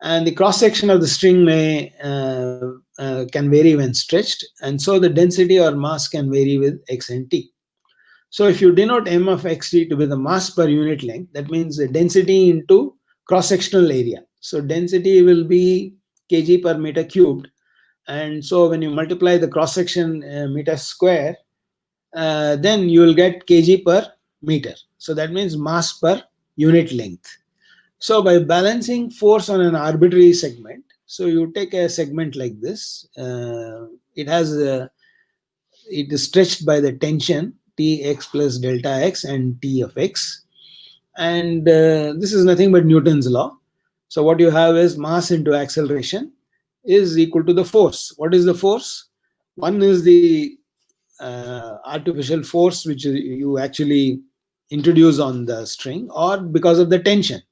And the cross section of the string can vary when stretched, and so the density or mass can vary with x and t. So if you denote m of xt to be the mass per unit length, that means the density into cross sectional area. So density will be kg per meter cubed, And so when you multiply the cross section meter square, then you will get kg per meter. So that means mass per unit length. So by balancing force on an arbitrary segment, so you take a segment like this, it is stretched by the tension Tx plus delta x and T of x. And this is nothing but Newton's law. So what you have is mass into acceleration is equal to the force. What is the force? One is the artificial force which you actually introduce on the string, or because of the tension.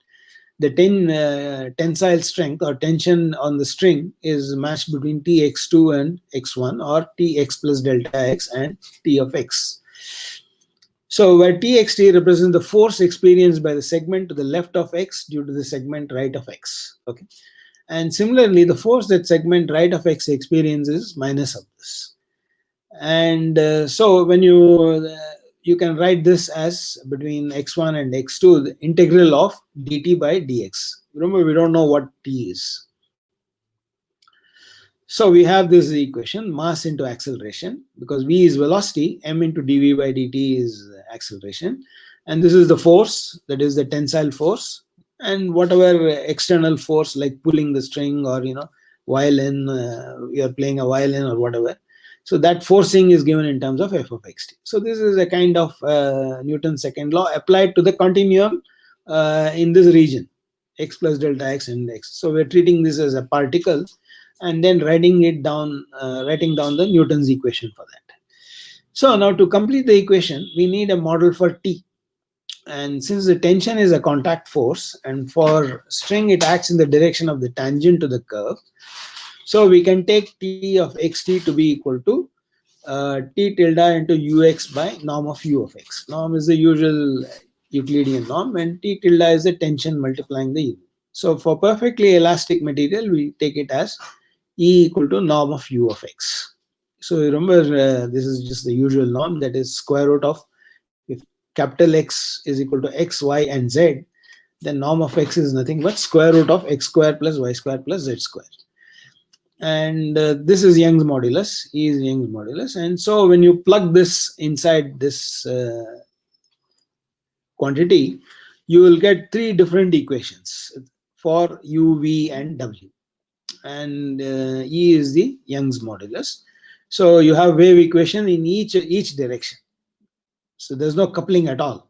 The tensile strength or tension on the string is matched between Tx2 and x1, or Tx plus delta x and T of x. So where Txt represents the force experienced by the segment to the left of x due to the segment right of x. Okay. And similarly, the force that segment right of x experiences minus of this. And so when you can write this as between x1 and x2, the integral of dt by dx. Remember, we don't know what t is. So we have this equation, mass into acceleration, because v is velocity, m into dv by dt is acceleration, and this is the force, that is the tensile force, and whatever external force like pulling the string, or violin, you're playing a violin or whatever. So that forcing is given in terms of f of xt. So this is a kind of Newton's second law applied to the continuum in this region, x plus delta x and x. So we're treating this as a particle, and then writing down the Newton's equation for that. So now to complete the equation, we need a model for T. And since the tension is a contact force, and for string it acts in the direction of the tangent to the curve, so we can take T of xt to be equal to T tilde into ux by norm of u of x. Norm is the usual Euclidean norm, and T tilde is the tension multiplying the u. So for perfectly elastic material, we take it as E equal to norm of u of x. So remember, this is just the usual norm, that is square root of, if capital X is equal to x, y, and z, then norm of x is nothing but square root of x square plus y square plus z square. And this is Young's modulus, E is Young's modulus. And so when you plug this inside this quantity, you will get three different equations for u, v, and w. And E is the Young's modulus. So you have wave equation in each direction. So there's no coupling at all.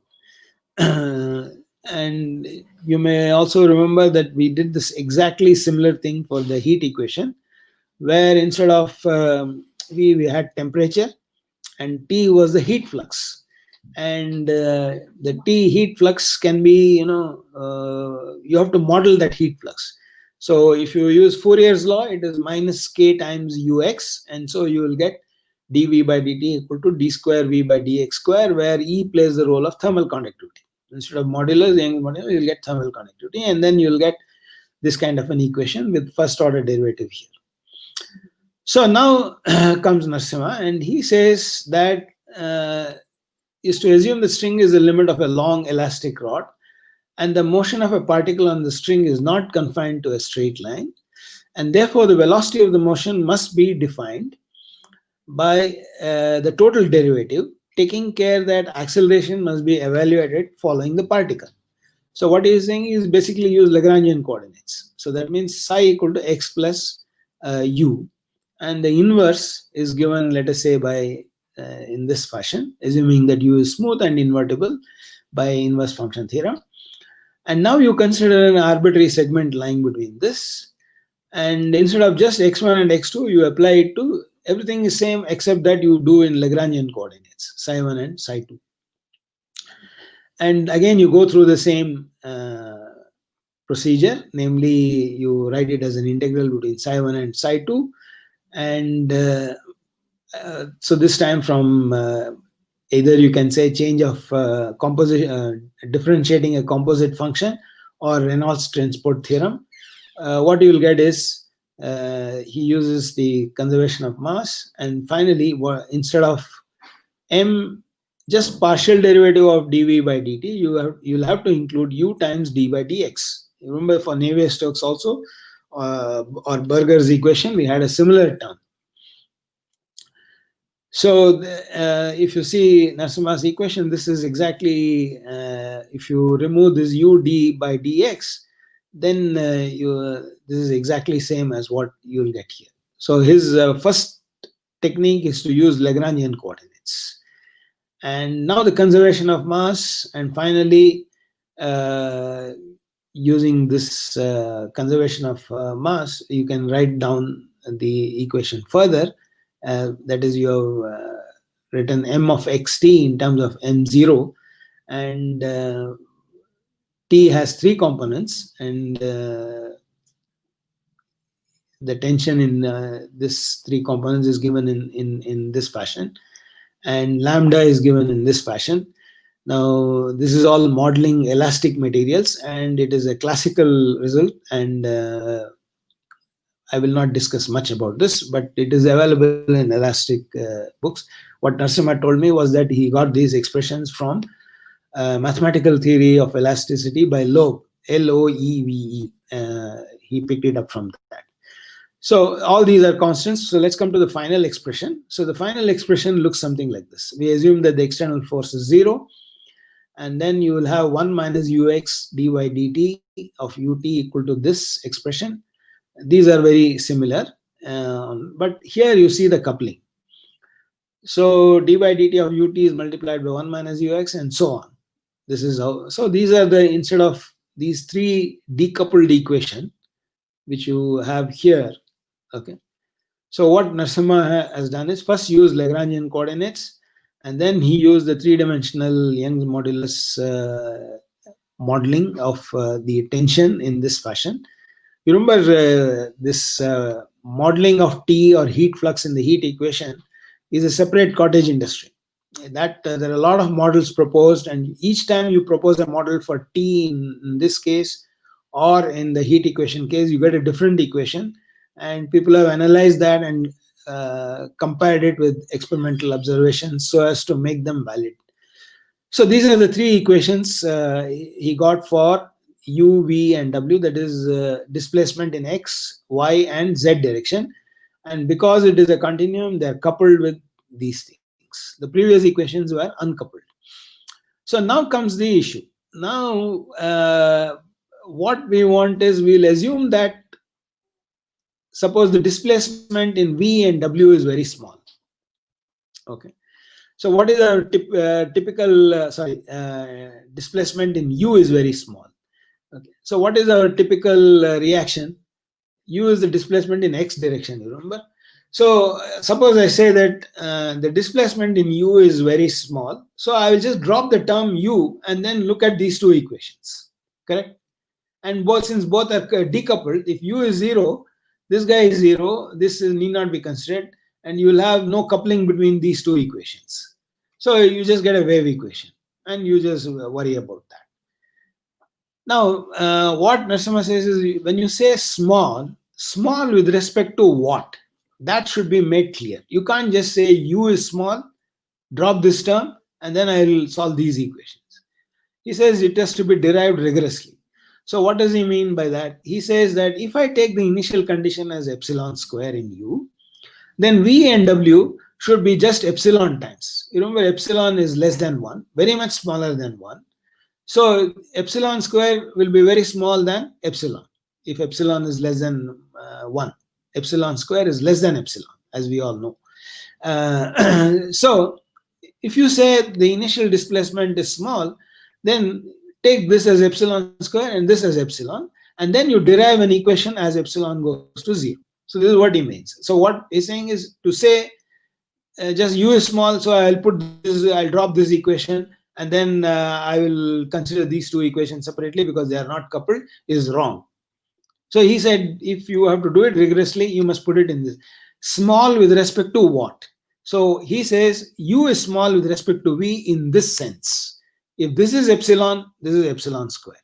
And you may also remember that we did this exactly similar thing for the heat equation, where instead of we had temperature, and T was the heat flux. And the T heat flux can be, you have to model that heat flux. So if you use Fourier's law, it is minus k times ux, and so you will get dv by dt equal to d square v by dx square, where E plays the role of thermal conductivity. Instead of modulus, Young's modulus, you'll get thermal conductivity, and then you'll get this kind of an equation with first order derivative here. So now comes Narasimha, and he says that is to assume the string is the limit of a long elastic rod, and the motion of a particle on the string is not confined to a straight line, and therefore the velocity of the motion must be defined by the total derivative, taking care that acceleration must be evaluated following the particle. So what he is saying is basically use Lagrangian coordinates. So that means psi equal to x plus u, and the inverse is given, let us say, by in this fashion, assuming that u is smooth and invertible by inverse function theorem. And now you consider an arbitrary segment lying between this, and instead of just x1 and x2, you apply it to everything is same except that you do in Lagrangian coordinates, psi1 and psi2. And again, you go through the same procedure, namely you write it as an integral between psi1 and psi2, and so this time from either you can say change of composition, differentiating a composite function, or Reynolds transport theorem. What you will get is he uses the conservation of mass, and finally instead of m, just partial derivative of dv by dt, you'll have to include u times d by dx. Remember, for Navier-Stokes also, or Burger's equation, we had a similar term. So if you see Narasimha's equation, this is exactly, if you remove this ud by dx, then this is exactly same as what you'll get here. So his first technique is to use Lagrangian coordinates. And now the conservation of mass, and finally using this conservation of mass, you can write down the equation further. That is, you have written m of xt in terms of m0, and t has 3 components, and the tension in this 3 components is given in this fashion, and lambda is given in this fashion. Now this is all modeling elastic materials, and it is a classical result, and I will not discuss much about this, but it is available in elastic books. What Narasimha told me was that he got these expressions from mathematical theory of elasticity by Loeb, Loeve. He picked it up from that. So all these are constants. So let's come to the final expression. So the final expression looks something like this. We assume that the external force is 0, and then you will have 1 minus ux dy dt of ut equal to this expression. These are very similar, but here you see the coupling. So dy dt of ut is multiplied by 1 minus ux, and so on. This is how. So these are the, instead of these 3 decoupled equation which you have here. Okay. So what Narasimha has done is first use Lagrangian coordinates, and then he used the 3-dimensional Young's modulus modeling of the tension in this fashion. You remember this modeling of T, or heat flux in the heat equation, is a separate cottage industry. That there are a lot of models proposed, and each time you propose a model for T in this case, or in the heat equation case, you get a different equation, and people have analyzed that and compared it with experimental observations so as to make them valid. So these are the 3 equations he got for u, v, and w, that is displacement in x, y, and z direction. And because it is a continuum, they are coupled with these things. The previous equations were uncoupled. So now comes the issue. Now what we want is, we'll assume that suppose the displacement in v and w is very small. Okay. So what is our typical displacement in u is very small. Okay. So what is our typical reaction? U is the displacement in x direction, you remember? So suppose I say that the displacement in u is very small. So I will just drop the term u and then look at these 2 equations, correct? And since both are decoupled, if u is 0, this guy is 0, this need not be considered, and you will have no coupling between these 2 equations. So you just get a wave equation, and you just worry about that. Now, what Narasimha says is, when you say small with respect to what? That should be made clear. You can't just say u is small, drop this term, and then I will solve these equations. He says it has to be derived rigorously. So what does he mean by that? He says that if I take the initial condition as epsilon square in u, then v and w should be just epsilon times. You remember, epsilon is less than 1, very much smaller than 1. So epsilon square will be very small than epsilon. If epsilon is less than 1, epsilon square is less than epsilon, as we all know. So if you say the initial displacement is small, then take this as epsilon square and this as epsilon, and then you derive an equation as epsilon goes to 0. So this is what he means. So what he's saying is to say just u is small, so I'll drop this equation, and then I will consider these 2 equations separately because they are not coupled, is wrong. So he said, if you have to do it rigorously, you must put it in this. Small with respect to what? So he says u is small with respect to v in this sense. If this is epsilon, this is epsilon square.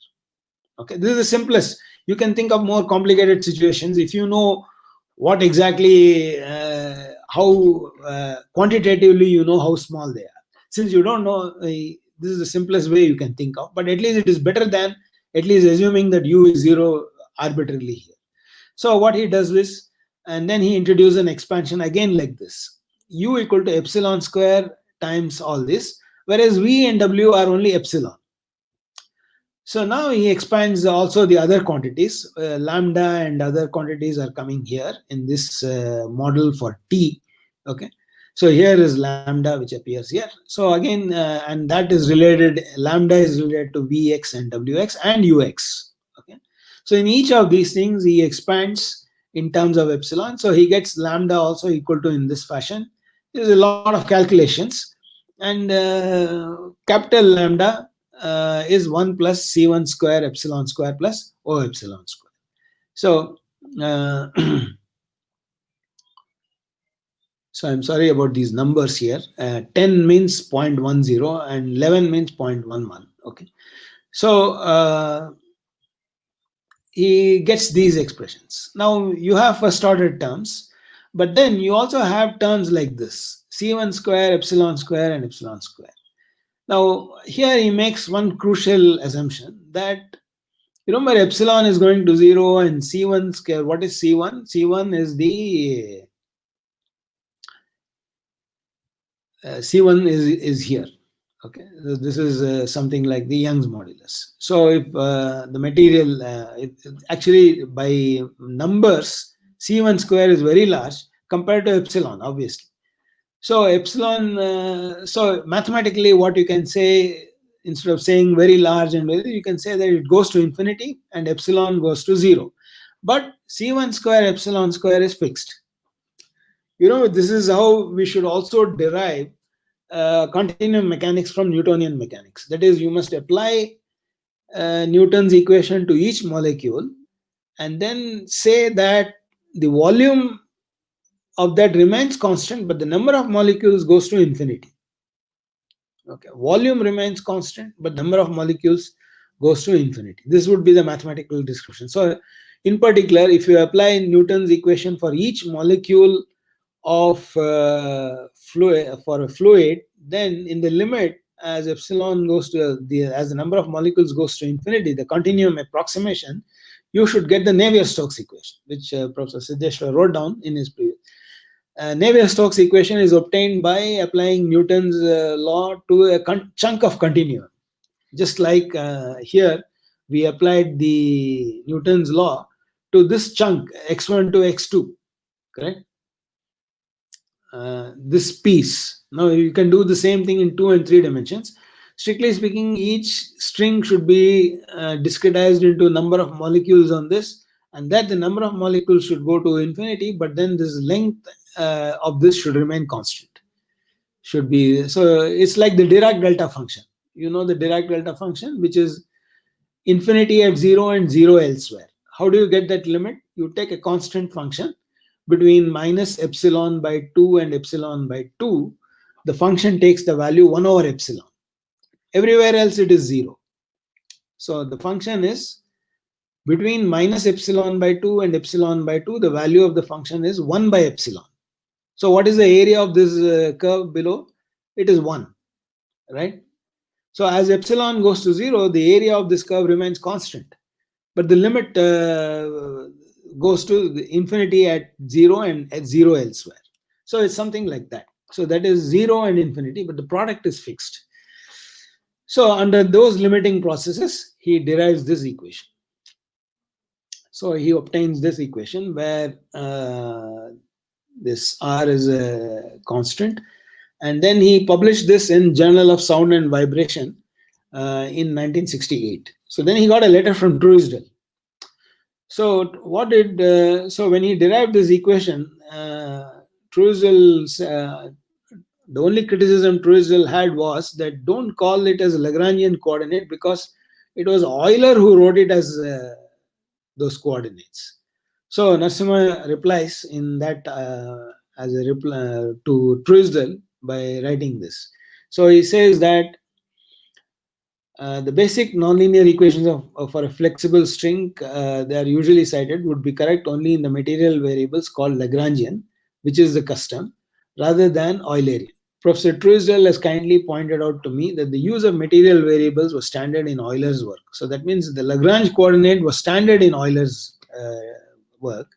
Okay, this is the simplest. You can think of more complicated situations if you know what exactly, how quantitatively you know how small they are. Since you don't know, this is the simplest way you can think of, but at least it is better than at least assuming that u is 0 arbitrarily here. So what he does is, and then he introduces an expansion again like this: U equal to epsilon square times all this, whereas V and W are only epsilon. So now he expands also the other quantities. Lambda and other quantities are coming here in this model for T. Okay. So here is lambda, which appears here. So again, and that is related, lambda is related to Vx and Wx and Ux. Okay. So in each of these things, he expands in terms of epsilon. So he gets lambda also equal to in this fashion. There's a lot of calculations. And capital lambda is 1 plus C1 square epsilon square plus O epsilon square. So, so I'm sorry about these numbers here. 10 means 0.10 and 11 means 0.11. Okay. So he gets these expressions. Now you have first order terms, but then you also have terms like this: C1 square, epsilon square, and epsilon square. Now here he makes one crucial assumption that, remember, epsilon is going to 0 and C1 square. What is C1? C1 is the C1 is here. Okay, so this is something like the Young's modulus. So if the material, actually by numbers, C1 square is very large compared to epsilon, obviously. So epsilon, so mathematically what you can say, instead of saying very large and very, you can say that it goes to infinity and epsilon goes to 0. But C1 square epsilon square is fixed. This is how we should also derive continuum mechanics from Newtonian mechanics. That is, you must apply Newton's equation to each molecule and then say that the volume of that remains constant, but the number of molecules goes to infinity. Okay, volume remains constant, but number of molecules goes to infinity. This would be the mathematical description. So in particular, if you apply Newton's equation for each molecule of fluid, for a fluid, then in the limit, as epsilon goes to as the number of molecules goes to infinity, the continuum approximation, you should get the Navier-Stokes equation, which Professor Siddheshwar wrote down in his previous. Navier-Stokes equation is obtained by applying Newton's law to a chunk of continuum. Just like here, we applied the Newton's law to this chunk, x1 to x2, correct? This piece. Now you can do the same thing in 2 and 3 dimensions. Strictly speaking, each string should be discretized into a number of molecules on this, and that the number of molecules should go to infinity, but then this length of this should remain constant. Should be, so it's like the Dirac delta function. You know the Dirac delta function, which is infinity at 0 and 0 elsewhere. How do you get that limit? You take a constant function between minus epsilon by 2 and epsilon by 2. The function takes the value 1 over epsilon. Everywhere else it is 0. So the function is between minus epsilon by 2 and epsilon by 2. The value of the function is 1 by epsilon. So what is the area of this curve below? It is 1, right? So as epsilon goes to 0, the area of this curve remains constant, but the limit goes to the infinity at 0 and at 0 elsewhere. So it's something like that. So that is 0 and infinity, but the product is fixed. So under those limiting processes, he derives this equation. So he obtains this equation where this R is a constant. And then he published this in Journal of Sound and Vibration in 1968. So then he got a letter from Truesdell. So what did, so when he derived this equation, Truesdell's, the only criticism Truesdell had was that don't call it as a Lagrangian coordinate, because it was Euler who wrote it as those coordinates. So Narasimha replies in that as a reply to Truesdell by writing this. So he says that the basic nonlinear equations for a flexible string, they are usually cited, would be correct only in the material variables called Lagrangian, which is the custom, rather than Eulerian. Professor Truesdell has kindly pointed out to me that the use of material variables was standard in Euler's work. So that means the Lagrange coordinate was standard in Euler's work.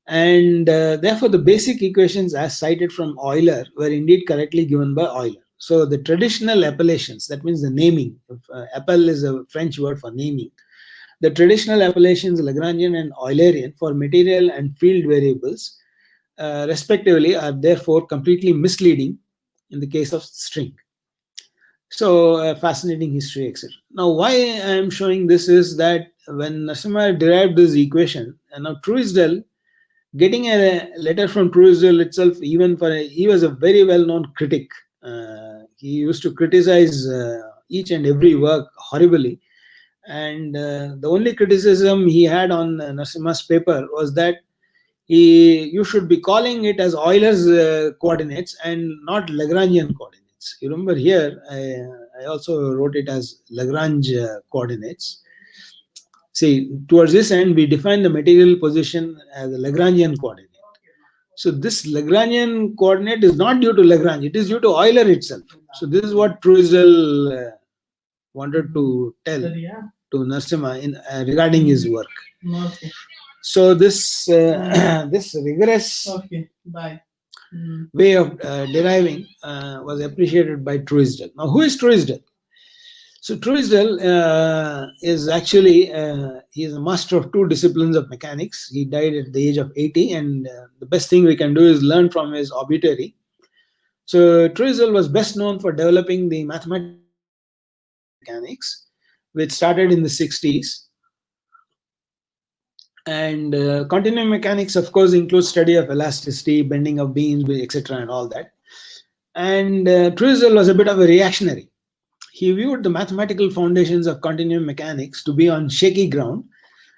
And therefore, the basic equations as cited from Euler were indeed correctly given by Euler. So the traditional appellations, that means the naming, appel is a French word for naming. The traditional appellations Lagrangian and Eulerian for material and field variables, respectively, are therefore completely misleading in the case of string. So fascinating history, etc. Now, why I am showing this is that when Narasimha derived this equation, and now Truesdell, getting a letter from Truesdell itself, even for he was a very well-known critic. He used to criticize each and every work horribly, and the only criticism he had on Narasimha's paper was that you should be calling it as Euler's coordinates and not Lagrangian coordinates. You remember here, I also wrote it as Lagrange coordinates. See, towards this end, we define the material position as a Lagrangian coordinate. So this Lagrangian coordinate is not due to Lagrange, it is due to Euler itself. So this is what Truesdell wanted to tell to Narasimha regarding his work. So this this rigorous way of deriving was appreciated by Truesdell. Now, who is Truesdell? So Truesdell is actually he is a master of two disciplines of mechanics. He died at the age of 80, and the best thing we can do is learn from his obituary. So Truesdell was best known for developing the mathematics mechanics, which started in the 60s. And continuum mechanics, of course, includes study of elasticity, bending of beams, etc., and all that. And Truesdell was a bit of a reactionary. He viewed the mathematical foundations of continuum mechanics to be on shaky ground,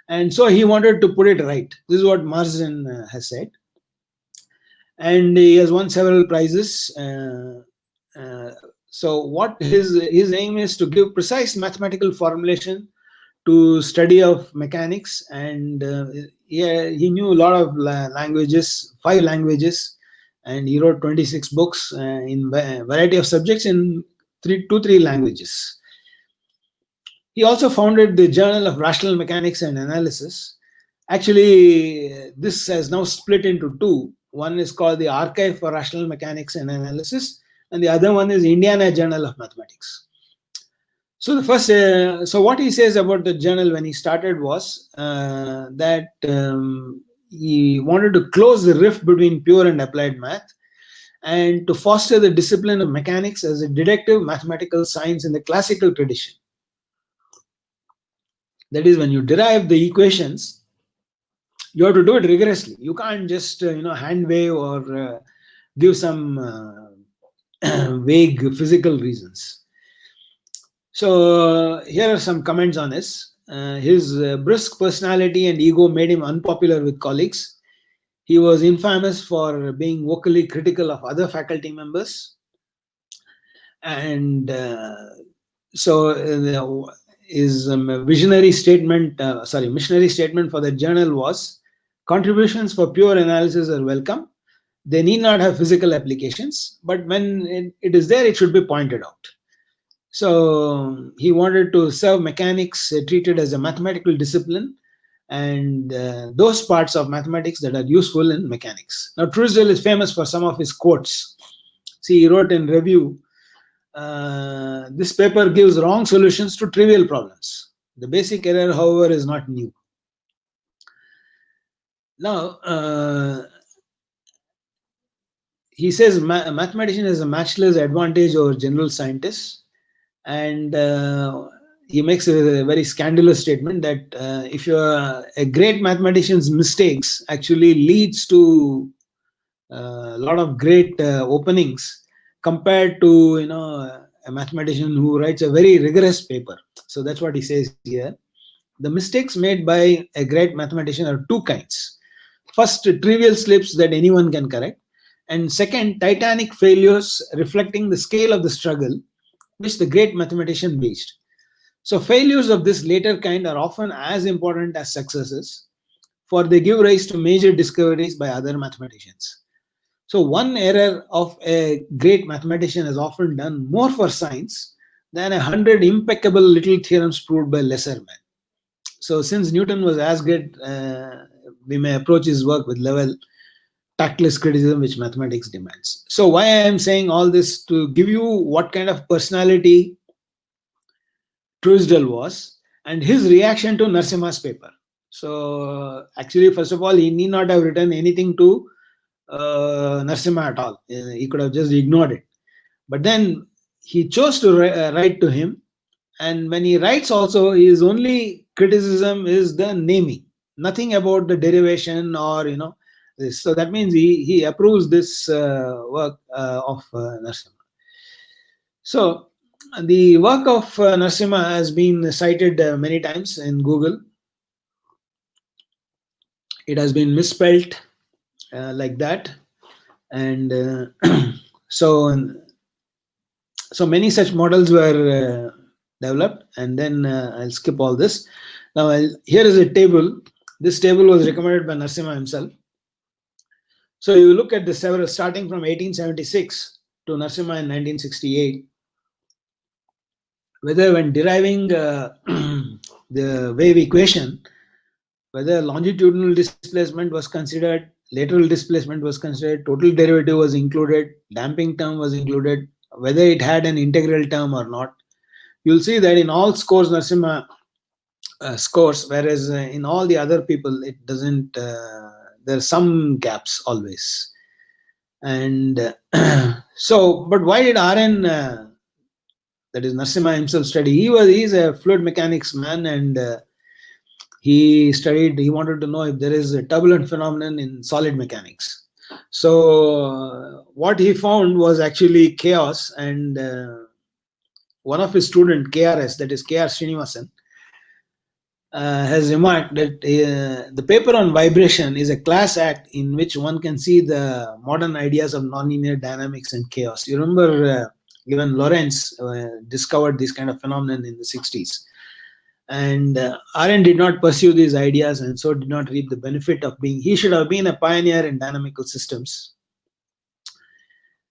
and so he wanted to put it right. This is what Marsden has said. And he has won several prizes. So what his aim is to give precise mathematical formulation to study of mechanics, and he knew a lot of languages, 5 languages, and he wrote 26 books in a variety of subjects in 3 languages. He also founded the Journal of Rational Mechanics and Analysis. Actually, this has now split into 2. One is called the Archive for Rational Mechanics and Analysis, and the other one is Indiana Journal of Mathematics. So the first, so what he says about the journal when he started was that he wanted to close the rift between pure and applied math, and to foster the discipline of mechanics as a deductive mathematical science in the classical tradition. That is, when you derive the equations, you have to do it rigorously. You can't just hand wave or give some vague physical reasons. So here are some comments on this. His brisk personality and ego made him unpopular with colleagues. He was infamous for being vocally critical of other faculty members. And so his missionary statement for the journal was, contributions for pure analysis are welcome. They need not have physical applications, but when it is there, it should be pointed out. So he wanted to serve mechanics treated as a mathematical discipline, and those parts of mathematics that are useful in mechanics. Now, Truesdell is famous for some of his quotes. See, he wrote in review, this paper gives wrong solutions to trivial problems. The basic error, however, is not new. Now, he says a mathematician has a matchless advantage over general scientists. And he makes a very scandalous statement that if you're a great mathematician's mistakes actually leads to a lot of great openings compared to a mathematician who writes a very rigorous paper. So that's what he says here. The mistakes made by a great mathematician are 2 kinds. First, trivial slips that anyone can correct, and second, titanic failures reflecting the scale of the struggle which the great mathematician waged. So failures of this later kind are often as important as successes, for they give rise to major discoveries by other mathematicians. So one error of a great mathematician has often done more for science than 100 impeccable little theorems proved by lesser men. So since Newton was as great we may approach his work with level tactless criticism which mathematics demands. So why I am saying all this, to give you what kind of personality Truesdell was and his reaction to Narasimha's paper. So actually, first of all, he need not have written anything to Narasimha at all. He could have just ignored it. But then he chose to write to him, and when he writes also, his only criticism is the naming, nothing about the derivation or this. So that means he approves this work of Narasimha. So the work of Narasimha has been cited many times in Google. It has been misspelt like that, and so many such models were developed. And then I'll skip all this. Now here is a table. This table was recommended by Narasimha himself. So you look at the several starting from 1876 to Narasimha in 1968. Whether when deriving the wave equation, whether longitudinal displacement was considered, lateral displacement was considered, total derivative was included, damping term was included, whether it had an integral term or not, you'll see that in all scores Narasimha scores, whereas in all the other people it doesn't. There are some gaps always. And so, but why did RN, that is Narasimha himself, study? He's a fluid mechanics man, and he wanted to know if there is a turbulent phenomenon in solid mechanics. So what he found was actually chaos, and one of his students, KRS, that is KR Srinivasan, has remarked that the paper on vibration is a class act in which one can see the modern ideas of nonlinear dynamics and chaos. You remember even Lorentz discovered this kind of phenomenon in the 60s. And RN did not pursue these ideas, and so did not reap the benefit of he should have been a pioneer in dynamical systems.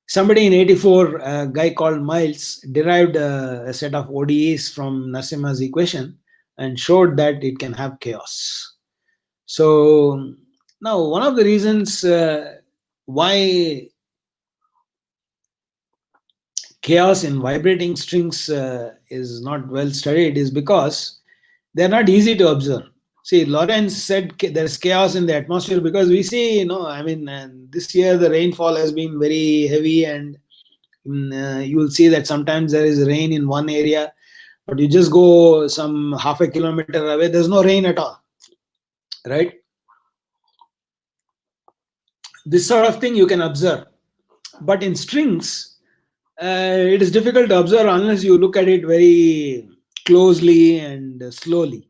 Somebody in 84, a guy called Miles, derived a set of ODEs from Narasimha's equation and showed that it can have chaos. So now one of the reasons why chaos in vibrating strings is not well studied is because they're not easy to observe. See, Lorentz said there's chaos in the atmosphere because we see, this year the rainfall has been very heavy, and you will see that sometimes there is rain in one area, but you just go some half a kilometer away, there's no rain at all, right? This sort of thing you can observe. But in strings, it is difficult to observe unless you look at it very closely and slowly,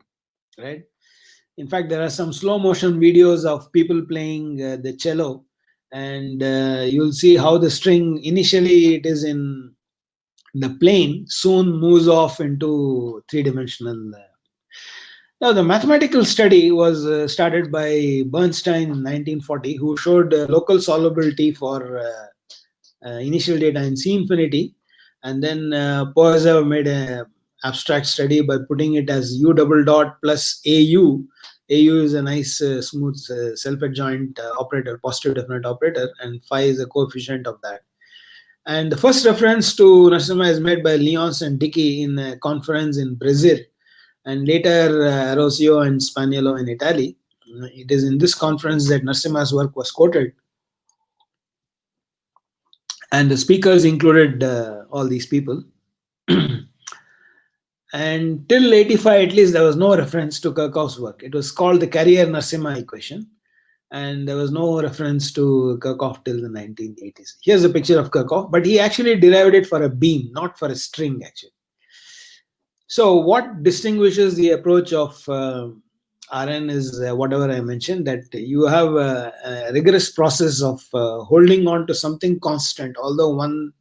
right? In fact, there are some slow motion videos of people playing the cello, and you'll see how the string, initially it is in the plane, soon moves off into three-dimensional. Now, the mathematical study was started by Bernstein in 1940, who showed local solubility for initial data in C infinity, and then Poiseuille made an abstract study by putting it as U double dot plus AU. AU is a nice smooth self-adjoint operator, positive definite operator, and phi is a coefficient of that. And the first reference to Narasimha is made by Lyons and Dickey in a conference in Brazil, and later Arosio and Spaniello in Italy. It is in this conference that Narasimha's work was quoted. And the speakers included all these people. And till 85, at least, there was no reference to Kirchhoff's work. It was called the Carrier-Narasimha equation, and there was no reference to Kirchhoff till the 1980s. Here's a picture of Kirchhoff, but he actually derived it for a beam, not for a string, actually. So what distinguishes the approach of RN is whatever I mentioned, that you have a rigorous process of holding on to something constant, although one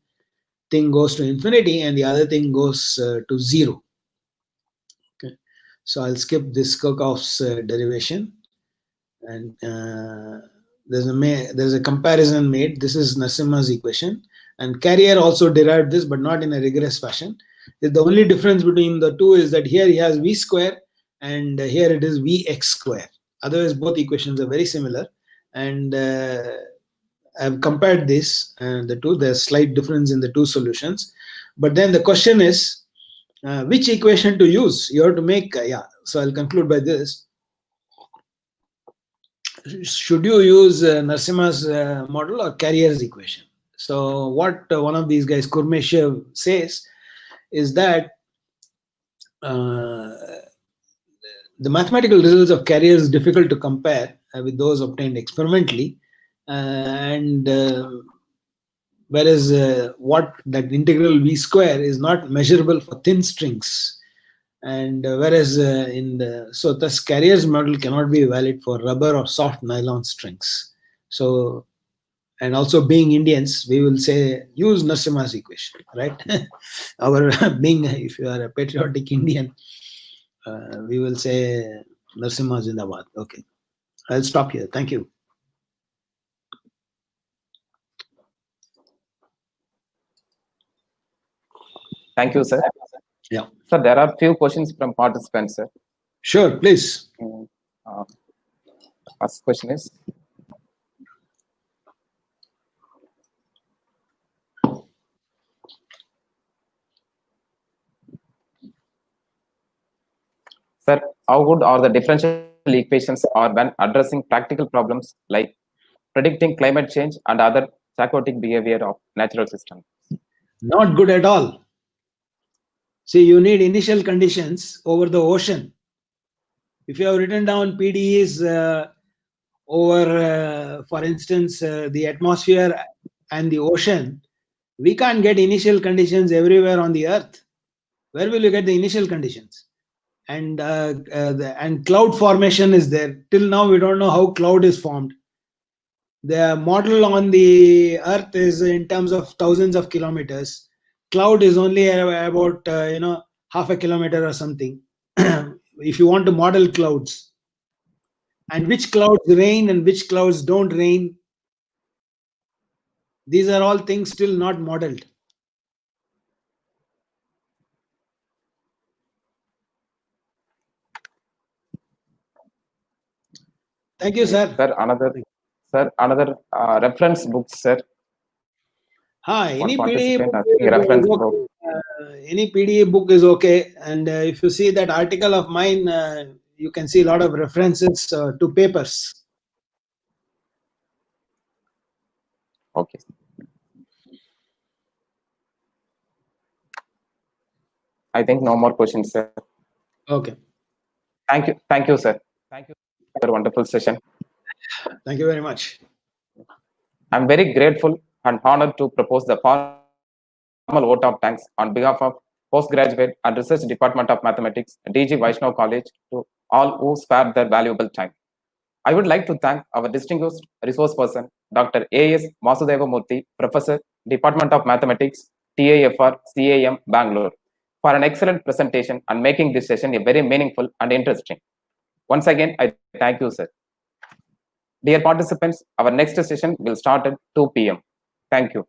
thing goes to infinity and the other thing goes to zero. Okay, so I'll skip this Kirchhoff's derivation, and there's a comparison made. This is Narasimha's equation, and Carrier also derived this, but not in a rigorous fashion. The only difference between the two is that here he has V square, and here it is Vx square. Otherwise, both equations are very similar. And I've compared this and the two. There's slight difference in the two solutions. But then the question is, which equation to use? You have to make, so I'll conclude by this. Should you use Narasimha's model or Carrier's equation? So what one of these guys, Kurmeshev, says is that the mathematical results of Carrier is difficult to compare with those obtained experimentally, and whereas what that integral v square is not measurable for thin strings, and whereas so thus Carrier's model cannot be valid for rubber or soft nylon strings. So, and also being Indians, we will say use Narasimha's equation, right? Our being, if you are a patriotic Indian, we will say Narasimha Zindabad. Okay, I'll stop here. Thank you. Thank you, sir. Yeah. Sir, there are few questions from participants, sir. Sure, please. First question is, sir, how good are the differential equations are when addressing practical problems like predicting climate change and other aquatic behavior of natural systems? Not good at all. See, you need initial conditions over the ocean. If you have written down PDEs over, for instance, the atmosphere and the ocean, we can't get initial conditions everywhere on the earth. Where will you get the initial conditions? And cloud formation is there. Till now, we don't know how cloud is formed. The model on the earth is in terms of thousands of kilometers. Cloud is only about half a kilometer or something. If you want to model clouds, and which clouds rain and which clouds don't rain, these are all things still not modeled. Thank you, sir. Sir, another reference book, sir. Any PDA book is okay, and if you see that article of mine, you can see a lot of references to papers. Okay. I think no more questions, sir. Okay. Thank you, sir. Thank you for your wonderful session. Thank you very much. I'm very grateful and honored to propose the formal vote of thanks on behalf of Postgraduate and Research Department of Mathematics, DG Vaishnav College, to all who spared their valuable time. I would like to thank our distinguished resource person, Dr. A.S. Vasudeva Murthy, Professor, Department of Mathematics, TAFR, CAM, Bangalore, for an excellent presentation and making this session a very meaningful and interesting. Once again, I thank you, sir. Dear participants, our next session will start at 2 p.m. Thank you.